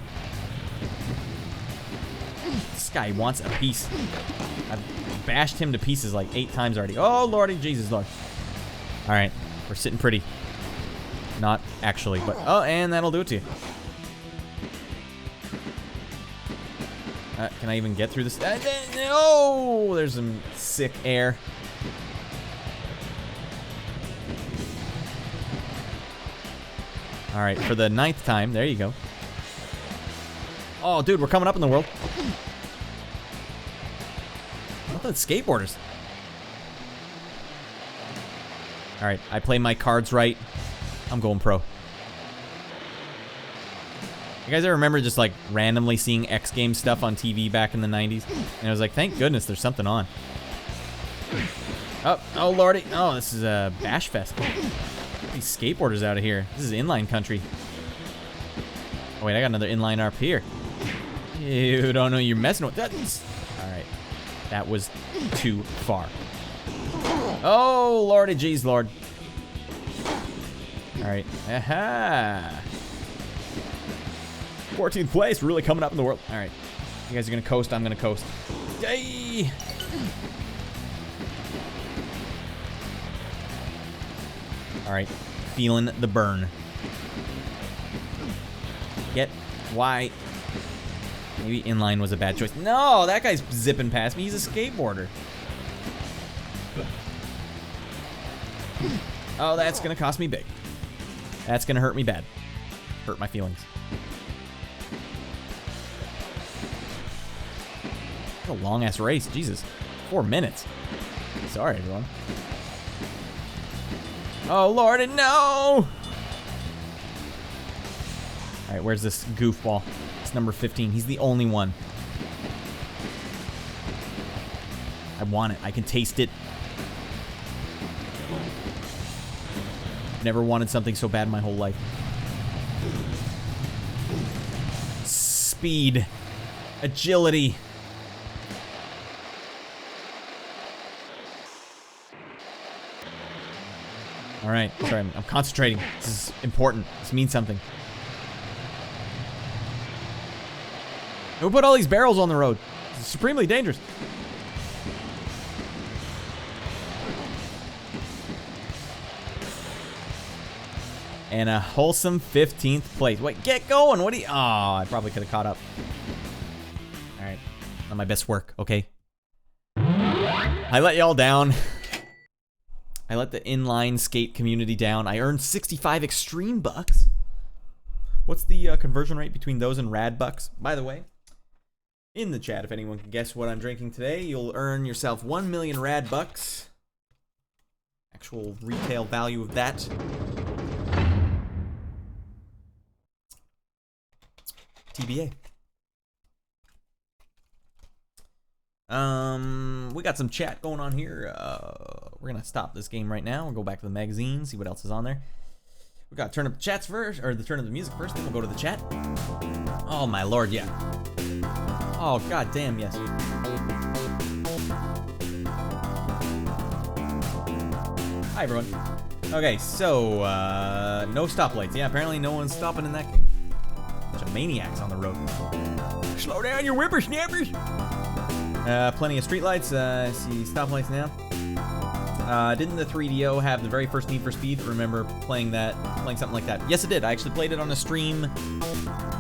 This guy wants a piece. I've bashed him to pieces like 8 times already. Oh, lordy Jesus, Lord. All right, we're sitting pretty. Not actually, but oh, and that'll do it to you. Can I even get through this? No, there's some sick air. All right, for the 9th time, there you go. Oh, dude, we're coming up in the world. What the skateboarders? All right, I play my cards right. I'm going pro. You guys ever remember just like randomly seeing X Games stuff on TV back in the 90s? And I was like, thank goodness there's something on. Oh lordy. Oh, this is a bash fest. Get these skateboarders out of here. This is inline country. Oh wait, I got another inline up here. You don't know you're messing with that. All right, that was too far. Oh lordy jeez lord. All right, aha. 14th place, really coming up in the world. All right, you guys are gonna coast, I'm gonna coast. Yay! All right, feeling the burn. Get why? Maybe inline was a bad choice. No, that guy's zipping past me. He's a skateboarder. Oh, that's gonna cost me big. That's gonna hurt me bad. Hurt my feelings. What a long ass race, Jesus. 4 minutes. Sorry, everyone. Oh lordy, no! All right, where's this goofball? It's number 15. He's the only one. I want it. I can taste it. Never wanted something so bad in my whole life. Speed. Agility. All right, sorry, I'm concentrating. This is important. This means something. Who put all these barrels on the road? It's supremely dangerous. And a wholesome 15th place. Wait, get going. What do you... Oh, I probably could have caught up. All right, not my best work, okay? I let y'all down. I let the inline skate community down. I earned 65 extreme bucks. What's the conversion rate between those and Radd bucks? By the way, in the chat, if anyone can guess what I'm drinking today, you'll earn yourself 1 million Radd bucks. Actual retail value of that. TBA. We got some chat going on here. We're gonna stop this game right now. We'll go back to the magazine, see what else is on there. We got turn up the chats first, or the turn of the music first, then we'll go to the chat. Oh my lord, yeah. Oh god damn, yes. Hi everyone. Okay, so no stoplights. Yeah, apparently no one's stopping in that game. Bunch of maniacs on the road. Slow down, you whippersnappers! Plenty of streetlights. I see stoplights now. Didn't the 3DO have the very first Need for Speed? Remember playing something like that? Yes, it did. I actually played it on a stream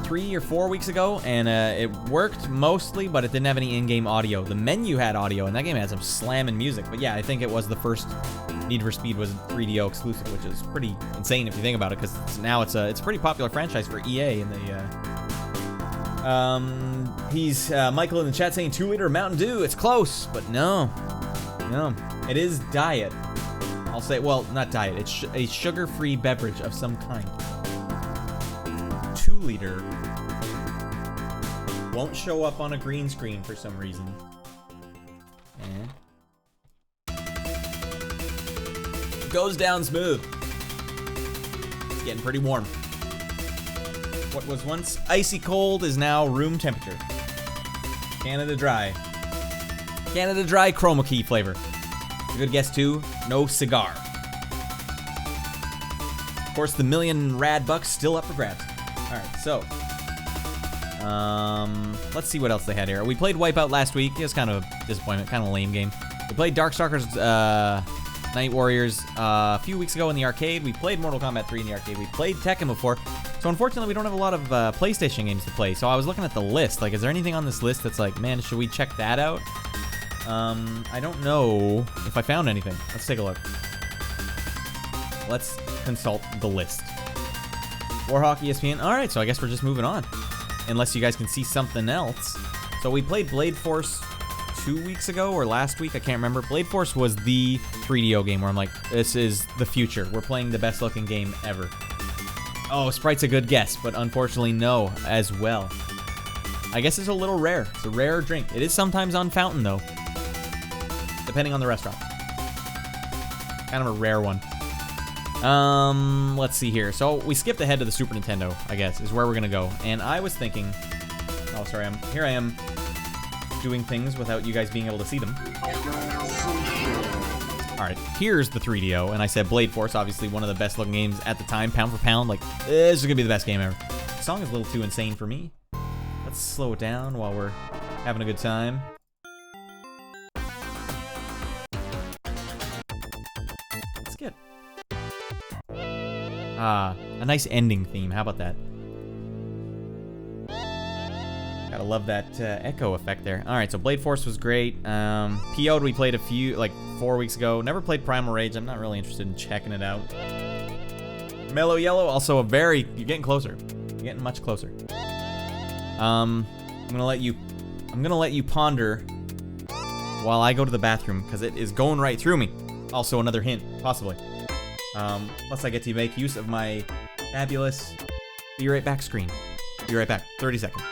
3 or 4 weeks ago, and it worked mostly, but it didn't have any in-game audio. The menu had audio, and that game had some slamming music. But yeah, I think it was the first Need for Speed was 3DO exclusive, which is pretty insane if you think about it, because now it's a pretty popular franchise for EA, and they he's Michael in the chat saying 2-liter Mountain Dew. It's close, but no, it is diet. I'll say, well, not diet. It's a sugar-free beverage of some kind. 2-liter won't show up on a green screen for some reason. Goes down smooth. It's getting pretty warm. What was once icy cold is now room temperature. Canada Dry. Canada Dry chroma key flavor. A good guess too, no cigar. Of course, the million rad bucks still up for grabs. Alright, so let's see what else they had here. We played Wipeout last week. It was kind of a disappointment, kind of a lame game. We played Darkstalkers Night Warriors a few weeks ago in the arcade. We played Mortal Kombat 3 in the arcade. We played Tekken before. So unfortunately, we don't have a lot of PlayStation games to play. So I was looking at the list. Like, is there anything on this list that's like, man, should we check that out? I don't know if I found anything. Let's take a look. Let's consult the list. Warhawk, ESPN. All right, so I guess we're just moving on. Unless you guys can see something else. So we played Blade Force 2 weeks ago or last week, I can't remember. Blade Force was the 3DO game where I'm like, this is the future. We're playing the best looking game ever. Oh, Sprite's a good guess, but unfortunately no as well. I guess it's a little rare. It's a rare drink. It is sometimes on fountain though, depending on the restaurant. Kind of a rare one. Let's see here. So we skipped ahead to the Super Nintendo, I guess, is where we're gonna go. And I was thinking, oh sorry, here I am doing things without you guys being able to see them. Alright, here's the 3DO, and I said Blade Force, obviously one of the best looking games at the time, pound for pound, like, this is gonna be the best game ever. The song is a little too insane for me. Let's slow it down while we're having a good time. Let's get a nice ending theme, how about that? Gotta love that echo effect there. Alright, so Blade Force was great. PO'd we played a few, like 4 weeks ago. Never played Primal Rage. I'm not really interested in checking it out. Mellow Yellow, also you're getting closer. You're getting much closer. I'm gonna let you ponder while I go to the bathroom, because it is going right through me. Also another hint, possibly. Plus I get to make use of my fabulous be right back screen. Be right back, 30 seconds.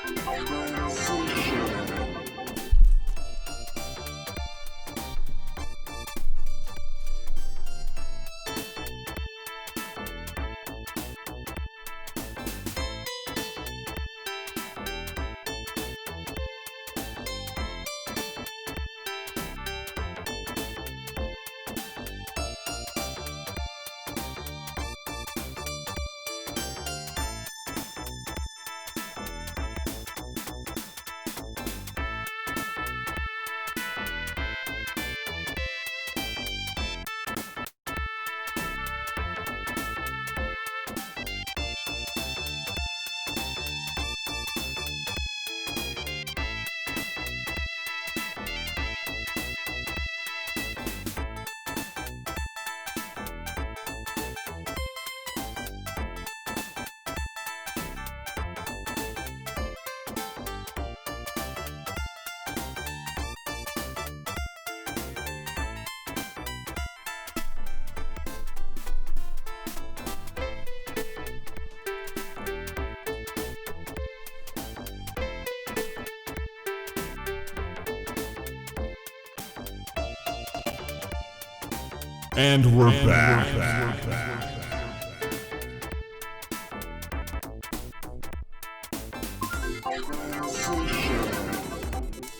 And we're back.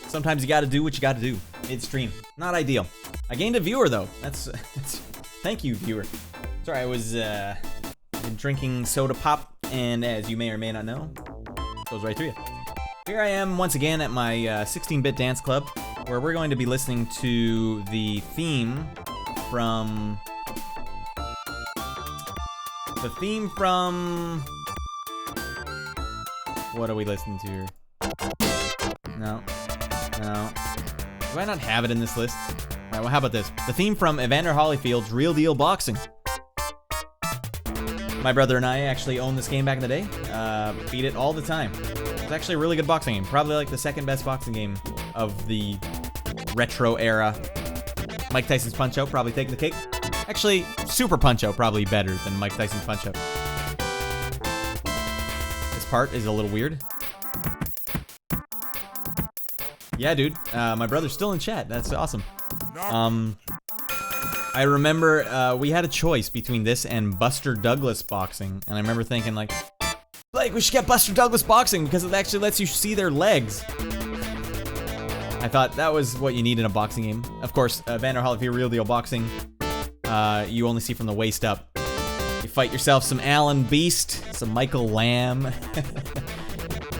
Sometimes you gotta do what you gotta do. Midstream. Not ideal. I gained a viewer though. That's thank you, viewer. Sorry, I was been drinking soda pop, and as you may or may not know, goes right through you. Here I am once again at my 16-bit dance club, where we're going to be listening to the theme from... The theme from... What are we listening to here? No. No. Do I not have it in this list? Alright, well, how about this? The theme from Evander Holyfield's Real Deal Boxing. My brother and I actually owned this game back in the day. Beat it all the time. It's actually a really good boxing game. Probably like the second best boxing game of the retro era. Mike Tyson's Punch-Out probably taking the cake. Actually, Super Punch-Out probably better than Mike Tyson's Punch-Out. This part is a little weird. Yeah, dude. My brother's still in chat. That's awesome. I remember we had a choice between this and Buster Douglas boxing, and I remember thinking like, we should get Buster Douglas boxing because it actually lets you see their legs. I thought that was what you need in a boxing game. Of course, Evander Holyfield Real Deal Boxing, you only see from the waist up. You fight yourself some Alan Beast, some Michael Lamb.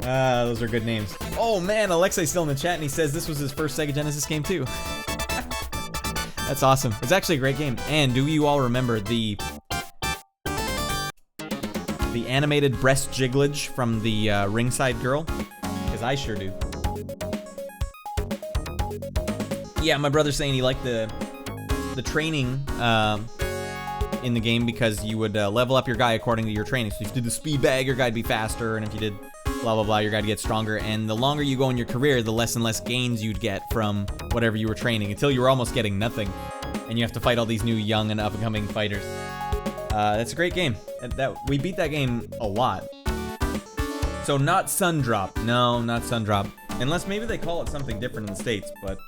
Those are good names. Oh man, Alexei's still in the chat and he says this was his first Sega Genesis game too. That's awesome. It's actually a great game. And do you all remember the animated breast jigglage from the Ringside Girl? Because I sure do. Yeah, my brother's saying he liked the training in the game because you would level up your guy according to your training. So if you did the speed bag, your guy'd be faster, and if you did blah blah blah, your guy'd get stronger. And the longer you go in your career, the less and less gains you'd get from whatever you were training, until you were almost getting nothing, and you have to fight all these new young and up-and-coming fighters. That's a great game. We beat that game a lot. So not Sundrop. No, not Sundrop. Unless maybe they call it something different in the States, but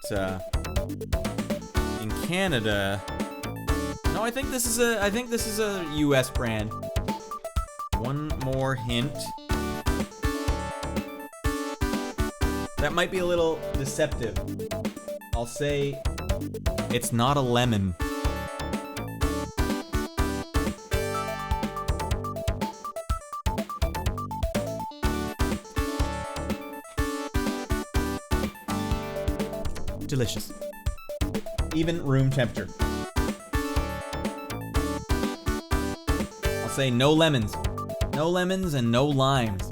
in Canada, no, I think this is a US brand. One more hint. That might be a little deceptive. I'll say it's not a lemon. Delicious. Even room temperature. I'll say no lemons. No lemons and no limes.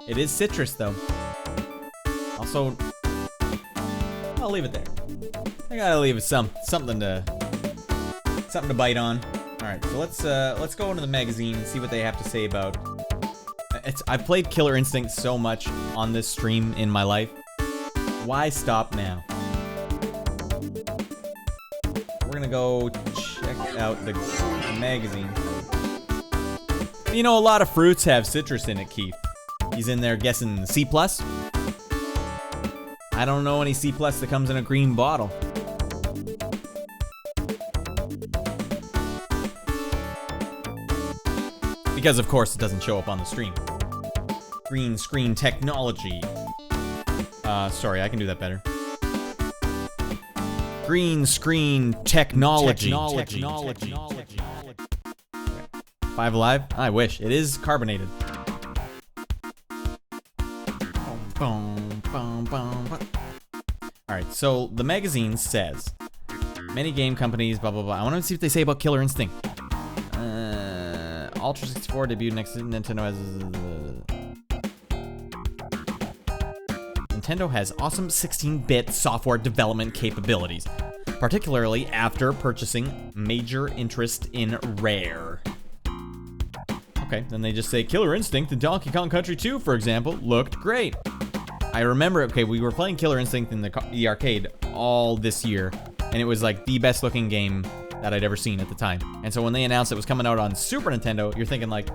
It is citrus though. Also, I'll leave it there. I gotta leave it something to bite on. All right, so let's go into the magazine and see what they have to say about. I've played Killer Instinct so much on this stream in my life. Why stop now? We're gonna go check out the magazine. You know, a lot of fruits have citrus in it, Keith. He's in there guessing C+. I don't know any C+ that comes in a green bottle. Because of course it doesn't show up on the stream. Green screen technology. Sorry, I can do that better. Green screen technology. Five Alive? I wish. It is carbonated. Alright, so the magazine says many game companies, blah blah blah. I want to see what they say about Killer Instinct. Ultra 64 debuted next to Nintendo Nintendo has awesome 16-bit software development capabilities, particularly after purchasing major interest in Rare. Okay, then they just say Killer Instinct and Donkey Kong Country 2, for example, looked great. I remember, okay, we were playing Killer Instinct in the arcade all this year, and it was like the best looking game that I'd ever seen at the time. And so when they announced it was coming out on Super Nintendo, you're thinking like,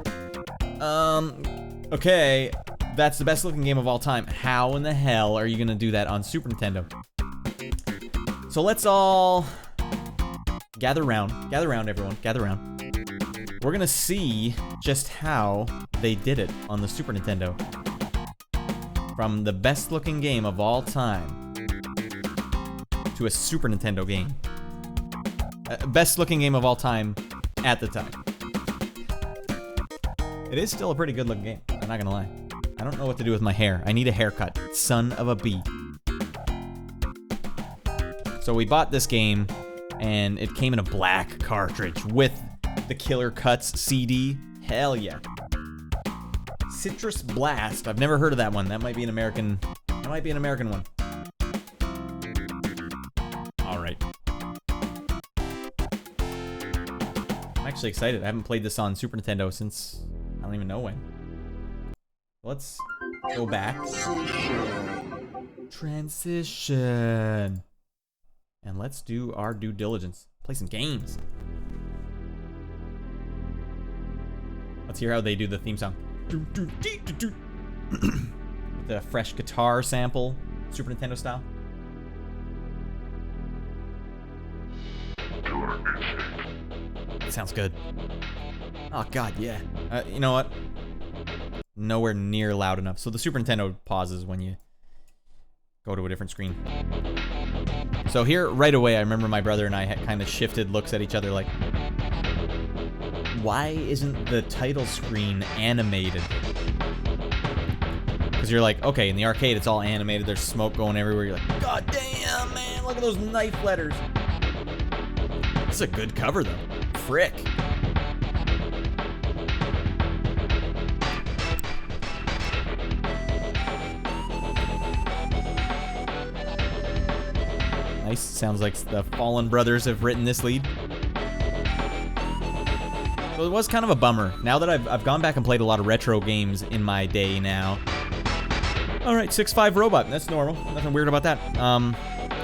okay, that's the best looking game of all time. How in the hell are you gonna do that on Super Nintendo? So let's all gather around everyone, gather around. We're gonna see just how they did it on the Super Nintendo. From the best looking game of all time to a Super Nintendo game. Best looking game of all time at the time. It is still a pretty good looking game, I'm not gonna lie. I don't know what to do with my hair. I need a haircut. Son of a bee. So we bought this game, and it came in a black cartridge with the Killer Cuts CD. Hell yeah. Citrus Blast. I've never heard of that one. That might be an American one. All right. I'm actually excited. I haven't played this on Super Nintendo since I don't even know when. Let's go back. Transition. And let's do our due diligence. Play some games. Let's hear how they do the theme song. The fresh guitar sample, Super Nintendo style. Sounds good. Oh god, yeah. You know what? Nowhere near loud enough. So the Super Nintendo pauses when you go to a different screen. So here, right away, I remember my brother and I had kind of shifted looks at each other like, why isn't the title screen animated? Because you're like, okay, in the arcade it's all animated, there's smoke going everywhere, you're like, god damn, man, look at those knife letters. This is a good cover, though. Frick. Nice. Sounds like the Fallen Brothers have written this lead. So it was kind of a bummer. Now that I've gone back and played a lot of retro games in my day now. All right, 6'5" robot. That's normal. Nothing weird about that.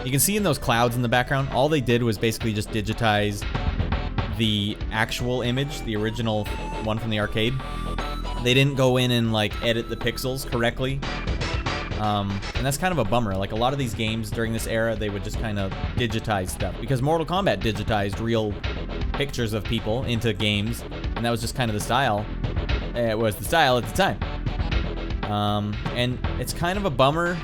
You can see in those clouds in the background, all they did was basically just digitize the actual image, the original one from the arcade. They didn't go in and like edit the pixels correctly. And that's kind of a bummer. Like a lot of these games during this era, they would just kind of digitize stuff. Because Mortal Kombat digitized real pictures of people into games, and that was just kind of the style. It was the style at the time. And it's kind of a bummer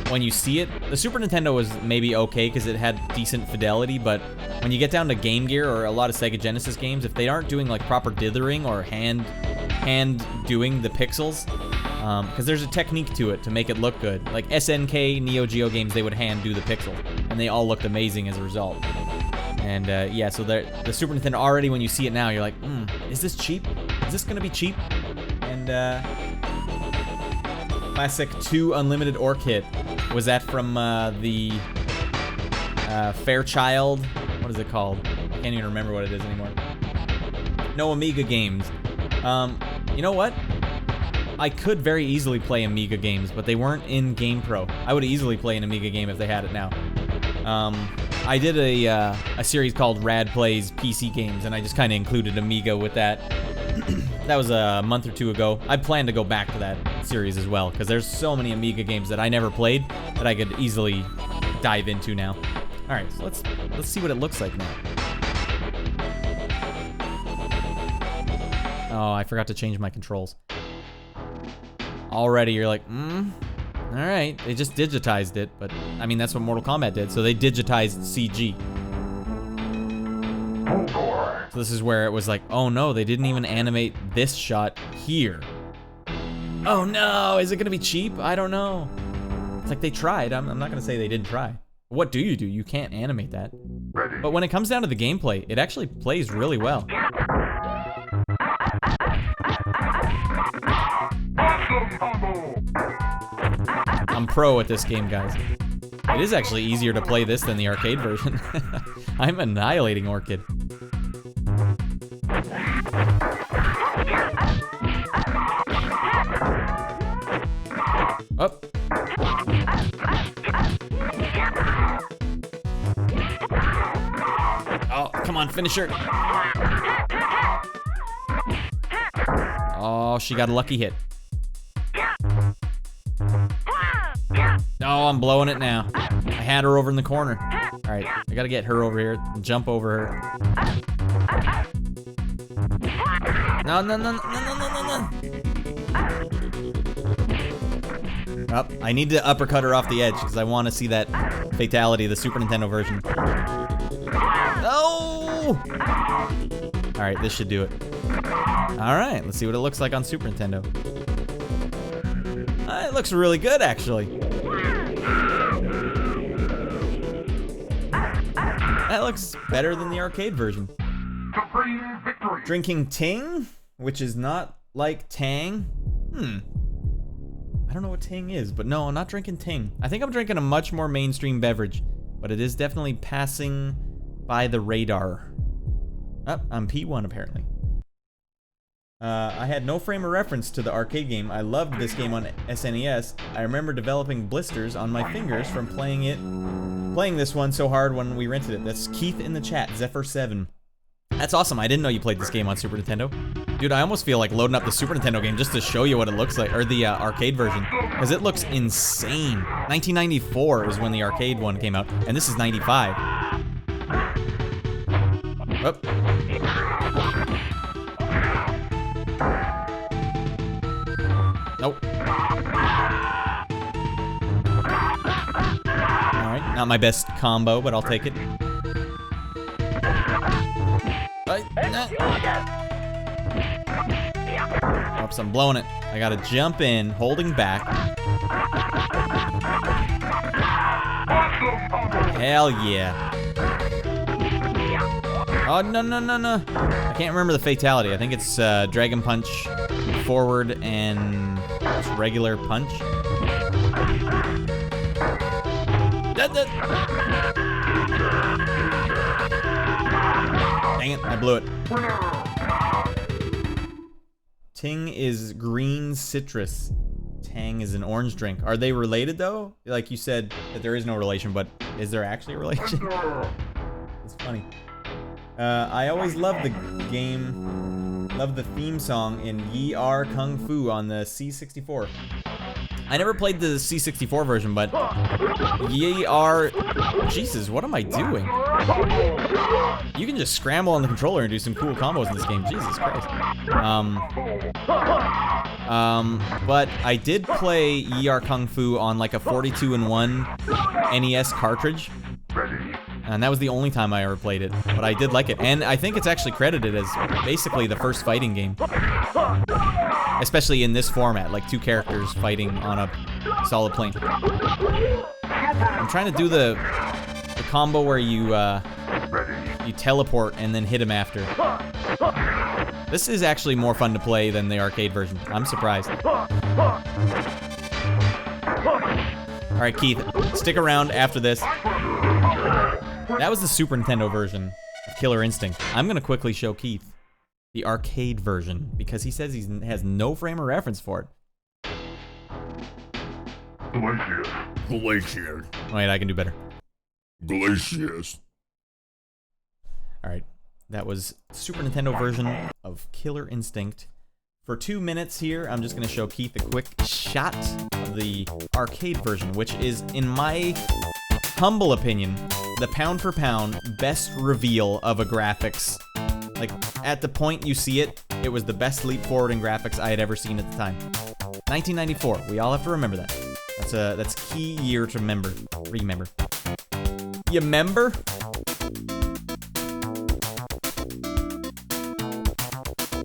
when you see it. The Super Nintendo was maybe okay because it had decent fidelity, but when you get down to Game Gear or a lot of Sega Genesis games, if they aren't doing like proper dithering or hand doing the pixels, because there's a technique to it to make it look good. Like SNK, Neo Geo games, they would hand do the pixels, and they all looked amazing as a result. And yeah, so the Super Nintendo already, when you see it now, you're like, is this cheap? Is this gonna be cheap? And classic 2 Unlimited Orc hit. Was that from the Fairchild? What is it called? I can't even remember what it is anymore. No, Amiga games. You know what? I could very easily play Amiga games, but they weren't in GamePro. I would easily play an Amiga game if they had it now. I did a series called Radd Plays PC Games, and I just kind of included Amiga with that. That was a month or two ago. I plan to go back to that series as well, because there's so many Amiga games that I never played that I could easily dive into now. All right, so let's see what it looks like now. Oh, I forgot to change my controls. Already, you're like, all right, they just digitized it, but I mean, that's what Mortal Kombat did, so they digitized CG. So this is where it was like, oh no, they didn't even animate this shot here. Oh no, is it gonna be cheap? I don't know. It's like they tried. I'm not gonna say they didn't try. What do? You can't animate that. But when it comes down to the gameplay, it actually plays really well. I'm pro at this game, guys. It is actually easier to play this than the arcade version. I'm annihilating Orchid. Up. Oh, come on, finish her. Oh, she got a lucky hit. Oh, I'm blowing it now. I had her over in the corner. All right, I gotta get her over here and jump over her. No. Oh, I need to uppercut her off the edge because I want to see that fatality, the Super Nintendo version. No! All right, this should do it. All right, let's see what it looks like on Super Nintendo. It looks really good, actually. That looks better than the arcade version. Drinking Ting, which is not like Tang. I don't know what Ting is, but no, I'm not drinking Ting. I think I'm drinking a much more mainstream beverage, but it is definitely passing by the radar. Oh, I'm P1 apparently. I had no frame of reference to the arcade game. I loved this game on SNES. I remember developing blisters on my fingers from playing this one so hard when we rented it. That's Keith in the chat, Zephyr7. That's awesome. I didn't know you played this game on Super Nintendo. Dude, I almost feel like loading up the Super Nintendo game just to show you what it looks like, or the arcade version, because it looks insane. 1994 is when the arcade one came out, and this is 95. Oh. Nope. Alright, not my best combo, but I'll take it. Oops, I'm blowing it. I gotta jump in, holding back. Hell yeah. Oh, no, no, no, no. I can't remember the fatality. I think it's Dragon Punch forward and just regular punch. Dang it, I blew it. Ting is green citrus. Tang is an orange drink. Are they related though? Like you said that there is no relation, but is there actually a relation? It's funny. I always loved the game, loved the theme song in Ye Are Kung Fu on the C64. I never played the C64 version, but Ye Are... Jesus, what am I doing? You can just scramble on the controller and do some cool combos in this game. Jesus Christ. But I did play Ye Are Kung Fu on like a 42-in-1 NES cartridge. And that was the only time I ever played it, but I did like it. And I think it's actually credited as basically the first fighting game. Especially in this format, like two characters fighting on a solid plane. I'm trying to do the combo where you teleport and then hit him after. This is actually more fun to play than the arcade version. I'm surprised. Alright, Keith, stick around after this. That was the Super Nintendo version of Killer Instinct. I'm gonna quickly show Keith the arcade version because he says he has no frame of reference for it. Glacier. Wait, I can do better. Glaciers. Alright, that was Super Nintendo version of Killer Instinct. For 2 minutes here, I'm just gonna show Keith a quick shot of the arcade version, which is, in my humble opinion, the pound for pound best reveal of a graphics. Like, at the point you see it, it was the best leap forward in graphics I had ever seen at the time. 1994, we all have to remember that. That's key year to remember. You remember?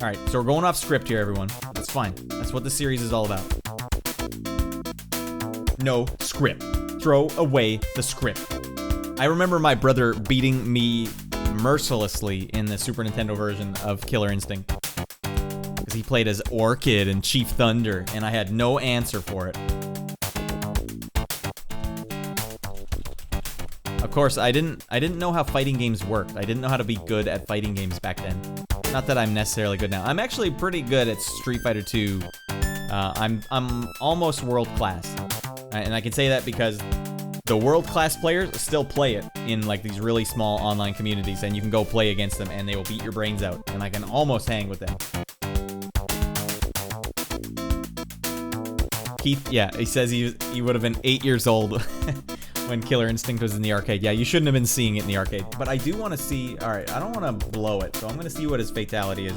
Alright, so we're going off script here, everyone. That's fine. That's what the series is all about. No script. Throw away the script. I remember my brother beating me mercilessly in the Super Nintendo version of Killer Instinct. Because he played as Orchid and Chief Thunder, and I had no answer for it. Of course, I didn't know how fighting games worked. I didn't know how to be good at fighting games back then. Not that I'm necessarily good now. I'm actually pretty good at Street Fighter 2. I'm almost world class. And I can say that because the world-class players still play it in like these really small online communities, and you can go play against them and they will beat your brains out, and I can almost hang with them. Keith, yeah, he says he would have been 8 years old when Killer Instinct was in the arcade. Yeah, you shouldn't have been seeing it in the arcade. But I do want to see... Alright, I don't want to blow it, so I'm going to see what his fatality is.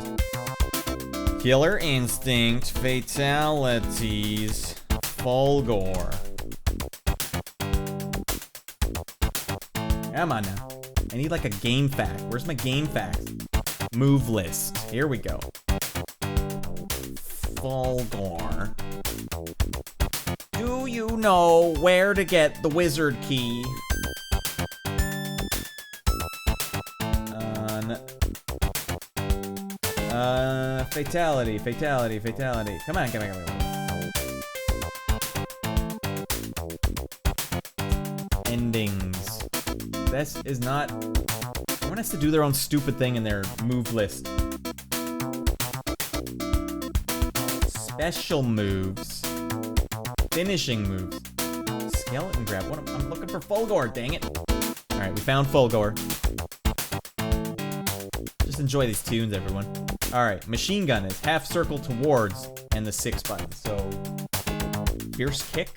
Killer Instinct fatalities. Fulgore. Come on now. I need like a game fact. Where's my game fact? Move list. Here we go. Fulgore. Do you know where to get the wizard key? Fatality, fatality, fatality. Come on, come on, come on. Endings. This is not... Everyone has to do their own stupid thing in their move list. Special moves. Finishing moves. Skeleton grab. What? I'm looking for Fulgore, dang it. Alright, we found Fulgore. Just enjoy these tunes, everyone. Alright, machine gun is half circle towards and the 6 button. So, fierce kick.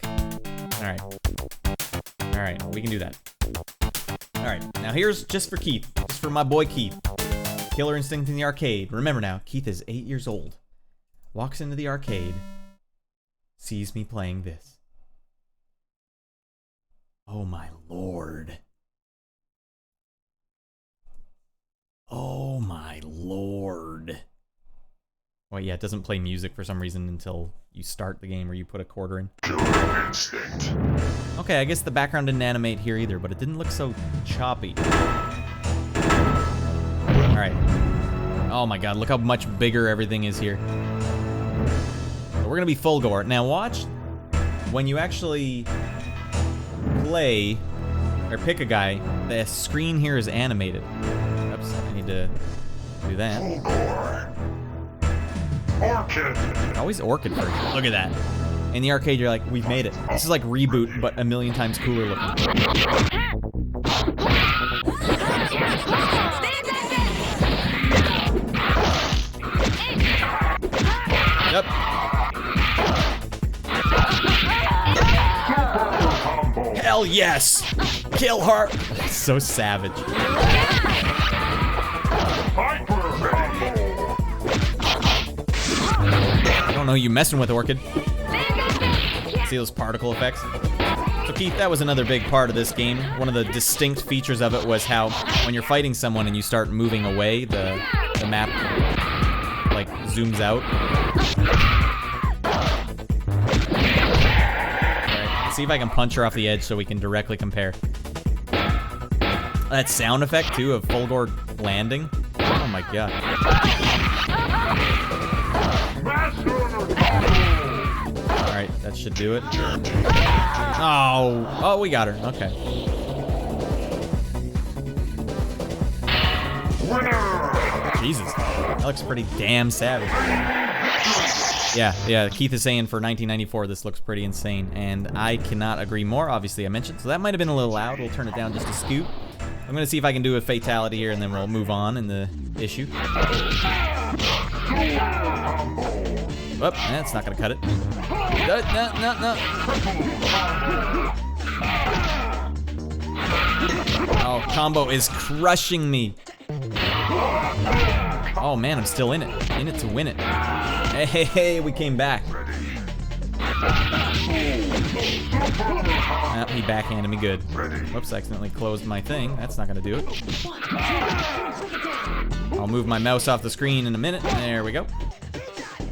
Alright. Alright, we can do that. Alright, now here's just for Keith. Just for my boy Keith. Killer Instinct in the arcade. Remember now, Keith is 8 years old. Walks into the arcade. Sees me playing this. Oh my lord. Oh my lord. Wait, yeah, it doesn't play music for some reason until you start the game or you put a quarter in. Okay, I guess the background didn't animate here either, but it didn't look so choppy. Alright. Oh my god, look how much bigger everything is here. So we're gonna be Fulgore. Now watch, when you actually play or pick a guy, the screen here is animated. Oops, I need to do that. Always Orchid first. Look at that. In the arcade, you're like, we've made it. This is like Reboot, but a million times cooler looking. Yep. Hell yes! Kill her! So savage. I don't know who you messing with, Orchid. See those particle effects? So Keith, that was another big part of this game. One of the distinct features of it was how when you're fighting someone and you start moving away, the map like zooms out. Alright, see if I can punch her off the edge so we can directly compare. That sound effect too of Fulgore landing. Oh my god. Alright, that should do it. Oh, we got her. Okay. Jesus, that looks pretty damn savage. Yeah, Keith is saying for 1994 this looks pretty insane, and I cannot agree more. Obviously, I mentioned, so that might have been a little loud. We'll turn it down just a scoop. I'm gonna see if I can do a fatality here, and then we'll move on in the issue. Oh, that's not gonna cut it. No. Oh, combo is crushing me. Oh man, I'm still in it. In it to win it. Hey, we came back. Oh, he backhanded me good. Whoops, I accidentally closed my thing. That's not gonna do it. I'll move my mouse off the screen in a minute. There we go.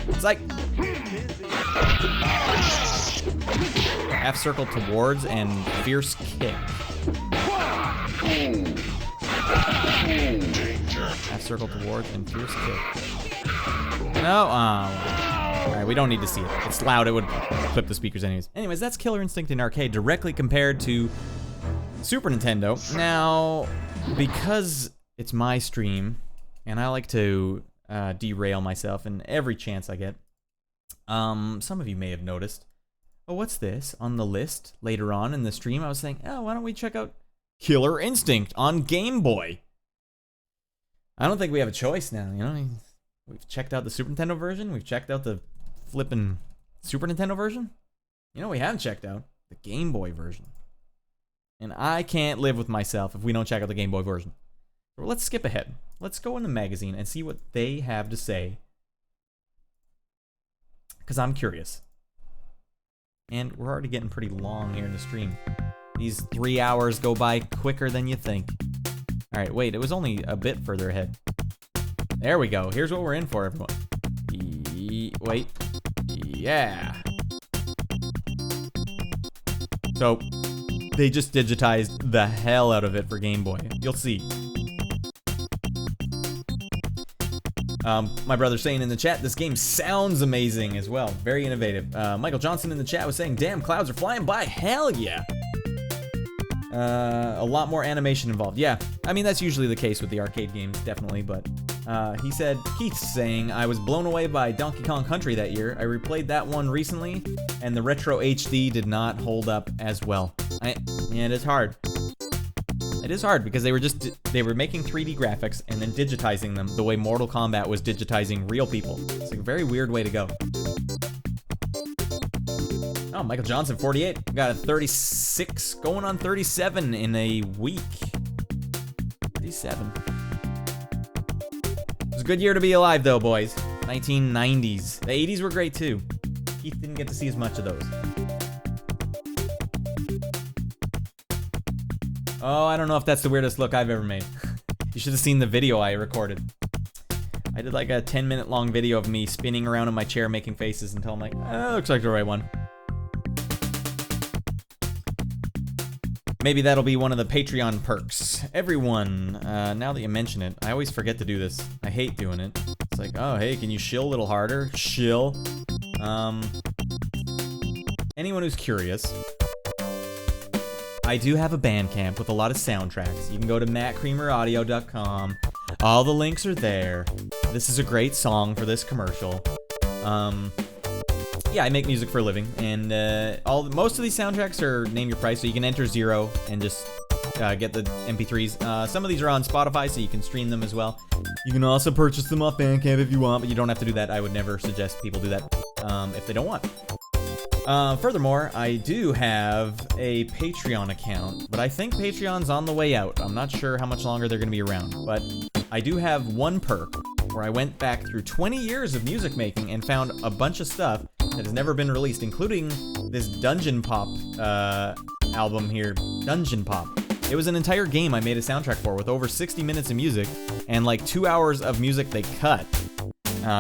It's like half circle towards and fierce kick. Half circle towards and fierce kick. No, alright, we don't need to see it. It's loud, it would clip the speakers anyways. Anyways, that's Killer Instinct in arcade, directly compared to Super Nintendo. Now, because it's my stream, and I like to derail myself in every chance I get, some of you may have noticed, oh, what's this on the list later on in the stream? I was saying, oh, why don't we check out Killer Instinct on Game Boy? I don't think we have a choice now, you know? We've checked out the Super Nintendo version. We've checked out the flippin' Super Nintendo version. You know what we haven't checked out? The Game Boy version. And I can't live with myself if we don't check out the Game Boy version. So let's skip ahead. Let's go in the magazine and see what they have to say. Because I'm curious. And we're already getting pretty long here in the stream. These 3 hours go by quicker than you think. Alright, wait, it was only a bit further ahead. There we go. Here's what we're in for, everyone. Wait. Yeah. So, they just digitized the hell out of it for Game Boy. You'll see. My brother saying in the chat, this game sounds amazing as well. Very innovative. Michael Johnson in the chat was saying, damn, clouds are flying by. Hell yeah. A lot more animation involved. Yeah, I mean, that's usually the case with the arcade games, definitely, but he said, Keith's saying, I was blown away by Donkey Kong Country that year. I replayed that one recently, and the retro HD did not hold up as well. Yeah, it is hard. It is hard because they were making 3D graphics and then digitizing them the way Mortal Kombat was digitizing real people. It's like a very weird way to go. Oh, Michael Johnson, 48. Got a 36, going on 37 in a week. 37. It was a good year to be alive, though, boys. 1990s. The 80s were great, too. Keith didn't get to see as much of those. Oh, I don't know if that's the weirdest look I've ever made. You should have seen the video I recorded. I did like a 10-minute long video of me spinning around in my chair making faces until I'm like, looks like the right one. Maybe that'll be one of the Patreon perks. Everyone, now that you mention it, I always forget to do this. I hate doing it. It's like, oh, hey, can you shill a little harder? Shill. Anyone who's curious, I do have a Bandcamp with a lot of soundtracks. You can go to mattcreameraudio.com. All the links are there. This is a great song for this commercial. Yeah, I make music for a living, and most of these soundtracks are name your price, so you can enter 0 and just get the MP3s. Some of these are on Spotify, so you can stream them as well. You can also purchase them off Bandcamp if you want, but you don't have to do that. I would never suggest people do that if they don't want. Furthermore, I do have a Patreon account, but I think Patreon's on the way out. I'm not sure how much longer they're going to be around, but I do have one perk where I went back through 20 years of music making and found a bunch of stuff that has never been released, including this Dungeon Pop album here, Dungeon Pop. It was an entire game I made a soundtrack for with over 60 minutes of music and like 2 hours of music they cut.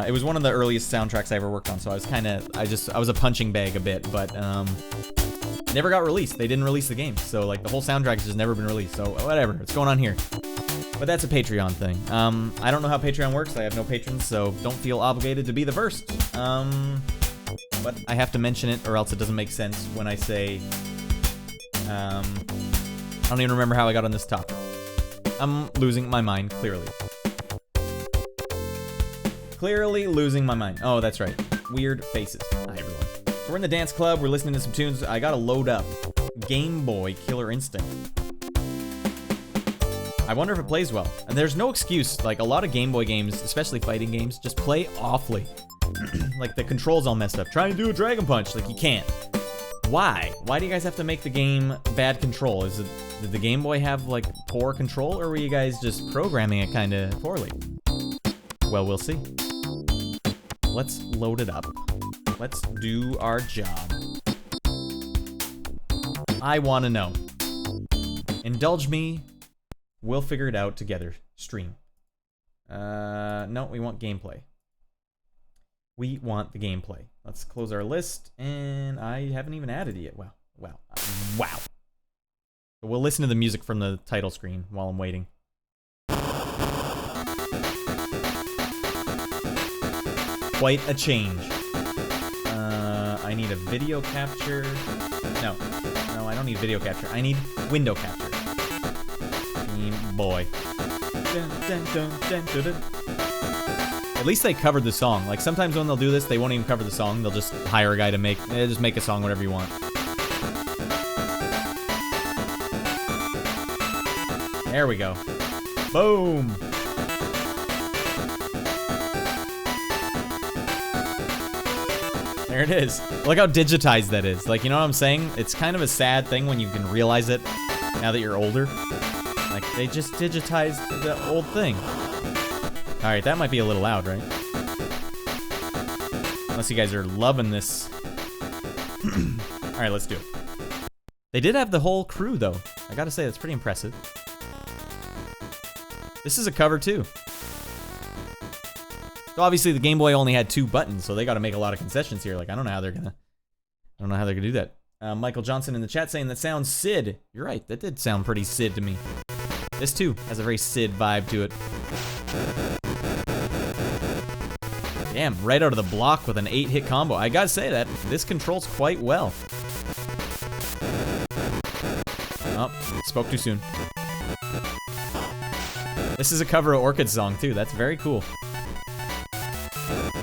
It was one of the earliest soundtracks I ever worked on, so I was I was a punching bag a bit, but never got released. They didn't release the game, so like the whole soundtrack has just never been released, so whatever, it's going on here. But that's a Patreon thing. I don't know how Patreon works. I have no patrons, so don't feel obligated to be the first. But I have to mention it, or else it doesn't make sense when I say, I don't even remember how I got on this topic. I'm losing my mind, clearly. Clearly losing my mind. Oh, that's right. Weird faces. Hi, everyone. So we're in the dance club. We're listening to some tunes. I gotta load up Game Boy Killer Instinct. I wonder if it plays well. And there's no excuse. Like, a lot of Game Boy games, especially fighting games, just play awfully. Like, the controls all messed up. Try and do a Dragon Punch. Like, you can't. Why? Why do you guys have to make the game bad control? Did the Game Boy have, like, poor control? Or were you guys just programming it kind of poorly? Well, we'll see. Let's load it up. Let's do our job. I want to know. Indulge me. We'll figure it out together. Stream. No, we want gameplay. We want the gameplay. Let's close our list, and I haven't even added it yet. Wow. Wow. So we'll listen to the music from the title screen while I'm waiting. Quite a change. I need a video capture. No, I don't need video capture. I need window capture. Boy. At least they covered the song. Like, sometimes when they'll do this, they won't even cover the song. They'll just hire a guy to just make a song whatever you want. There we go. Boom. There it is. Look how digitized that is. Like, you know what I'm saying? It's kind of a sad thing when you can realize it now that you're older. Like, they just digitized the old thing. Alright, that might be a little loud, right? Unless you guys are loving this. Alright, let's do it. They did have the whole crew, though. I gotta say, that's pretty impressive. This is a cover, too. So obviously the Game Boy only had 2 buttons, so they got to make a lot of concessions here. Like, I don't know how they're gonna do that. Michael Johnson in the chat saying that sounds Sid. You're right, that did sound pretty Sid to me. This too has a very Sid vibe to it. Damn, right out of the block with an 8-hit combo. I gotta say that this controls quite well. Oh, spoke too soon. This is a cover of Orchid's song too. That's very cool.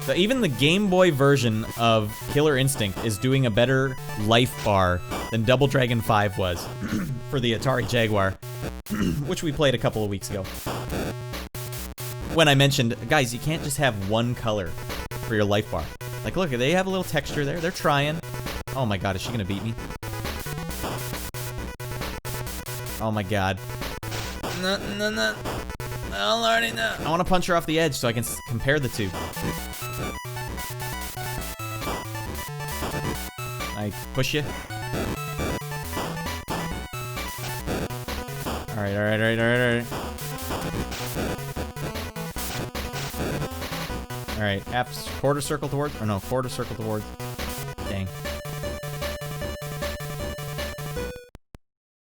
So even the Game Boy version of Killer Instinct is doing a better life bar than Double Dragon 5 was for the Atari Jaguar, which we played a couple of weeks ago. When I mentioned, guys, you can't just have one color for your life bar. Like, look, they have a little texture there. They're trying. Oh my god, is she gonna beat me? Oh my god. No, no, no. Oh, Lordy, no. I want to punch her off the edge so I can compare the two. I push you. Alright, alright, alright, alright, alright. Alright, half quarter circle towards, or no, quarter circle towards. Dang.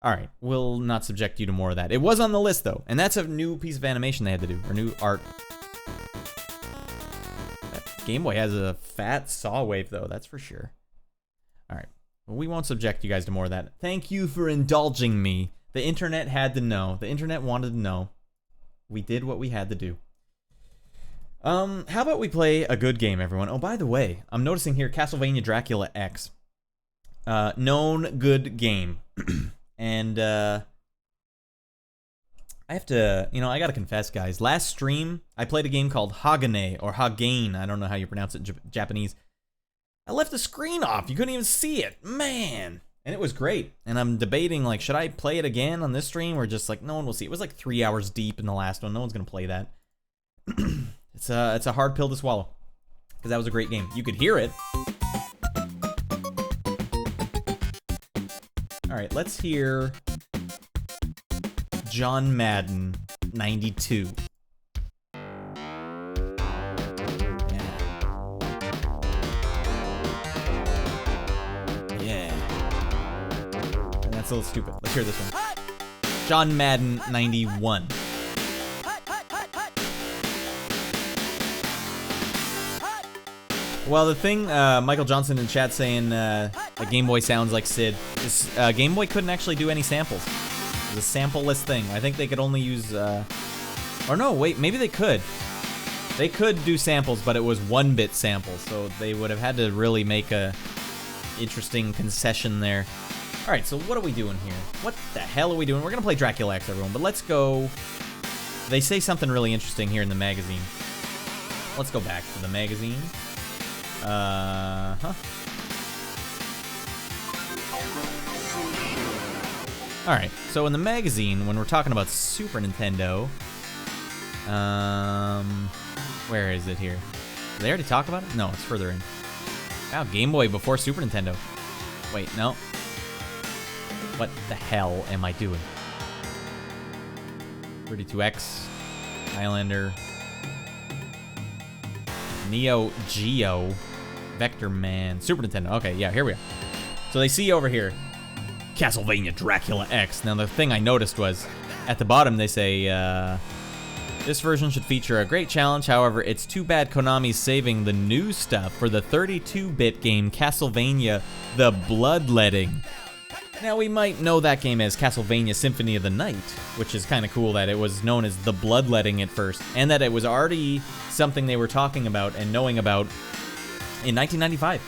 Alright, we'll not subject you to more of that. It was on the list, though, and that's a new piece of animation they had to do, or new art. That Game Boy has a fat saw wave, though, that's for sure. Alright, well, we won't subject you guys to more of that. Thank you for indulging me. The internet had to know. The internet wanted to know. We did what we had to do. How about we play a good game, everyone? Oh, by the way, I'm noticing here Castlevania Dracula X. Known good game. And, I have to, you know, I gotta confess, guys. Last stream, I played a game called Hagane, or Hagane, I don't know how you pronounce it in Japanese. I left the screen off, you couldn't even see it, man! And it was great, and I'm debating, like, should I play it again on this stream, or just, like, no one will see. It was, like, 3 hours deep in the last one, no one's gonna play that. It's a hard pill to swallow, because that was a great game. You could hear it. Alright, let's hear John Madden 92. Yeah. And that's a little stupid. Let's hear this one. John Madden 91. Well, the thing, Michael Johnson in chat saying the Game Boy sounds like Sid. This Game Boy couldn't actually do any samples. It was a sample-less thing. I think they could only use, or no, wait, maybe they could. They could do samples, but it was 1-bit samples, so they would have had to really make a interesting concession there. All right, so what are we doing here? What the hell are we doing? We're gonna play Dracula X, everyone, but let's go. They say something really interesting here in the magazine. Let's go back to the magazine. Alright, so in the magazine, when we're talking about Super Nintendo, where is it here? Did they already talk about it? No, it's further in. Wow, Game Boy before Super Nintendo. Wait, no. What the hell am I doing? 32X, Highlander, Neo Geo, Vector Man, Super Nintendo. Okay, yeah, here we are. So they see over here, Castlevania Dracula X. Now the thing I noticed was, at the bottom they say, this version should feature a great challenge, however, it's too bad Konami's saving the new stuff for the 32-bit game Castlevania The Bloodletting. Now we might know that game as Castlevania Symphony of the Night, which is kind of cool that it was known as The Bloodletting at first, and that it was already something they were talking about and knowing about in 1995.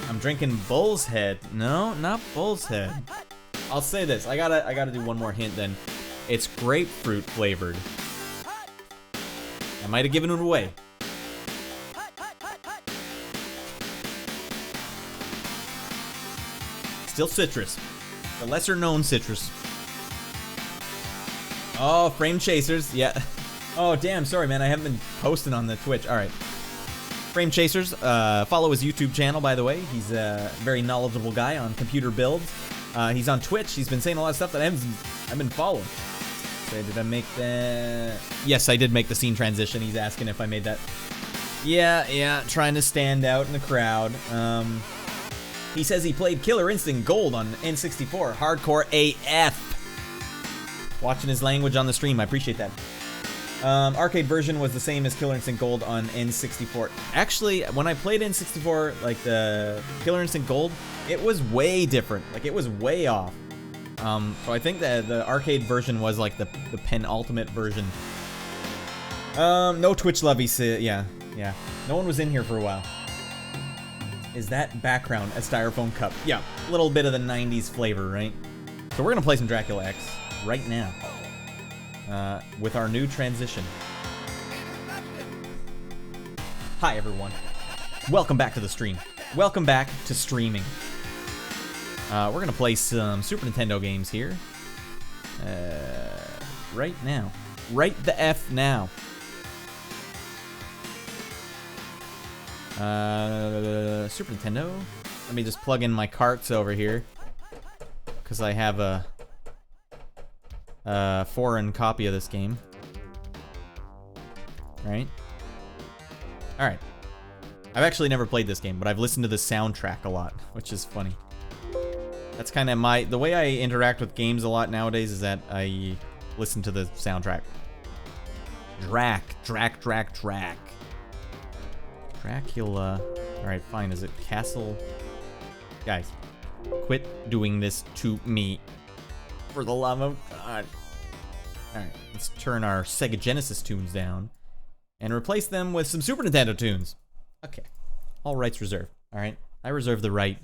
I'm drinking Bull's Head. No, not Bull's Head. I'll say this. I gotta do one more hint then. It's grapefruit flavored. I might have given it away. Still citrus. The lesser known citrus. Oh, Frame Chasers. Yeah. Oh, damn. Sorry, man. I haven't been posting on the Twitch. All right. Frame Chasers. Follow his YouTube channel, by the way. He's a very knowledgeable guy on computer builds. He's on Twitch. He's been saying a lot of stuff that I've been following. So did I make that? Yes, I did make the scene transition. He's asking if I made that. Yeah. Trying to stand out in the crowd. He says he played Killer Instinct Gold on N64. Hardcore AF. Watching his language on the stream. I appreciate that. Arcade version was the same as Killer Instinct Gold on N64. Actually, when I played N64, like the Killer Instinct Gold, it was way different. Like it was way off. So I think that the arcade version was like the penultimate version. No Twitch levies. Yeah. No one was in here for a while. Is that background a styrofoam cup? Yeah, a little bit of the 90s flavor, right? So we're gonna play some Dracula X right now. With our new transition. Hi everyone. Welcome back to the stream. Welcome back to streaming. We're gonna play some Super Nintendo games here. Right now. Right the F now. Super Nintendo. Let me just plug in my carts over here. Because I have a foreign copy of this game. Right? Alright. I've actually never played this game, but I've listened to the soundtrack a lot, which is funny. That's kind of the way I interact with games a lot nowadays is that I listen to the soundtrack. Dracula. Alright, fine. Is it Castle? Guys, quit doing this to me. For the love of God. Alright, let's turn our Sega Genesis tunes down and replace them with some Super Nintendo tunes. Okay. All rights reserved. Alright, I reserve the right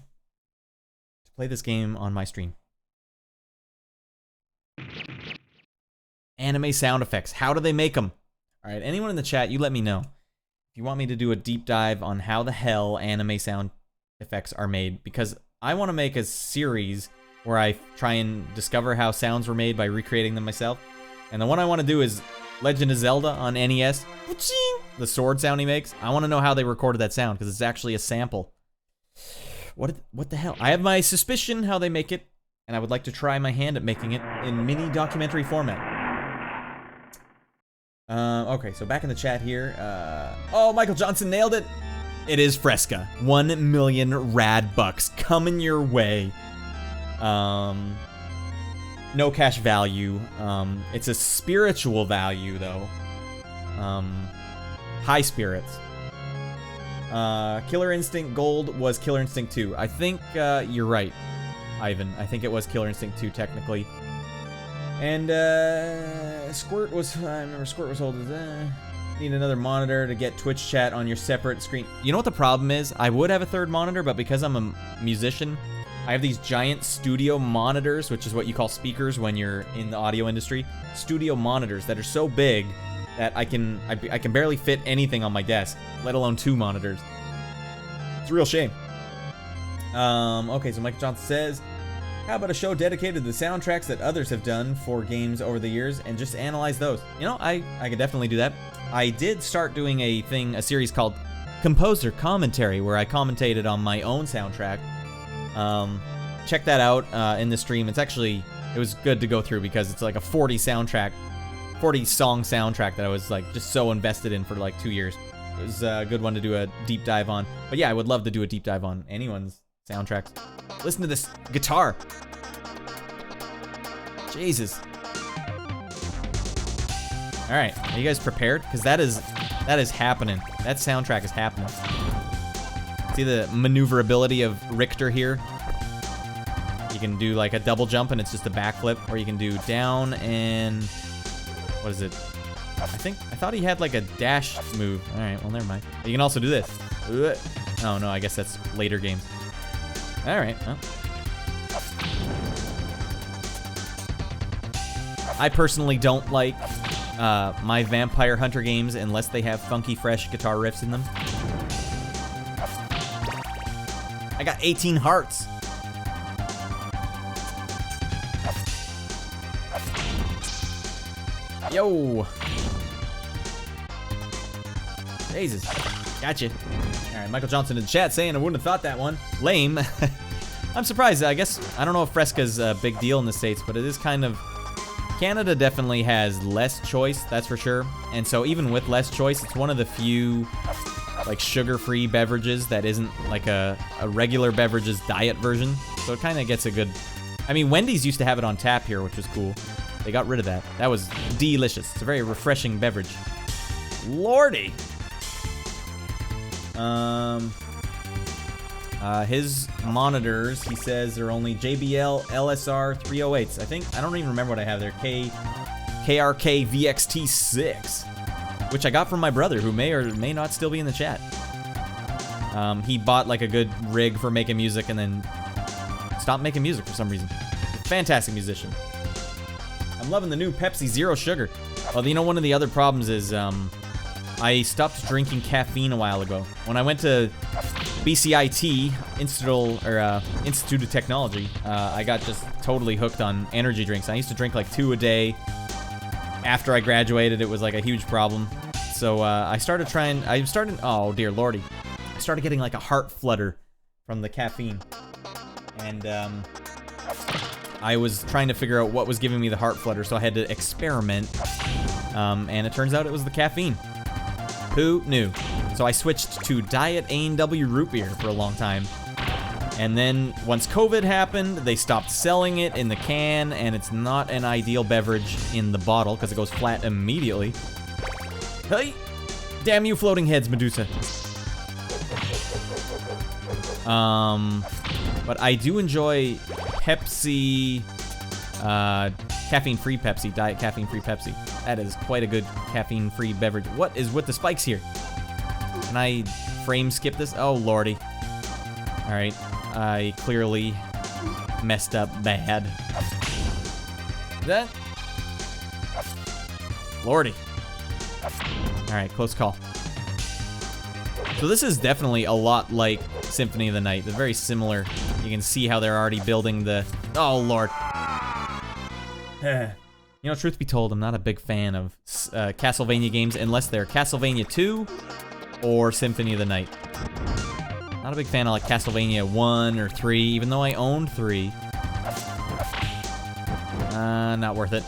to play this game on my stream. Anime sound effects. How do they make them? Alright, anyone in the chat, you let me know. If you want me to do a deep dive on how the hell anime sound effects are made, because I want to make a series where I try and discover how sounds were made by recreating them myself. And the one I want to do is Legend of Zelda on NES. The sword sound he makes. I want to know how they recorded that sound, because it's actually a sample. What the hell? I have my suspicion how they make it, and I would like to try my hand at making it in mini documentary format. Okay, so back in the chat here. Oh, Michael Johnson nailed it. It is Fresca. 1 million rad bucks coming your way. No cash value. It's a spiritual value though. High spirits. Killer Instinct Gold was Killer Instinct 2. I think you're right, Ivan. I think it was Killer Instinct 2 technically. And Squirt was, I remember Squirt was old as, need another monitor to get Twitch chat on your separate screen. You know what the problem is? I would have a third monitor, but because I'm a musician, I have these giant studio monitors, which is what you call speakers when you're in the audio industry. Studio monitors that are so big that I can barely fit anything on my desk, let alone 2 monitors. It's a real shame. Okay, so Michael Johnson says, how about a show dedicated to the soundtracks that others have done for games over the years and just analyze those? You know, I could definitely do that. I did start doing a series called Composer Commentary, where I commentated on my own soundtrack. Check that out in the stream. It was good to go through because it's like a 40 song soundtrack that I was like just so invested in for like 2 years. It was a good one to do a deep dive on. But yeah, I would love to do a deep dive on anyone's soundtracks. Listen to this guitar. Jesus. All right, are you guys prepared? Because that is happening. That soundtrack is happening. See the maneuverability of Richter here? You can do like a double jump and it's just a backflip, or you can do down and what is it? I thought he had like a dash move. All right, well never mind. You can also do this. Oh no, I guess that's later games. All right. Well. I personally don't like my Vampire Hunter games unless they have funky, fresh guitar riffs in them. I got 18 hearts. Yo. Jesus. Gotcha. Alright, Michael Johnson in the chat saying I wouldn't have thought that one. Lame. I'm surprised. I guess, I don't know if Fresca's a big deal in the States, but it is kind of... Canada definitely has less choice, that's for sure. And so even with less choice, it's one of the few like sugar-free beverages that isn't like a regular beverage's diet version. So it kind of gets a good... I mean, Wendy's used to have it on tap here, which was cool. They got rid of that. That was delicious. It's a very refreshing beverage. Lordy! His monitors, he says, are only JBL LSR 308s. I don't even remember what I have there. KRK VXT6, which I got from my brother, who may or may not still be in the chat. He bought like a good rig for making music and then stopped making music for some reason. Fantastic musician. I'm loving the new Pepsi Zero Sugar. Well, you know, one of the other problems is I stopped drinking caffeine a while ago. When I went to BCIT, Institute of Technology, I got just totally hooked on energy drinks. I used to drink like 2 a day. After I graduated, it was like a huge problem. So oh dear lordy. I started getting like a heart flutter from the caffeine. And I was trying to figure out what was giving me the heart flutter, so I had to experiment. And it turns out it was the caffeine. Who knew? So I switched to Diet A&W root beer for a long time. And then once COVID happened, they stopped selling it in the can, and it's not an ideal beverage in the bottle because it goes flat immediately. Hey! Damn you floating heads, Medusa. But I do enjoy Pepsi, caffeine-free Pepsi, Diet caffeine-free Pepsi. That is quite a good caffeine-free beverage. What is with the spikes here? Can I frame skip this? Oh, lordy. Alright, I clearly messed up bad. That? Lordy. Alright, close call. So this is definitely a lot like Symphony of the Night. They're very similar. You can see how they're already building the... Oh, Lord. You know, truth be told, I'm not a big fan of Castlevania games unless they're Castlevania 2 or Symphony of the Night. Not a big fan of like Castlevania 1 or 3, even though I owned 3. Not worth it.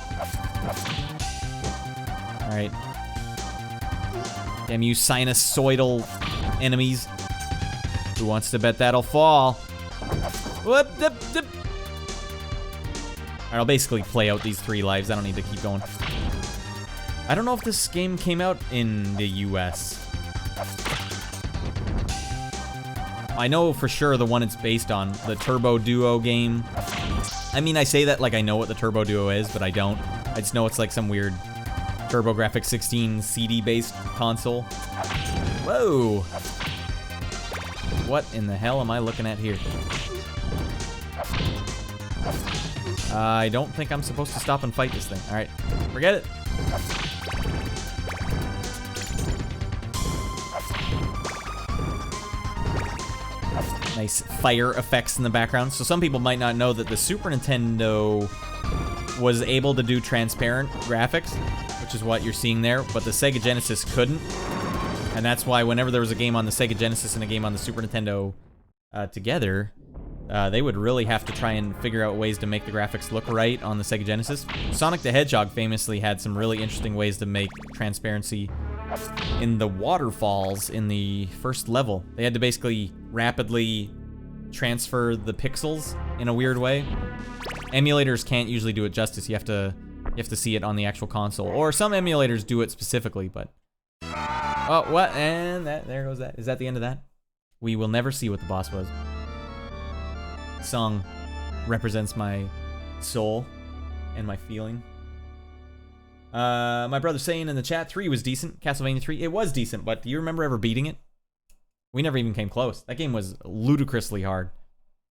Alright. Damn you sinusoidal enemies. Who wants to bet that'll fall? Whoop, dip, dip. Alright, I'll basically play out these 3 lives. I don't need to keep going. I don't know if this game came out in the US. I know for sure the one it's based on, the Turbo Duo game. I mean, I say that like I know what the Turbo Duo is, but I don't. I just know it's like some weird TurboGrafx 16 CD-based console. Whoa! What in the hell am I looking at here? I don't think I'm supposed to stop and fight this thing. Alright, forget it. Nice fire effects in the background. So some people might not know that the Super Nintendo was able to do transparent graphics, which is what you're seeing there, but the Sega Genesis couldn't. And that's why whenever there was a game on the Sega Genesis and a game on the Super Nintendo together, they would really have to try and figure out ways to make the graphics look right on the Sega Genesis. Sonic the Hedgehog famously had some really interesting ways to make transparency in the waterfalls in the first level. They had to basically rapidly transfer the pixels in a weird way. Emulators can't usually do it justice. You have to see it on the actual console. Or some emulators do it specifically, but... Oh, what? And there goes that. Is that the end of that? We will never see what the boss was. The song represents my soul and my feeling. My brother saying in the chat, 3 was decent. Castlevania 3, it was decent, but do you remember ever beating it? We never even came close. That game was ludicrously hard.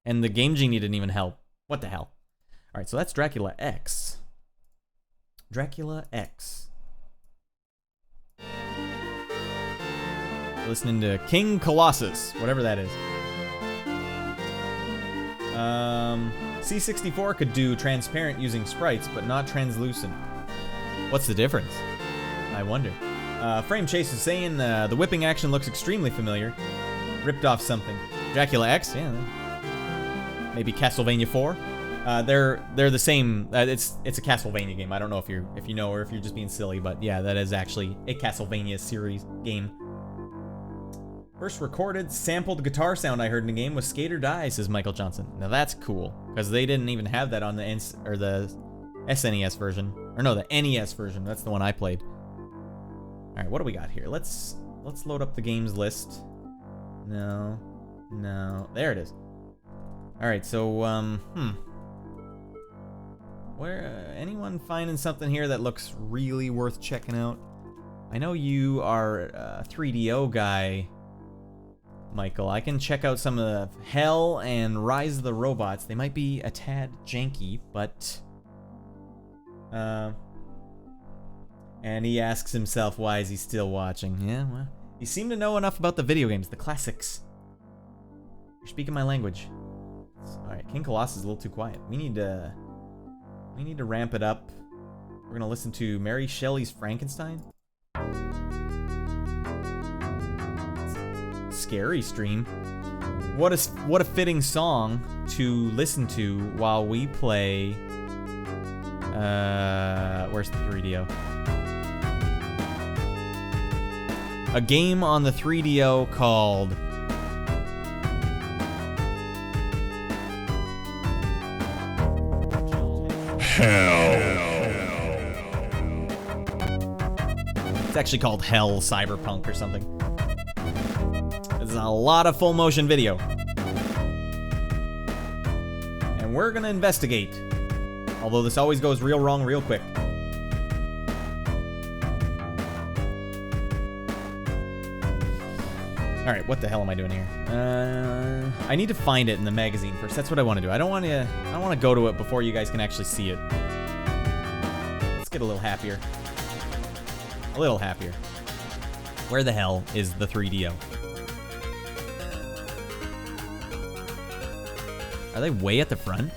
And the Game Genie didn't even help. What the hell? Alright, so that's Dracula X. Dracula X. Listening to King Colossus, whatever that is. C64 could do transparent using sprites, but not translucent. What's the difference? I wonder. Frame Chase is saying the whipping action looks extremely familiar. Ripped off something. Dracula X, yeah. Maybe Castlevania 4. They're the same. It's a Castlevania game. I don't know if you know or if you're just being silly, but yeah, that is actually a Castlevania series game. First recorded sampled guitar sound I heard in the game was Skate or Die, says Michael Johnson. Now that's cool, because they didn't even have that on the SNES version. Or no, the NES version. That's the one I played. Alright, what do we got here? Let's load up the games list. No. There it is. Alright, so, where, anyone finding something here that looks really worth checking out? I know you are a 3DO guy, Michael. I can check out some of the Hell and Rise of the Robots. They might be a tad janky, but... And he asks himself, why is he still watching? Yeah, well, you seem to know enough about the video games, the classics. You're speaking my language. Alright, King Colossus is a little too quiet. We need to ramp it up. We're gonna listen to Mary Shelley's Frankenstein. Scary stream. What a fitting song to listen to while we play. Where's the 3DO? A game on the 3DO called It's actually called Hell Cyberpunk or something. This is a lot of full motion video. And we're gonna investigate. Although this always goes real wrong real quick. Alright, what the hell am I doing here? I need to find it in the magazine first. That's what I want to do. I don't want to go to it before you guys can actually see it. Let's get a little happier. A little happier. Where the hell is the 3DO? Are they way at the front?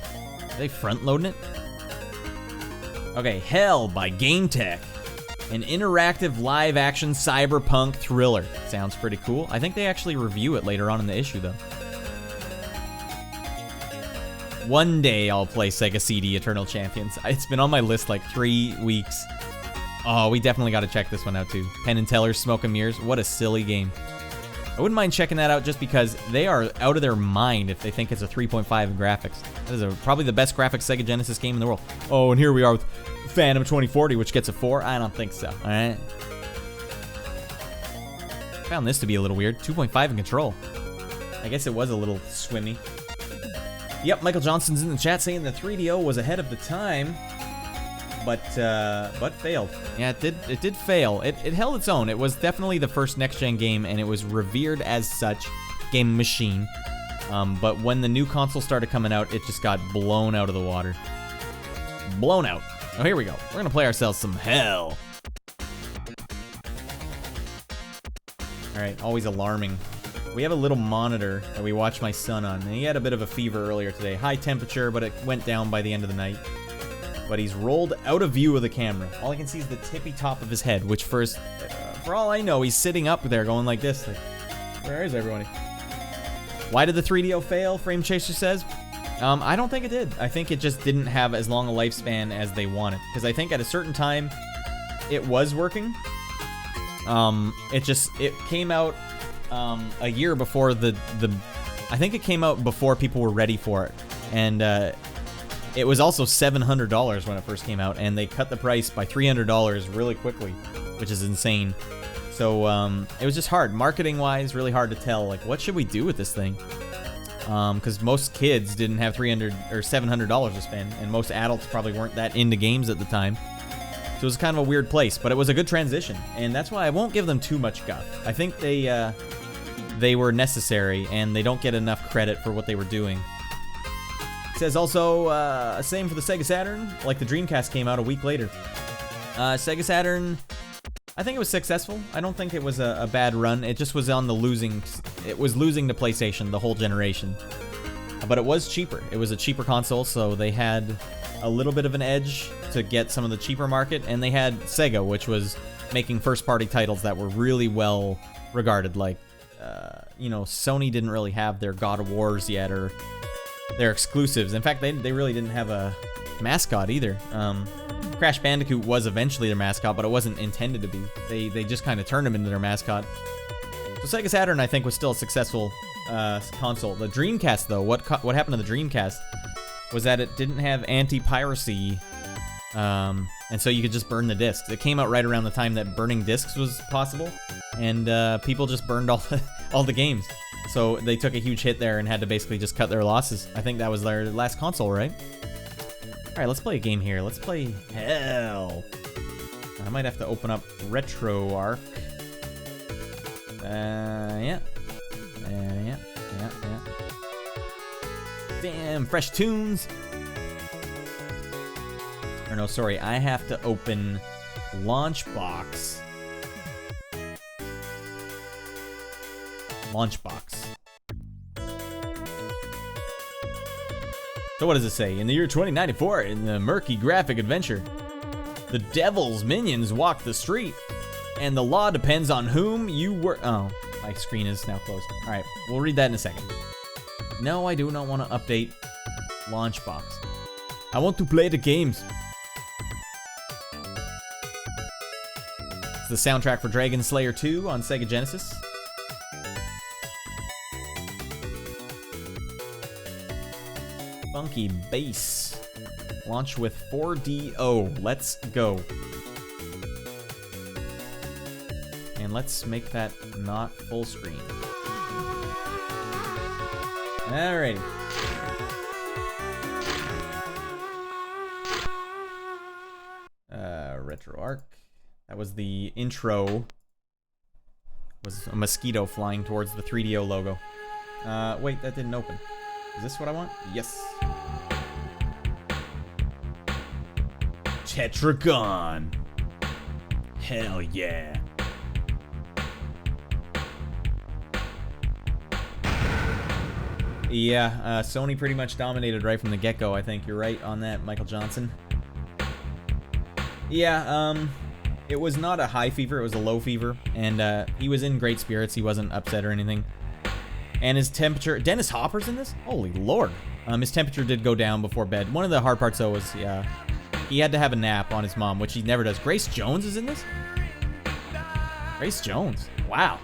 Are they front loading it? Okay, Hell by Game Tech. An interactive live-action cyberpunk thriller. Sounds pretty cool. I think they actually review it later on in the issue, though. One day I'll play Sega CD Eternal Champions. It's been on my list like 3 weeks. Oh, we definitely got to check this one out, too. Penn and Teller's Smoke and Mirrors. What a silly game. I wouldn't mind checking that out just because they are out of their mind if they think it's a 3.5 in graphics. That is probably the best graphics Sega Genesis game in the world. Oh, and here we are with Phantom 2040, which gets a 4. I don't think so. All right. Found this to be a little weird. 2.5 in control. I guess it was a little swimmy. Yep, Michael Johnson's in the chat saying the 3DO was ahead of the time, but failed. Yeah, it did fail. It held its own. It was definitely the first next-gen game, and it was revered as such. Game machine. But when the new console started coming out, it just got blown out of the water. Blown out. Oh, here we go. We're gonna play ourselves some Hell. Alright, always alarming. We have a little monitor that we watch my son on, and he had a bit of a fever earlier today. High temperature, but it went down by the end of the night. But he's rolled out of view of the camera. All I can see is the tippy top of his head, which for all I know, he's sitting up there going like this. Like, where is everybody? Why did the 3DO fail? Frame Chaser says. I don't think it did. I think it just didn't have as long a lifespan as they wanted. Because I think at a certain time, it was working. It came out a year before I think it came out before people were ready for it. And it was also $700 when it first came out, and they cut the price by $300 really quickly, which is insane. So it was just hard, marketing-wise, really hard to tell. Like, what should we do with this thing? Because most kids didn't have $300 or $700 to spend, and most adults probably weren't that into games at the time. So it was kind of a weird place, but it was a good transition, and that's why I won't give them too much guff. I think they were necessary, and they don't get enough credit for what they were doing. It says also, same for the Sega Saturn, like the Dreamcast came out a week later. Sega Saturn, I think it was successful. I don't think it was a bad run. It just was on the losing to PlayStation the whole generation. But it was cheaper. It was a cheaper console, so they had a little bit of an edge to get some of the cheaper market, and they had Sega, which was making first-party titles that were really well regarded. Like, Sony didn't really have their God of Wars yet, or their exclusives. In fact, they really didn't have a mascot either. Crash Bandicoot was eventually their mascot, but it wasn't intended to be. They just kind of turned him into their mascot. So Sega Saturn, I think, was still a successful console. The Dreamcast, though, what happened to the Dreamcast was that it didn't have anti-piracy And so you could just burn the discs. It came out right around the time that burning discs was possible, and people just burned all the games. So they took a huge hit there and had to basically just cut their losses. I think that was their last console, right? All right, let's play a game here. Let's play Hell. I might have to open up RetroArch. Yeah. Damn, fresh tunes. Or no, sorry, I have to open Launchbox. So what does it say? In the year 2094, in the murky graphic adventure, the devil's minions walk the street, and the law depends on whom you were. Oh, my screen is now closed. All right, we'll read that in a second. No, I do not want to update Launchbox. I want to play the games. It's the soundtrack for Dragon Slayer 2 on Sega Genesis. Funky bass. Launch with 4DO. Let's go. And let's make that not full screen. Alrighty. RetroArch. That was the intro. Was a mosquito flying towards the 3DO logo. Wait, that didn't open. Is this what I want? Yes. Tetragon. Hell yeah. Yeah, Sony pretty much dominated right from the get-go. I think you're right on that, Michael Johnson. Yeah, it was not a high fever, it was a low fever, and he was in great spirits. He wasn't upset or anything. And his temperature... Dennis Hopper's in this? Holy lord. His temperature did go down before bed. One of the hard parts, though, was he had to have a nap on his mom, which he never does. Grace Jones is in this? Grace Jones. Wow.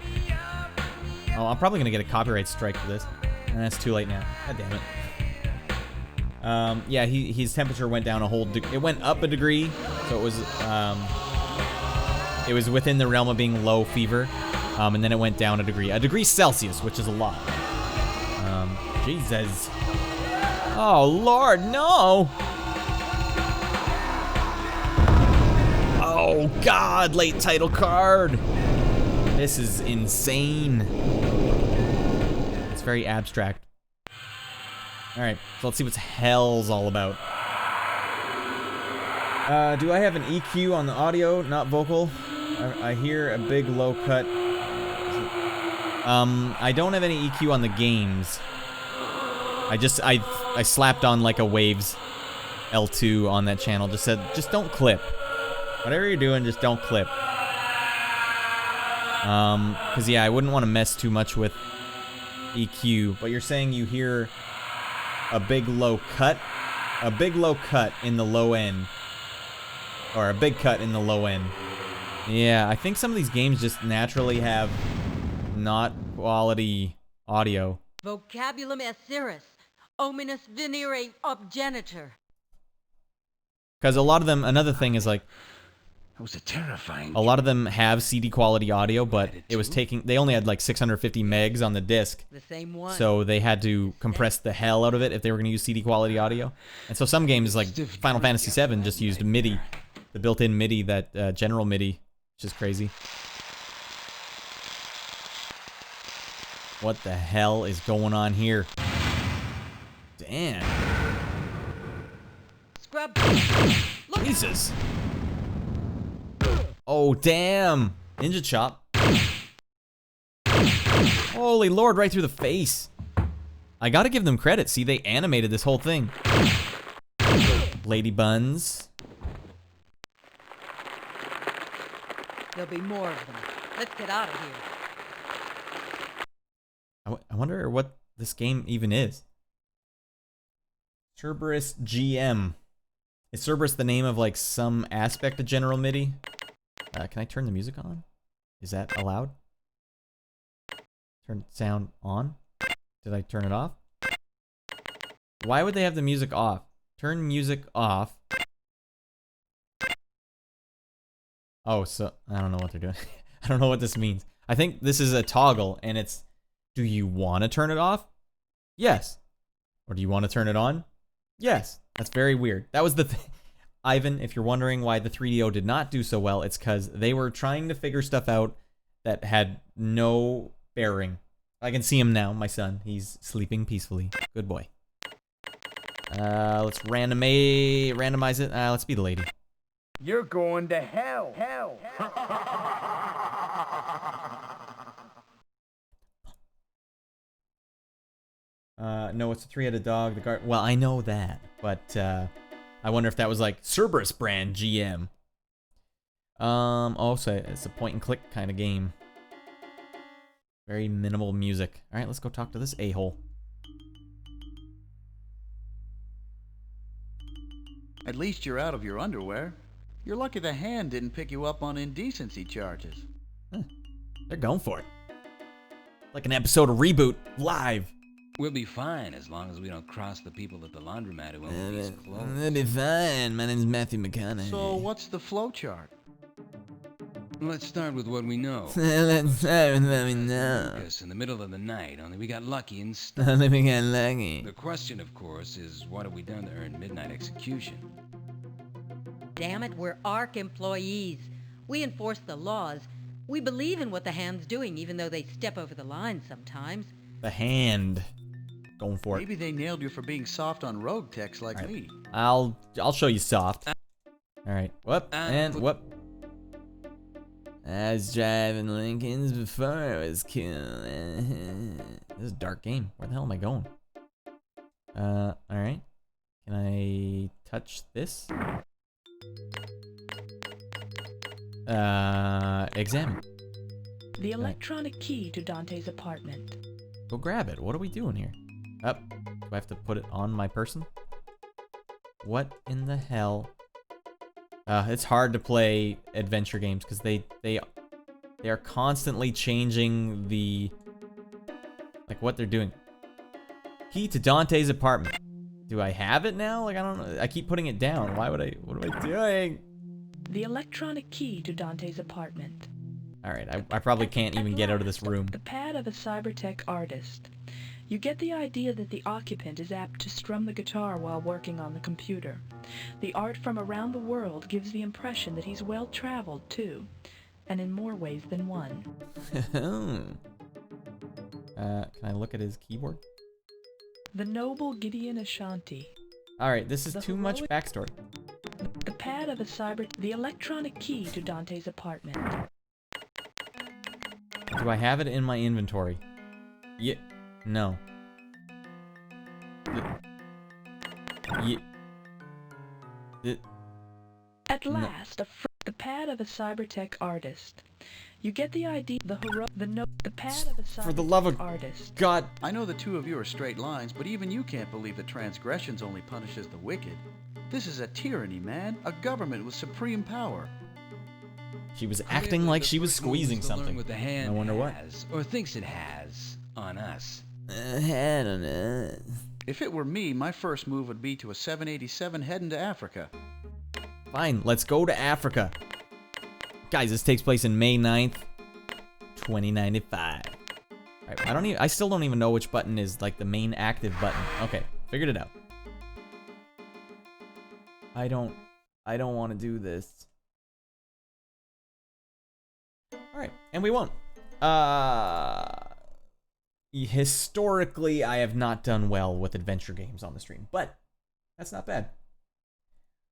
Oh, I'm probably going to get a copyright strike for this. And that's too late now. God damn it. Yeah, his temperature went down a whole... It went up a degree, so it was within the realm of being low fever. And then it went down a degree Celsius, which is a lot. Jesus. Oh, Lord, no! Oh, God, late title card! This is insane. It's very abstract. Alright, so let's see what Hell's all about. Do I have an EQ on the audio, not vocal? I hear a big low cut. I don't have any EQ on the games. I slapped on like a Waves L2 on that channel. Just said, just don't clip. Whatever you're doing, just don't clip. Cause yeah, I wouldn't want to mess too much with EQ. But you're saying you hear a big low cut? A big low cut in the low end. Or a big cut in the low end. Yeah, I think some of these games just naturally have not quality audio. Vocabulum etheris, ominous venere obgenitor. Because a lot of them, another thing is like, That was a terrifying. a lot of them have CD quality audio, but it was taking, they only had like 650 megs on the disc. The same one. So they had to compress the hell out of it if they were going to use CD quality audio. And so some games like Final Fantasy VII just used MIDI, the built-in MIDI, that general MIDI, which is crazy. What the hell is going on here? Damn. Scrub. Jesus. Oh, damn. Ninja chop. Holy lord, right through the face. I gotta give them credit. See, they animated this whole thing. Lady buns. There'll be more of them. Let's get out of here. I wonder what this game even is. Cerberus GM. Is Cerberus the name of like some aspect of General MIDI? Can I turn the music on? Is that allowed? Turn sound on? Did I turn it off? Why would they have the music off? Turn music off. Oh, so I don't know what they're doing. I don't know what this means. I think this is a toggle, and it's, do you want to turn it off? Yes. Or do you want to turn it on? Yes. That's very weird. That was the thing. Ivan, if you're wondering why the 3DO did not do so well, it's because they were trying to figure stuff out that had no bearing. I can see him now, my son. He's sleeping peacefully. Good boy. Let's randomize it. Let's be the lady. You're going to hell. No, it's a 3-headed dog. The guard. Well, I know that, but I wonder if that was like Cerberus brand GM. Also, it's a point and click kind of game. Very minimal music. All right, let's go talk to this a-hole. At least you're out of your underwear. You're lucky the hand didn't pick you up on indecency charges. They're going for it. Like an episode of Reboot live. We'll be fine as long as we don't cross the people at the laundromat who own these clothes. We'll be fine. My name's Matthew McConaughey. So what's the flow chart? Let's start with what we know. Let's start with what we know. Yes, in the middle of the night, only we got lucky and Only we got lucky. The question, of course, is what have we done to earn midnight execution? Damn it, we're ARC employees. We enforce the laws. We believe in what the hand's doing, even though they step over the line sometimes. The hand. Going for it. Maybe they nailed you for being soft on rogue techs like me. I'll show you soft. Alright. Whoop. And whoop. I was driving Lincolns before it was cool. This is a dark game. Where the hell am I going? Alright. Can I touch this? Examine. The electronic key to Dante's apartment. Go grab it. What are we doing here? Up. Do I have to put it on my person? What in the hell? It's hard to play adventure games because they are constantly changing the what they're doing. Key to Dante's apartment. Do I have it now? Like, I don't know. I keep putting it down. Why would I? What am I doing? The electronic key to Dante's apartment. All right, I probably can't even get out of this room. The pad of a cybertech artist. You get the idea that the occupant is apt to strum the guitar while working on the computer. The art from around the world gives the impression that he's well-traveled, too. And in more ways than one. Can I look at his keyboard? The noble Gideon Ashanti. Alright, this is too much backstory. The pad of a the electronic key to Dante's apartment. Do I have it in my inventory? Yeah. No. At last, the pad of a cybertech artist. You get the idea. The pad of a cybertech For the love of artist. God. I know the two of you are straight lines, but even you can't believe that transgressions only punishes the wicked. This is a tyranny, man. A government with supreme power. She was acting like she was squeezing something. What the hand I wonder what. has, or thinks it has, on us. I don't know. If it were me, my first move would be to a 787 heading to Africa. Fine, let's go to Africa. Guys, this takes place in May 9th, 2095. Alright, I still don't even know which button is like the main active button. Okay, figured it out. I don't want to do this. Alright, and we won't. Historically, I have not done well with adventure games on the stream, but that's not bad.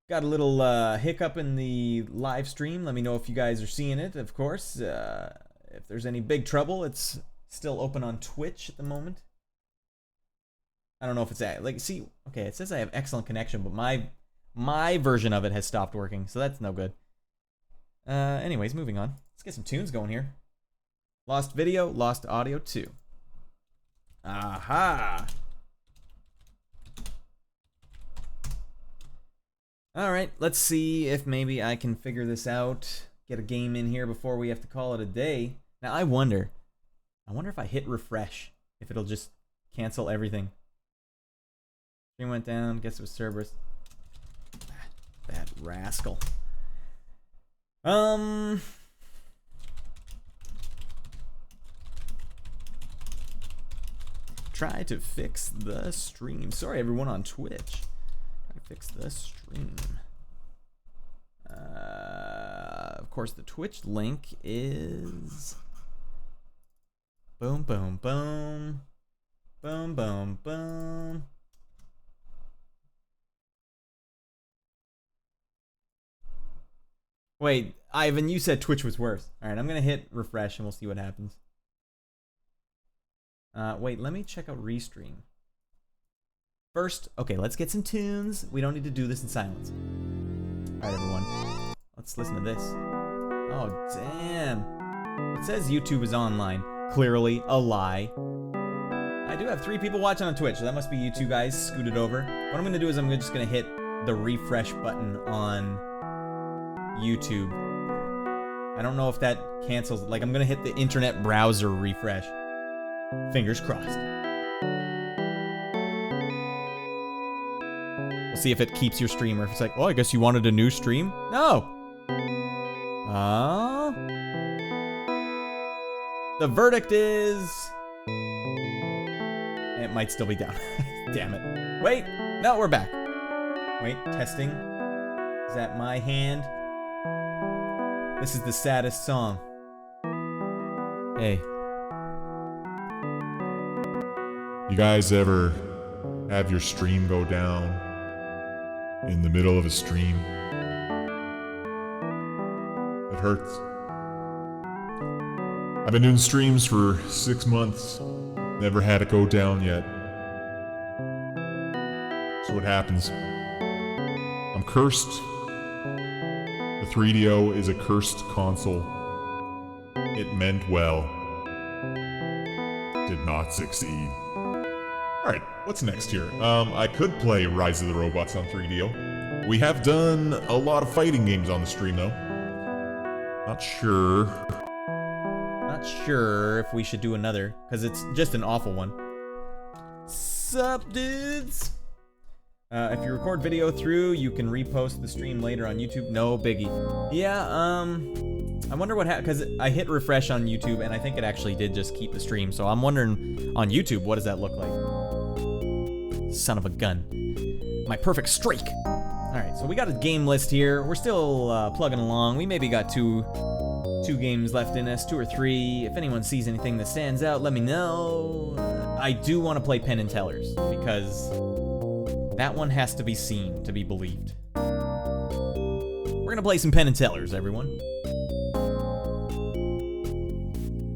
Got a little hiccup in the live stream. Let me know if you guys are seeing it, of course. If there's any big trouble, it's still open on Twitch at the moment. I don't know if it's see, okay, it says I have excellent connection, but my version of it has stopped working, so that's no good. Anyways, moving on. Let's get some tunes going here. Lost video, lost audio too. Aha! Alright, let's see if maybe I can figure this out. Get a game in here before we have to call it a day. Now, I wonder if I hit refresh, if it'll just cancel everything. Stream went down, guess it was Cerberus. That rascal. Try to fix the stream. Sorry, everyone on Twitch. Try to fix the stream. Of course, the Twitch link is... Boom, boom, boom. Boom, boom, boom. Wait, Ivan, you said Twitch was worse. All right, I'm going to hit refresh and we'll see what happens. Wait, let me check out Restream. First, okay, let's get some tunes. We don't need to do this in silence. All right, everyone. Let's listen to this. Oh, damn. It says YouTube is online. Clearly a lie. I do have 3 people watching on Twitch, so that must be you 2 guys scooted over. What I'm going to do is I'm just going to hit the refresh button on YouTube. I don't know if that cancels. Like, I'm going to hit the internet browser refresh. Fingers crossed. We'll see if it keeps your stream or if it's like, oh, I guess you wanted a new stream? No. The verdict is... It might still be down. Damn it. Wait. No, we're back. Wait, testing. Is that my hand? This is the saddest song. Hey. You guys ever have your stream go down in the middle of a stream? It hurts. I've been doing streams for 6 months. Never had it go down yet. So what happens? I'm cursed. The 3DO is a cursed console. It meant well. Did not succeed. Alright, what's next here? I could play Rise of the Robots on 3DO. We have done a lot of fighting games on the stream, though. Not sure. Not sure if we should do another, because it's just an awful one. Sup, dudes? If you record video through, you can repost the stream later on YouTube. No biggie. Yeah, I wonder what happened, because I hit refresh on YouTube, and I think it actually did just keep the stream. So I'm wondering, on YouTube, what does that look like? Son of a gun. My perfect streak. Alright, so we got a game list here. We're still plugging along. We maybe got two games left in us, 2 or 3. If anyone sees anything that stands out, let me know. I do want to play Penn and Tellers, because that one has to be seen to be believed. We're gonna play some Penn and Tellers, everyone.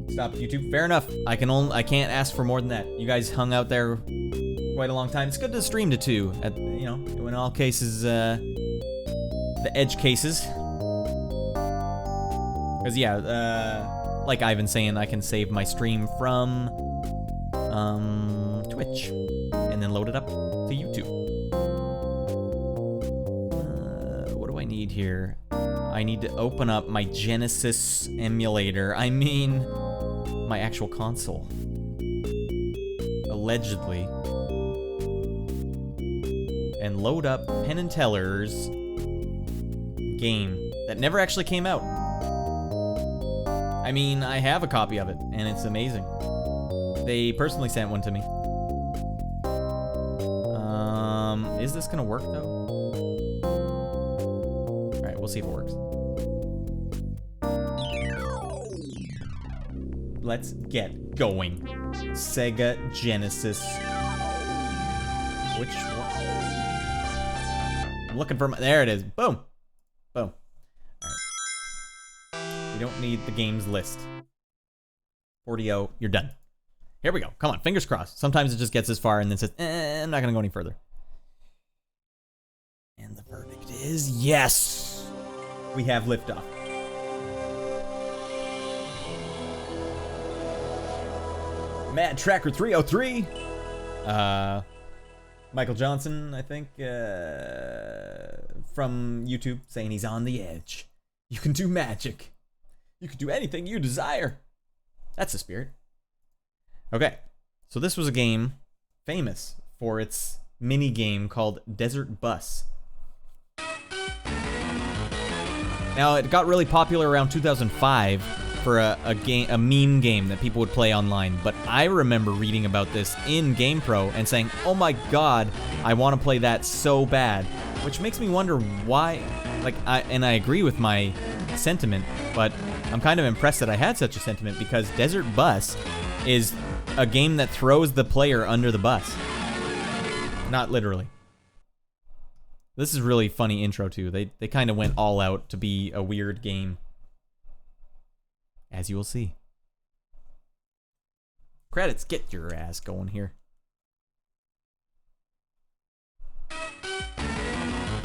Stop YouTube. Fair enough. I can't ask for more than that. You guys hung out there quite a long time. It's good to stream to 2. You know, in all cases, the edge cases. Because yeah, like Ivan's saying, I can save my stream from Twitch and then load it up to YouTube. What do I need here? I need to open up my Genesis emulator. I mean, my actual console. Allegedly. And load up Penn and Teller's game that never actually came out. I mean, I have a copy of it, and it's amazing. They personally sent one to me. Is this gonna work, though? Alright, we'll see if it works. Let's get going. Sega Genesis. Which one? I'm looking for my... There it is. Boom. Boom. We don't need the games list. 40-0, you're done. Here we go. Come on, fingers crossed. Sometimes it just gets this far and then says, I'm not gonna go any further. And the verdict is yes! We have liftoff. Mad Tracker 303. Michael Johnson, I think, from YouTube, saying he's on the edge. You can do magic. You can do anything you desire. That's the spirit. Okay, so this was a game famous for its mini game called Desert Bus. Now, it got really popular around 2005 for a meme game that people would play online, but I remember reading about this in GamePro and saying, oh my god, I want to play that so bad, which makes me wonder why, like, I agree with my sentiment, but I'm kind of impressed that I had such a sentiment because Desert Bus is a game that throws the player under the bus. Not literally. This is really funny intro too. They kind of went all out to be a weird game. As you will see. Credits, get your ass going here.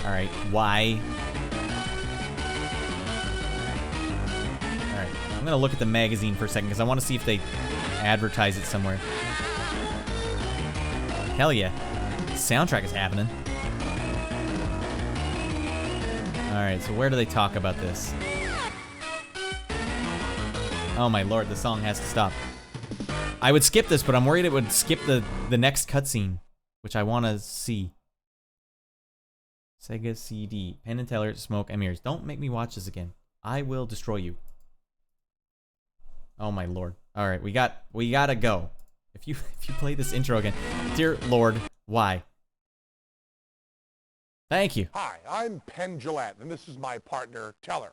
Alright, why? Alright, I'm gonna look at the magazine for a second because I want to see if they advertise it somewhere. Hell yeah. The soundtrack is happening. Alright, so where do they talk about this? Oh my lord, the song has to stop. I would skip this, but I'm worried it would skip the next cutscene, which I want to see. Sega CD. Penn and Teller, Smoke, and Mirrors. Don't make me watch this again. I will destroy you. Oh my lord. Alright, we gotta go. If you play this intro again. Dear Lord, why? Thank you. Hi, I'm Penn Gillette, and this is my partner, Teller.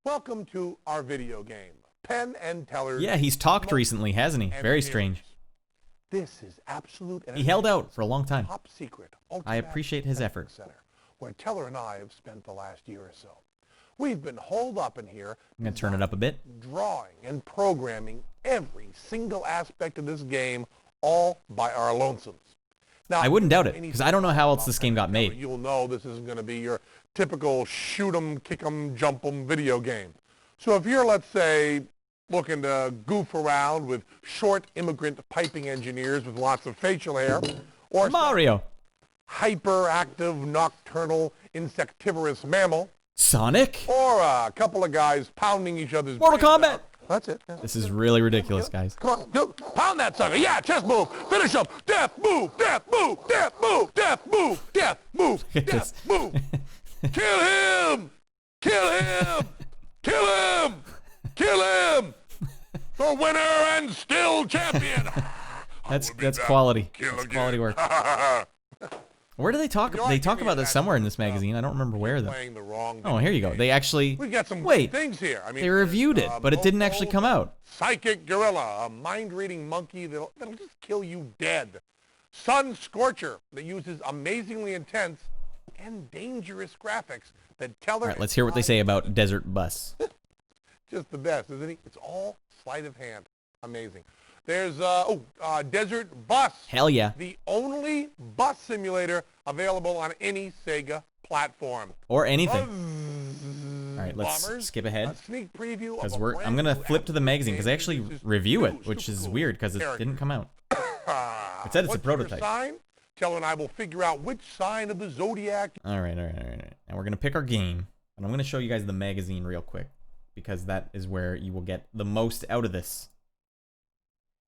Welcome to our video game. Penn and Teller. Yeah, he's talked recently, hasn't he? Very strange. This is absolute. He held out for a long time. Top secret. I appreciate his effort. Center, where Teller and I have spent the last year or so. We've been holed up in here. I'm gonna turn it up a bit. Drawing and programming every single aspect of this game, all by our lonesomes. Now, I wouldn't doubt it, because I don't know how else this game got made. You'll know this isn't going to be your typical shoot 'em, kick 'em, jump 'em video game. So if you're, let's say, looking to goof around with short immigrant piping engineers with lots of facial hair, or Mario, hyperactive nocturnal insectivorous mammal, Sonic, or a couple of guys pounding each other's Mortal Kombat. That's it. Yeah. This is really ridiculous, guys. Come on, pound that sucker. Yeah, chest move. Finish him. Death move. Death move. Death move. Death move. Death move. Death move. Kill him. Kill him. Kill him. Kill him. The winner and still champion. That's quality. That's quality work. Where do they talk? They talk about this somewhere in this magazine. I don't remember where though. Oh, here you go. They actually. We've got some wait. things here. I mean, they reviewed it, but it didn't actually come out. Psychic gorilla, a mind-reading monkey that'll just kill you dead. Sun Scorcher that uses amazingly intense and dangerous graphics that Teller. All right, let's hear what they say about Desert Bus. Just the best, isn't he? It's all sleight of hand. Amazing. There's Desert Bus. Hell yeah. The only bus simulator available on any Sega platform. Or anything. All right, let's skip ahead. A sneak preview because I'm gonna flip to the magazine because they actually review it, which is weird because it didn't come out. It said it's a prototype. Sign? Teller and I will figure out which sign of the zodiac. All right. And we're gonna pick our game, and I'm gonna show you guys the magazine real quick because that is where you will get the most out of this.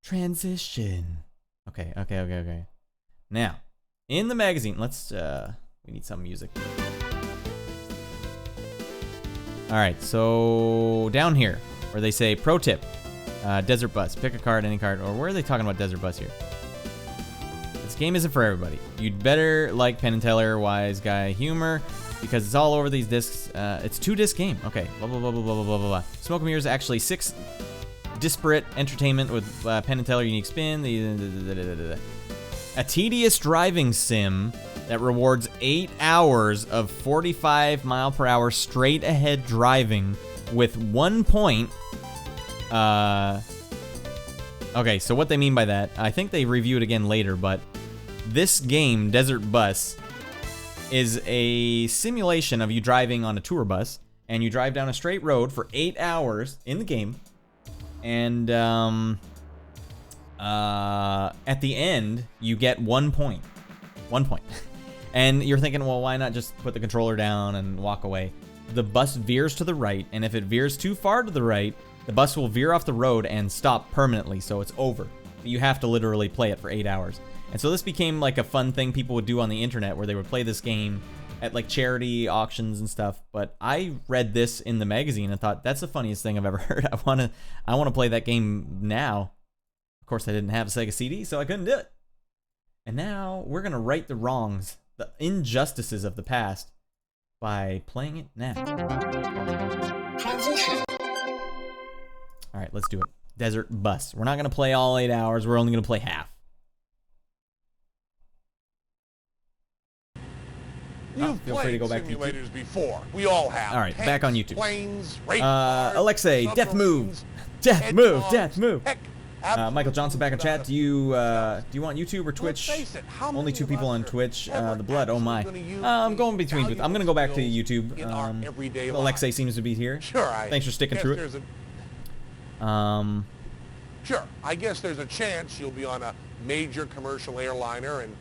Transition. Okay. Now, in the magazine, let's, we need some music. Alright, so down here, where they say, pro tip, Desert Bus, pick a card, any card, or where are they talking about Desert Bus here? This game isn't for everybody. You'd better like Penn and Teller, Wise Guy humor, because it's all over these discs. It's 2-disc game. Okay, blah, blah, blah, blah, blah, blah, blah, blah. Smoke and Mirrors, actually 6 disparate entertainment with Penn and Teller unique spin. A tedious driving sim that rewards 8 hours of 45 mile per hour straight ahead driving with 1 point. Okay, so what they mean by that, I think they review it again later, but this game, Desert Bus, is a simulation of you driving on a tour bus, and you drive down a straight road for 8 hours in the game. And at the end, you get 1 point. 1 point. And you're thinking, well, why not just put the controller down and walk away? The bus veers to the right, and if it veers too far to the right, the bus will veer off the road and stop permanently, so it's over. You have to literally play it for 8 hours. And so this became like a fun thing people would do on the internet, where they would play this game at like charity auctions and stuff. But I read this in the magazine and thought that's the funniest thing I've ever heard. I wanna play that game now. Of course, I didn't have a Sega CD, so I couldn't do it. And now we're gonna right the wrongs, the injustices of the past, by playing it now. Transition. All right, let's do it. Desert Bus. We're not gonna play all 8 hours. We're only gonna play half. You've feel free to go back to simulators before. We all have. All right, back on YouTube. Planes, race cars, Alexei, death move. Death move. Death move. Michael Johnson back in chat. Do you want YouTube or Twitch? Only 2 people on Twitch. The blood. Oh my. I'm going between. I'm gonna go back to YouTube. Alexei seems to be here. Sure. Thanks for sticking through it. Sure. I guess there's a chance you'll be on a major commercial airliner and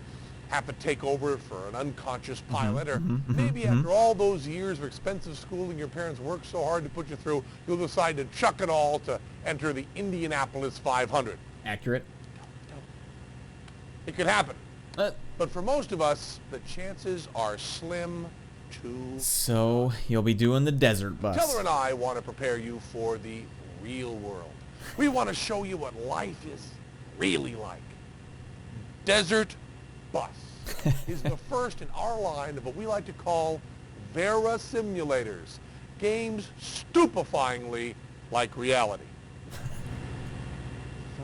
have to take over for an unconscious pilot, or maybe after all those years of expensive schooling your parents worked so hard to put you through, you'll decide to chuck it all to enter the Indianapolis 500. Accurate. It could happen. But for most of us, the chances are slim to... So, you'll be doing the Desert Bus. Teller and I want to prepare you for the real world. We want to show you what life is really like. Desert Bus is the first in our line of what we like to call Vera simulators, games stupefyingly like reality.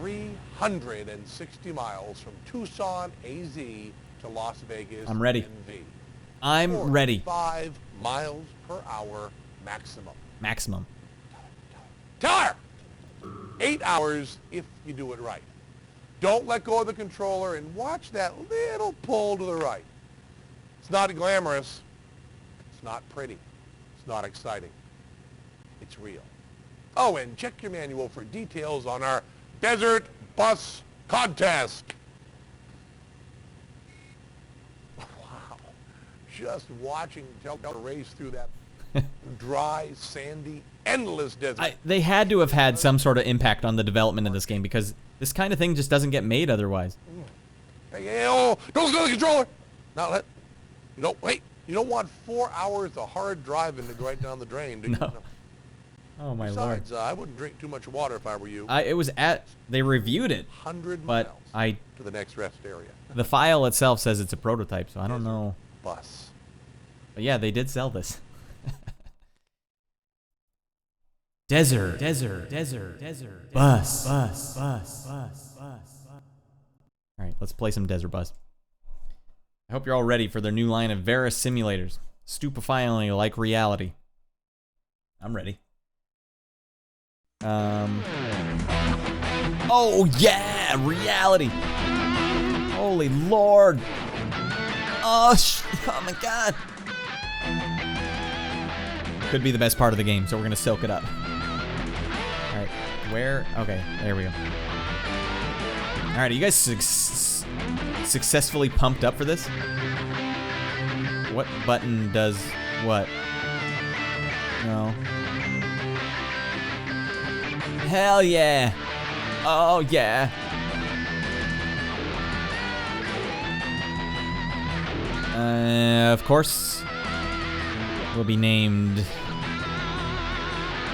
360 miles from Tucson, AZ to Las Vegas, I'm ready. NV. I'm ready. 5 miles per hour maximum. Maximum. Teller! 8 hours if you do it right. Don't let go of the controller and watch that little pull to the right. It's not glamorous. It's not pretty. It's not exciting. It's real. Oh, and check your manual for details on our Desert Bus Contest. Wow. Just watching Teller race through that dry, sandy, endless desert. They had to have had some sort of impact on the development of this game, because this kind of thing just doesn't get made otherwise. Hey, oh, don't go to the controller. Now let. You don't wait. You don't want 4 hours of hard driving to go right down the drain, do you? No. Oh my Besides, I wouldn't drink too much water if I were you. They reviewed it, 100 but miles to the next rest area. The file itself says it's a prototype, so I don't know. Bus. But yeah, they did sell this. Desert Bus. Alright, let's play some Desert Bus. I hope you're all ready for their new line of Vera simulators. Stupefyingly like reality. I'm ready. Oh yeah! Reality! Holy Lord! Oh my god! Could be the best part of the game, so we're gonna soak it up. Alright, where? Okay, there we go. Alright, are you guys successfully pumped up for this? What button does what? No. Hell yeah! Oh yeah! Of course, will be named...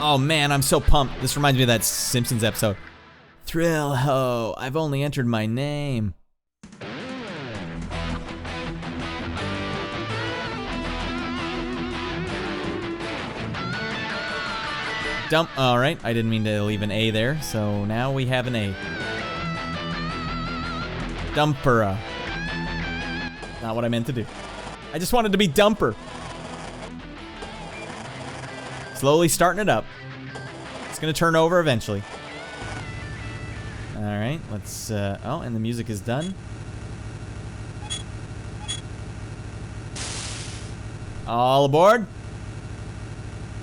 Oh man, I'm so pumped. This reminds me of that Simpsons episode. Thrill ho, I've only entered my name. Dump. Alright, I didn't mean to leave an A there, so now we have an A. Dumpera. Not what I meant to do. I just wanted to be Dumper. Slowly starting it up. It's gonna turn over eventually. Alright, let's, oh, and the music is done. All aboard.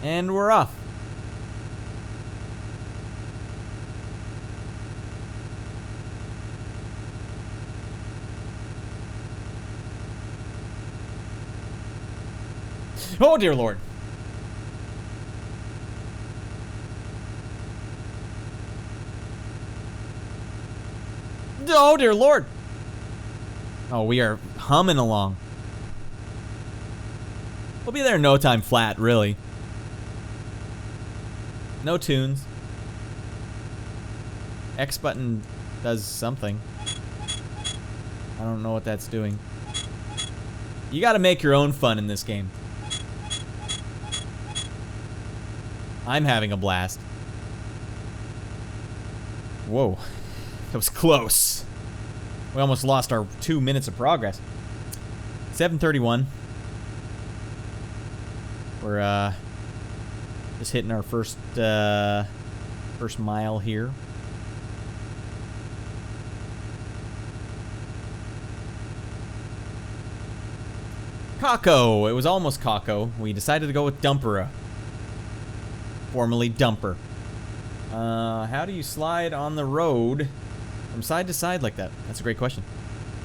And we're off. Oh dear Lord. Oh dear Lord. Oh, we are humming along. We'll be there in no time flat, really. No tunes. X button does something. I don't know what that's doing. You gotta make your own fun in this game. I'm having a blast. Whoa. That was close. We almost lost our 2 minutes of progress. 7:31. We're just hitting our first mile here. Kako. It was almost Kako. We decided to go with Dumpera. Formerly Dumper. How do you slide on the road from side to side like that? That's a great question.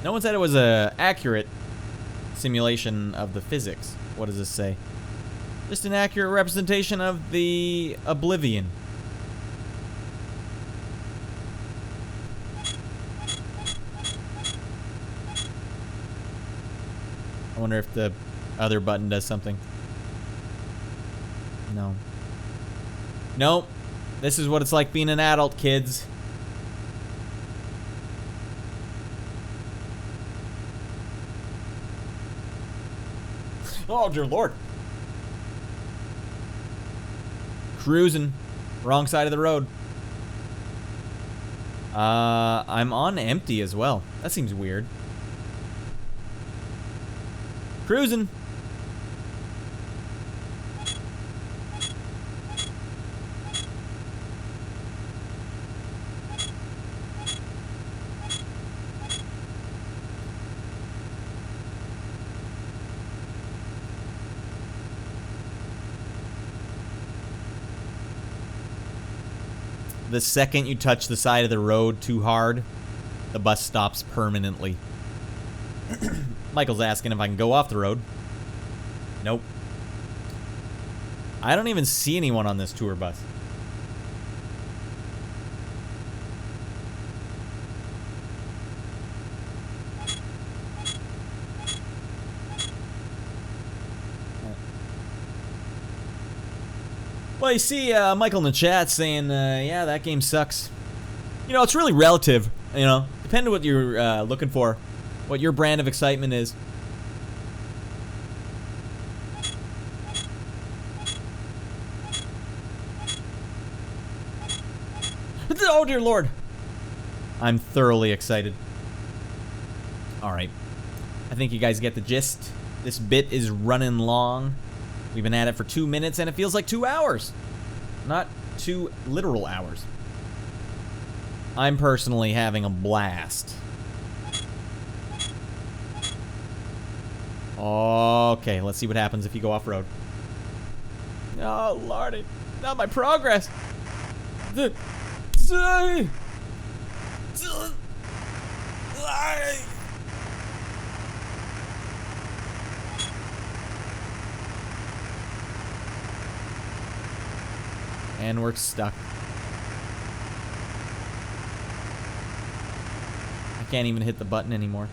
No one said it was a accurate simulation of the physics. What does this say? Just an accurate representation of the Oblivion. I wonder if the other button does something. No. Nope. This is what it's like being an adult, kids. Oh, dear Lord. Cruising. Wrong side of the road. I'm on empty as well. That seems weird. Cruising. The second you touch the side of the road too hard, the bus stops permanently. Michael's asking if I can go off the road. Nope. I don't even see anyone on this tour bus. Well, you see Michael in the chat saying, yeah, that game sucks. You know, it's really relative, you know. Depending on what you're looking for, what your brand of excitement is. Oh, dear Lord. I'm thoroughly excited. All right. I think you guys get the gist. This bit is running long. We've been at it for 2 minutes, and it feels like 2 hours. Not 2 literal hours. I'm personally having a blast. Okay, let's see what happens if you go off-road. Oh, Lordy. Not my progress. And we're stuck. I can't even hit the button anymore.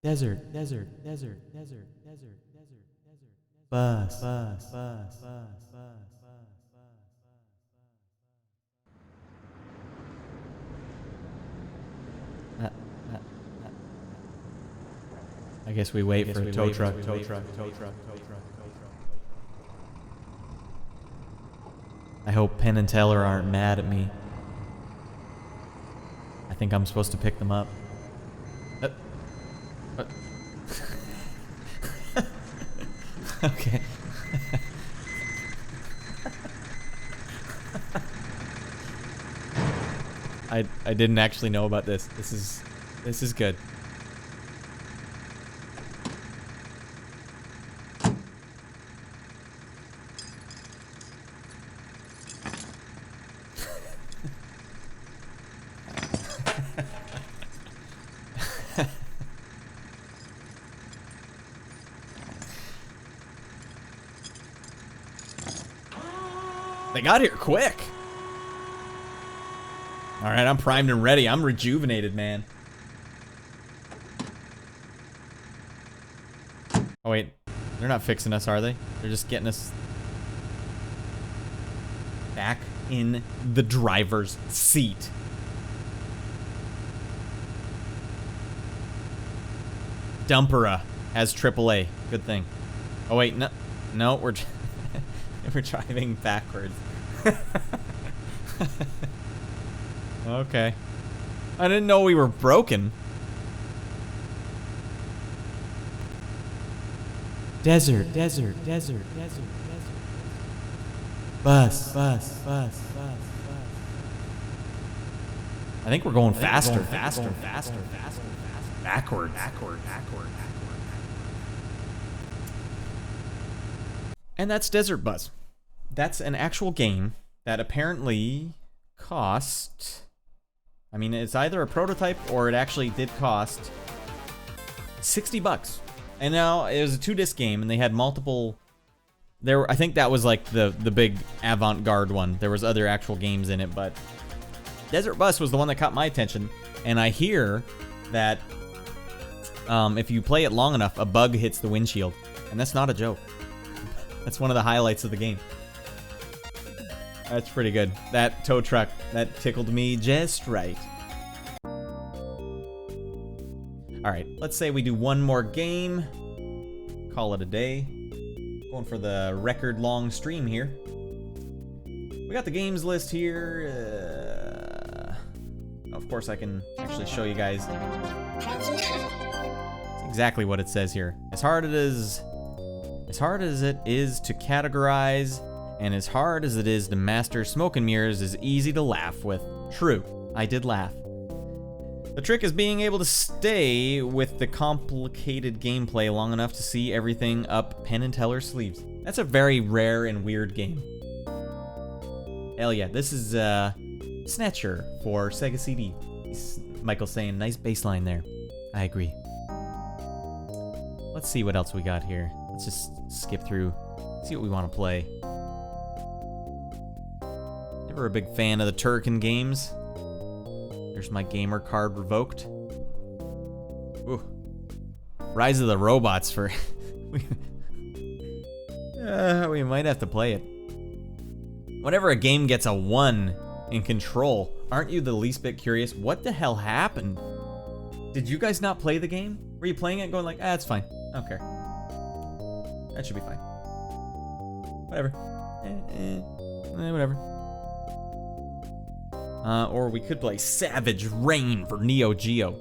Desert, desert, desert, desert, desert, desert, desert. Bus, bus, bus, bus, bus, bus, bus. I guess we wait for a tow truck. I hope Penn and Teller aren't mad at me. I think I'm supposed to pick them up. Okay. I didn't actually know about this. This is good. They got here quick. All right, I'm primed and ready. I'm rejuvenated, man. Oh, wait. They're not fixing us, are they? They're just getting us back in the driver's seat. Dumpera has AAA. Good thing. Oh, wait. No, we're driving backwards. Okay. I didn't know we were broken. Desert. Bus. I think we're going faster. Backward. And that's Desert Bus. That's an actual game that apparently cost... I mean, it's either a prototype or it actually did cost $60. And now it was a 2-disc game, and they had multiple. I think that was like the big avant-garde one. There was other actual games in it, but Desert Bus was the one that caught my attention. And I hear that if you play it long enough, a bug hits the windshield, and that's not a joke. That's one of the highlights of the game. That's pretty good. That tow truck, that tickled me just right. Alright, let's say we do one more game. Call it a day. Going for the record long stream here. We got the games list here. Of course I can actually show you guys. It's exactly what it says here. As hard as it is to categorize, and as hard as it is to master, Smoke and Mirrors is easy to laugh with. True, I did laugh. The trick is being able to stay with the complicated gameplay long enough to see everything up Penn and Teller's sleeves. That's a very rare and weird game. Hell yeah, this is Snatcher for Sega CD. Michael's saying, nice baseline there. I agree. Let's see what else we got here. Let's just skip through, see what we want to play. Never a big fan of the Turrican games. There's my gamer card revoked. Ooh. Rise of the Robots for... we might have to play it. Whenever a game gets a 1 in Control, aren't you the least bit curious? What the hell happened? Did you guys not play the game? Were you playing it going like, it's fine. I don't care. That should be fine. Whatever. Whatever. Or we could play Savage Rain for Neo Geo.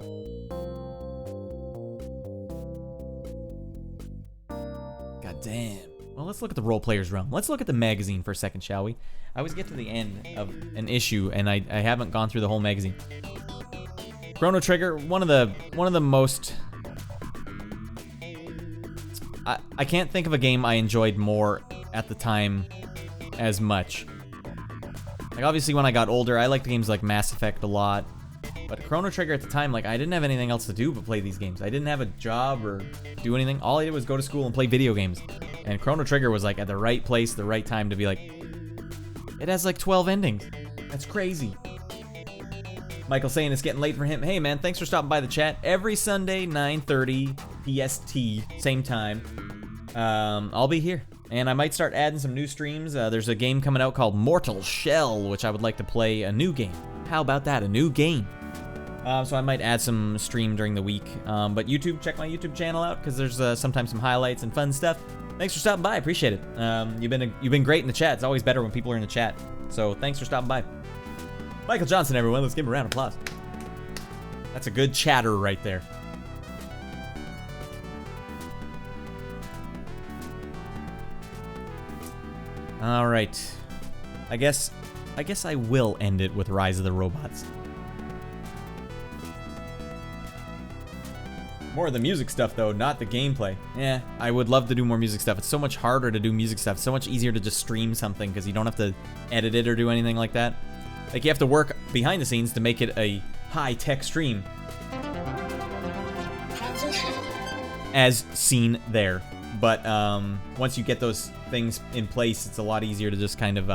God damn. Well, let's look at the Role Players Realm. Let's look at the magazine for a second, shall we? I always get to the end of an issue, and I haven't gone through the whole magazine. Chrono Trigger, one of the most... I can't think of a game I enjoyed more at the time as much. Like, obviously, when I got older, I liked games like Mass Effect a lot. But Chrono Trigger at the time, like, I didn't have anything else to do but play these games. I didn't have a job or do anything. All I did was go to school and play video games. And Chrono Trigger was, like, at the right place, the right time to be like, it has, like, 12 endings. That's crazy. Michael saying it's getting late for him. Hey, man, thanks for stopping by the chat. Every Sunday, 9:30 PST, same time. I'll be here. And I might start adding some new streams. There's a game coming out called Mortal Shell, which I would like to play a new game. How about that? A new game. So I might add some stream during the week. But YouTube, check my YouTube channel out, because there's sometimes some highlights and fun stuff. Thanks for stopping by. I appreciate it. You've been great in the chat. It's always better when people are in the chat. So thanks for stopping by. Michael Johnson, everyone. Let's give him a round of applause. That's a good chatter right there. All right. I guess I will end it with Rise of the Robots. More of the music stuff, though, not the gameplay. Yeah, I would love to do more music stuff. It's so much harder to do music stuff. It's so much easier to just stream something because you don't have to edit it or do anything like that. Like, you have to work behind the scenes to make it a high-tech stream. As seen there. But once you get those things in place, it's a lot easier to just kind of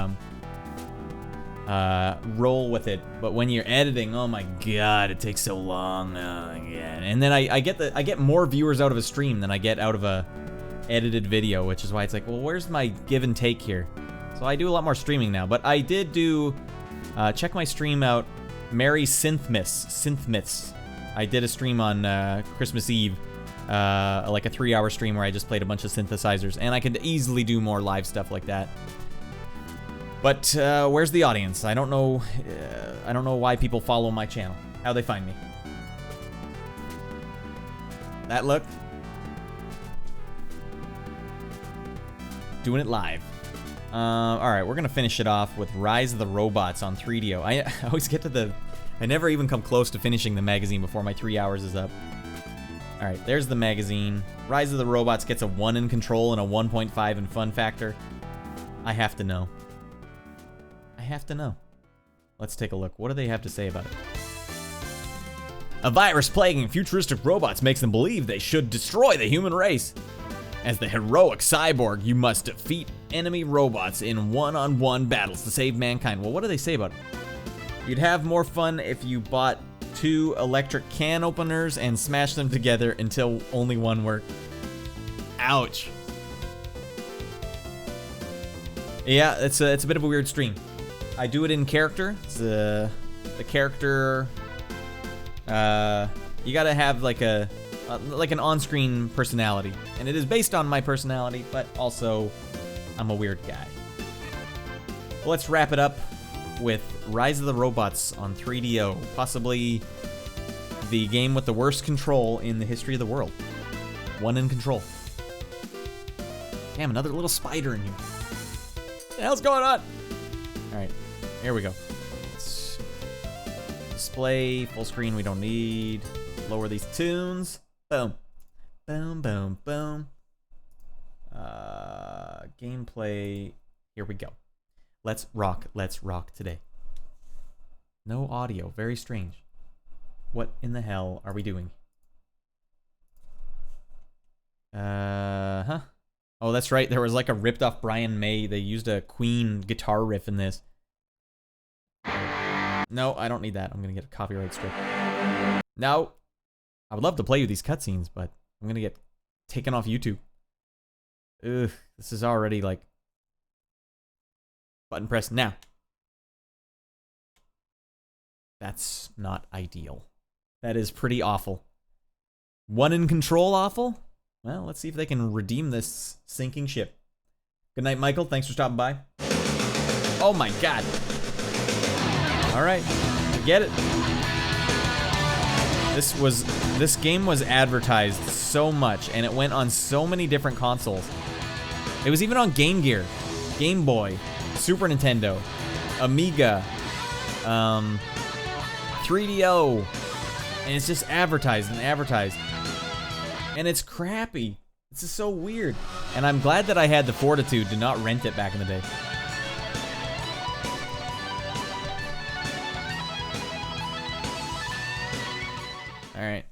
roll with it. But when you're editing, oh my god, it takes so long. Yeah. And then I get more viewers out of a stream than I get out of a edited video, which is why it's like, well, where's my give and take here? So I do a lot more streaming now. But I did do, check my stream out, Merry Synthmiths. I did a stream on Christmas Eve, like a 3-hour stream where I just played a bunch of synthesizers, and I could easily do more live stuff like that. But where's the audience? I don't know. I don't know why people follow my channel. How they find me? That look. Doing it live. All right, we're gonna finish it off with Rise of the Robots on 3DO. I always get to the. I never even come close to finishing the magazine before my 3 hours is up. All right, there's the magazine. Rise of the Robots gets a 1 in control and a 1.5 in fun factor. I have to know. I have to know. Let's take a look. What do they have to say about it? A virus plaguing futuristic robots makes them believe they should destroy the human race. As the heroic cyborg, you must defeat enemy robots in one-on-one battles to save mankind. Well, what do they say about it? You'd have more fun if you bought 2 electric can openers and smashed them together until only one worked. Ouch. Yeah, it's a bit of a weird stream. I do it in character. It's the character. You gotta have like an on-screen personality, and it is based on my personality, but also I'm a weird guy. Well, let's wrap it up with Rise of the Robots on 3DO, possibly the game with the worst control in the history of the world. 1 in control. Damn, another little spider in here. What the hell's going on? All right, here we go. Let's display full screen. We don't need. Lower these tunes. Boom, boom, boom, boom. Gameplay. Here we go. Let's rock today. No audio, very strange. What in the hell are we doing? Oh, that's right, there was like a ripped off Brian May. They used a Queen guitar riff in this. No, I don't need that. I'm gonna get a copyright strike. No. I would love to play you these cutscenes, but I'm gonna get taken off YouTube. Ugh, this is already like... Button press now. That's not ideal. That is pretty awful. 1 in control awful? Well, let's see if they can redeem this sinking ship. Good night, Michael. Thanks for stopping by. Oh my god. Alright, I get it. This game was advertised so much, and it went on so many different consoles. It was even on Game Gear, Game Boy, Super Nintendo, Amiga, 3DO, and it's just advertised and advertised. And it's crappy. This is so weird. And I'm glad that I had the fortitude to not rent it back in the day. Alright.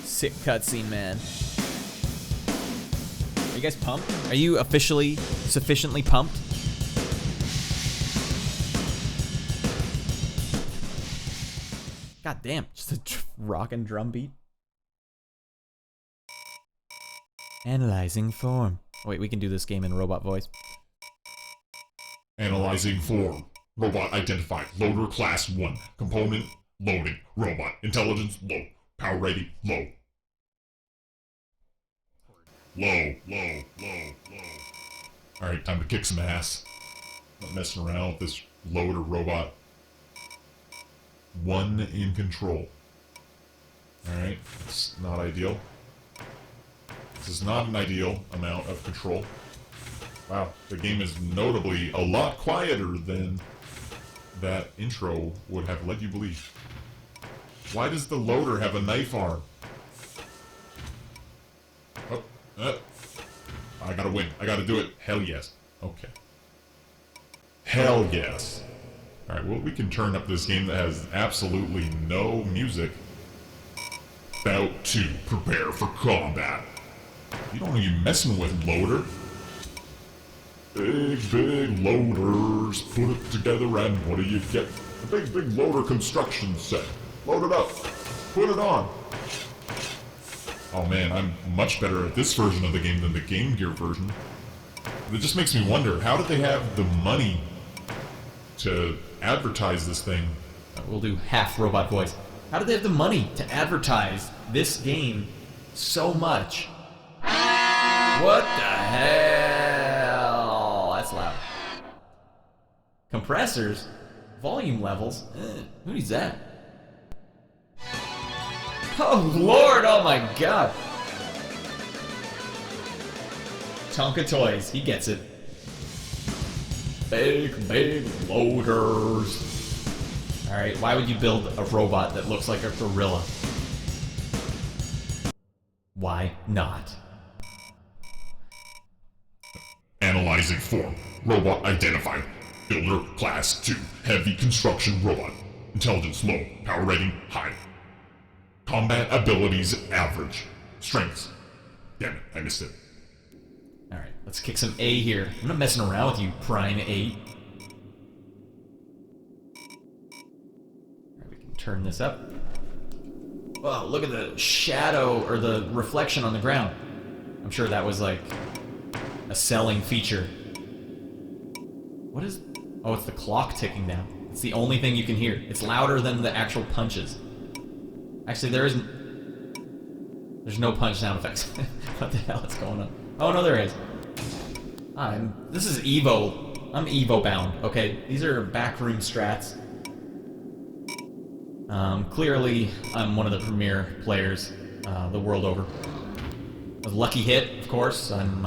Sick cutscene, man. Are you guys pumped? Are you officially sufficiently pumped? God damn, just a rock and drum beat. Analyzing form. Wait, we can do this game in robot voice. Analyzing form. Robot identified. Loader class 1. Component loading. Robot intelligence low. Power rating low. Low. Alright, time to kick some ass. Not messing around with this loader robot. 1 in control. Alright, that's not ideal. This is not an ideal amount of control. Wow, the game is notably a lot quieter than that intro would have led you believe. Why does the loader have a knife arm? Oh, I gotta win. I gotta do it. Hell yes. Okay. Hell yes. Alright, well, we can turn up this game that has absolutely no music. About to prepare for combat. You don't want to be messing with, loader. Big loaders. Put it together and what do you get? A big loader construction set. Load it up. Put it on. Oh man, I'm much better at this version of the game than the Game Gear version. It just makes me wonder, how did they have the money to advertise this thing? We'll do half robot voice. How did they have the money to advertise this game so much? What the hell? That's loud. Compressors? Volume levels? Who needs that? Oh lord, oh my god. Tonka Toys, he gets it. Big loaders. Alright, why would you build a robot that looks like a gorilla? Why not? Analyzing form. Robot identified. Builder class 2. Heavy construction robot. Intelligence low. Power rating high. Combat abilities average. Strengths. Damn it, I missed it. Alright, let's kick some A here. I'm not messing around with you, Prime 8. Alright, we can turn this up. Whoa, look at the shadow, or the reflection on the ground. I'm sure that was like a selling feature. What is... Oh, it's the clock ticking down. It's the only thing you can hear. It's louder than the actual punches. Actually, there isn't... There's no punch sound effects. What the hell is going on? Oh, no, there is. This is Evo. I'm Evo bound, okay? These are backroom strats. Clearly, I'm one of the premier players the world over. A lucky hit, of course. I'm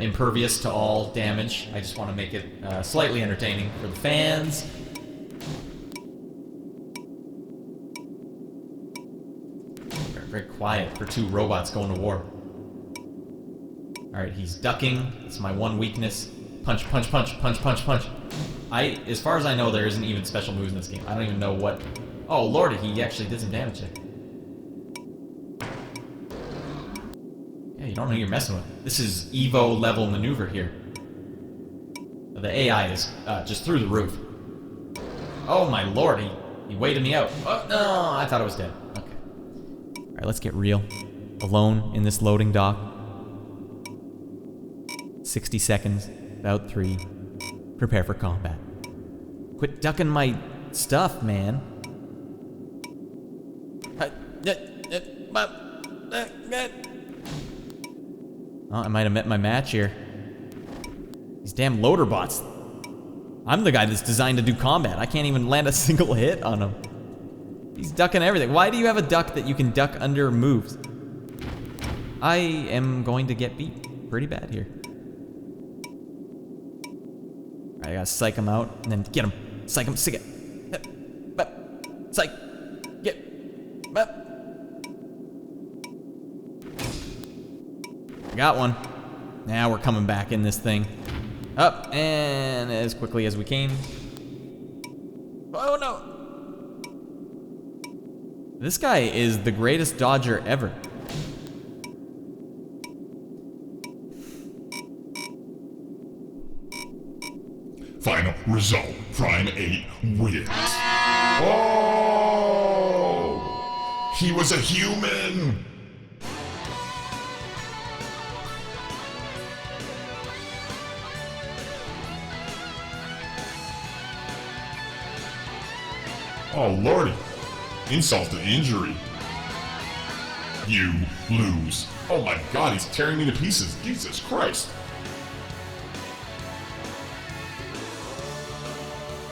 impervious to all damage. I just want to make it slightly entertaining for the fans. Very quiet for two robots going to war. Alright, he's ducking. It's my one weakness. Punch, punch, punch, punch, punch, punch. As far as I know, there isn't even special moves in this game. I don't even know what... Oh, lordy, he actually did some damage there. Yeah, you don't know who you're messing with. This is Evo level maneuver here. The AI is just through the roof. Oh my lord, he waited me out. Oh, no, I thought I was dead. Okay. Alright, let's get real. Alone in this loading dock. 60 seconds, about 3. Prepare for combat. Quit ducking my stuff, man. Oh, I might have met my match here. These damn loader bots. I'm the guy that's designed to do combat. I can't even land a single hit on him. He's ducking everything. Why do you have a duck that you can duck under moves? I am going to get beat pretty bad here. Alright, I gotta psych him out and then get him. Psych him, sick it. Psych. Get. I got one. Now we're coming back in this thing. Up and as quickly as we came. Oh no! This guy is the greatest dodger ever. Final result, Prime 8 wins. Oh! He was a human! Oh lordy. Insult to injury. You lose. Oh my god, he's tearing me to pieces. Jesus Christ.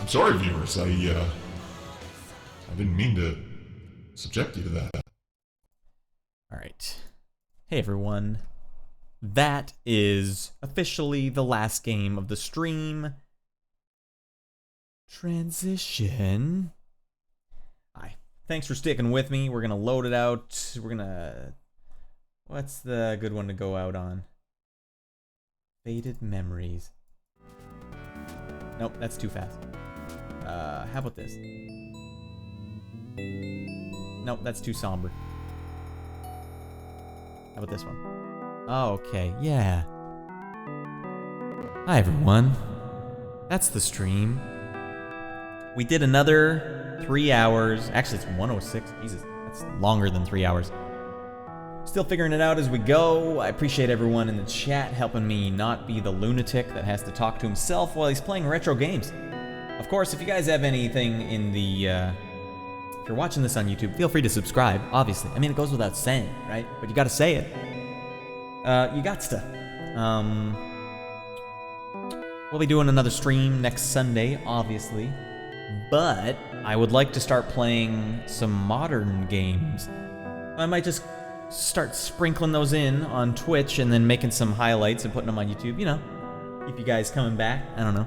I'm sorry, viewers. I didn't mean to subject you to that. Alright. Hey everyone. That is officially the last game of the stream. Transition. Hi. Thanks for sticking with me. We're gonna load it out. We're gonna... What's the good one to go out on? Faded Memories. Nope, that's too fast. How about this? Nope, that's too somber. How about this one? Oh, okay, yeah. Hi everyone. That's the stream. We did another 3 hours. Actually, it's 106. Jesus, that's longer than 3 hours. Still figuring it out as we go. I appreciate everyone in the chat helping me not be the lunatic that has to talk to himself while he's playing retro games. Of course, if you guys have anything in the, if you're watching this on YouTube, feel free to subscribe, obviously. I mean, it goes without saying, right? But you gotta say it. You got to. We'll be doing another stream next Sunday, obviously. But I would like to start playing some modern games. I might just start sprinkling those in on Twitch and then making some highlights and putting them on YouTube, you know. Keep you guys coming back. I don't know.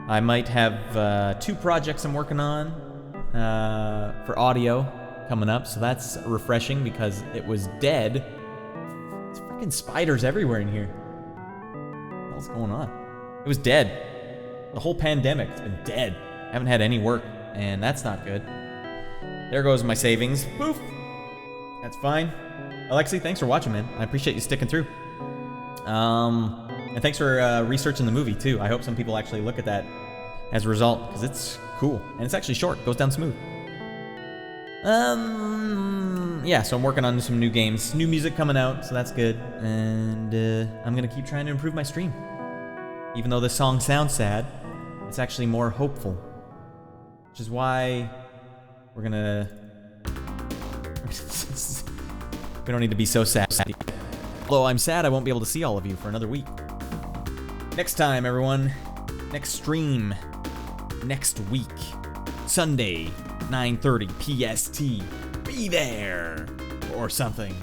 I might have 2 projects I'm working on for audio coming up, so that's refreshing because it was dead. There's freaking spiders everywhere in here. What the hell's going on? It was dead. The whole pandemic, it's been dead. I haven't had any work, and that's not good. There goes my savings. Poof! That's fine. Alexi, thanks for watching, man. I appreciate you sticking through. And thanks for researching the movie, too. I hope some people actually look at that as a result, because it's cool. And it's actually short. Goes down smooth. Yeah, so I'm working on some new games. New music coming out, so that's good. And I'm going to keep trying to improve my stream. Even though this song sounds sad, it's actually more hopeful. Which is why we're going to... We don't need to be so sad. Although I'm sad I won't be able to see all of you for another week. Next time, everyone. Next stream. Next week. Sunday, 9:30 PST. Be there! Or something.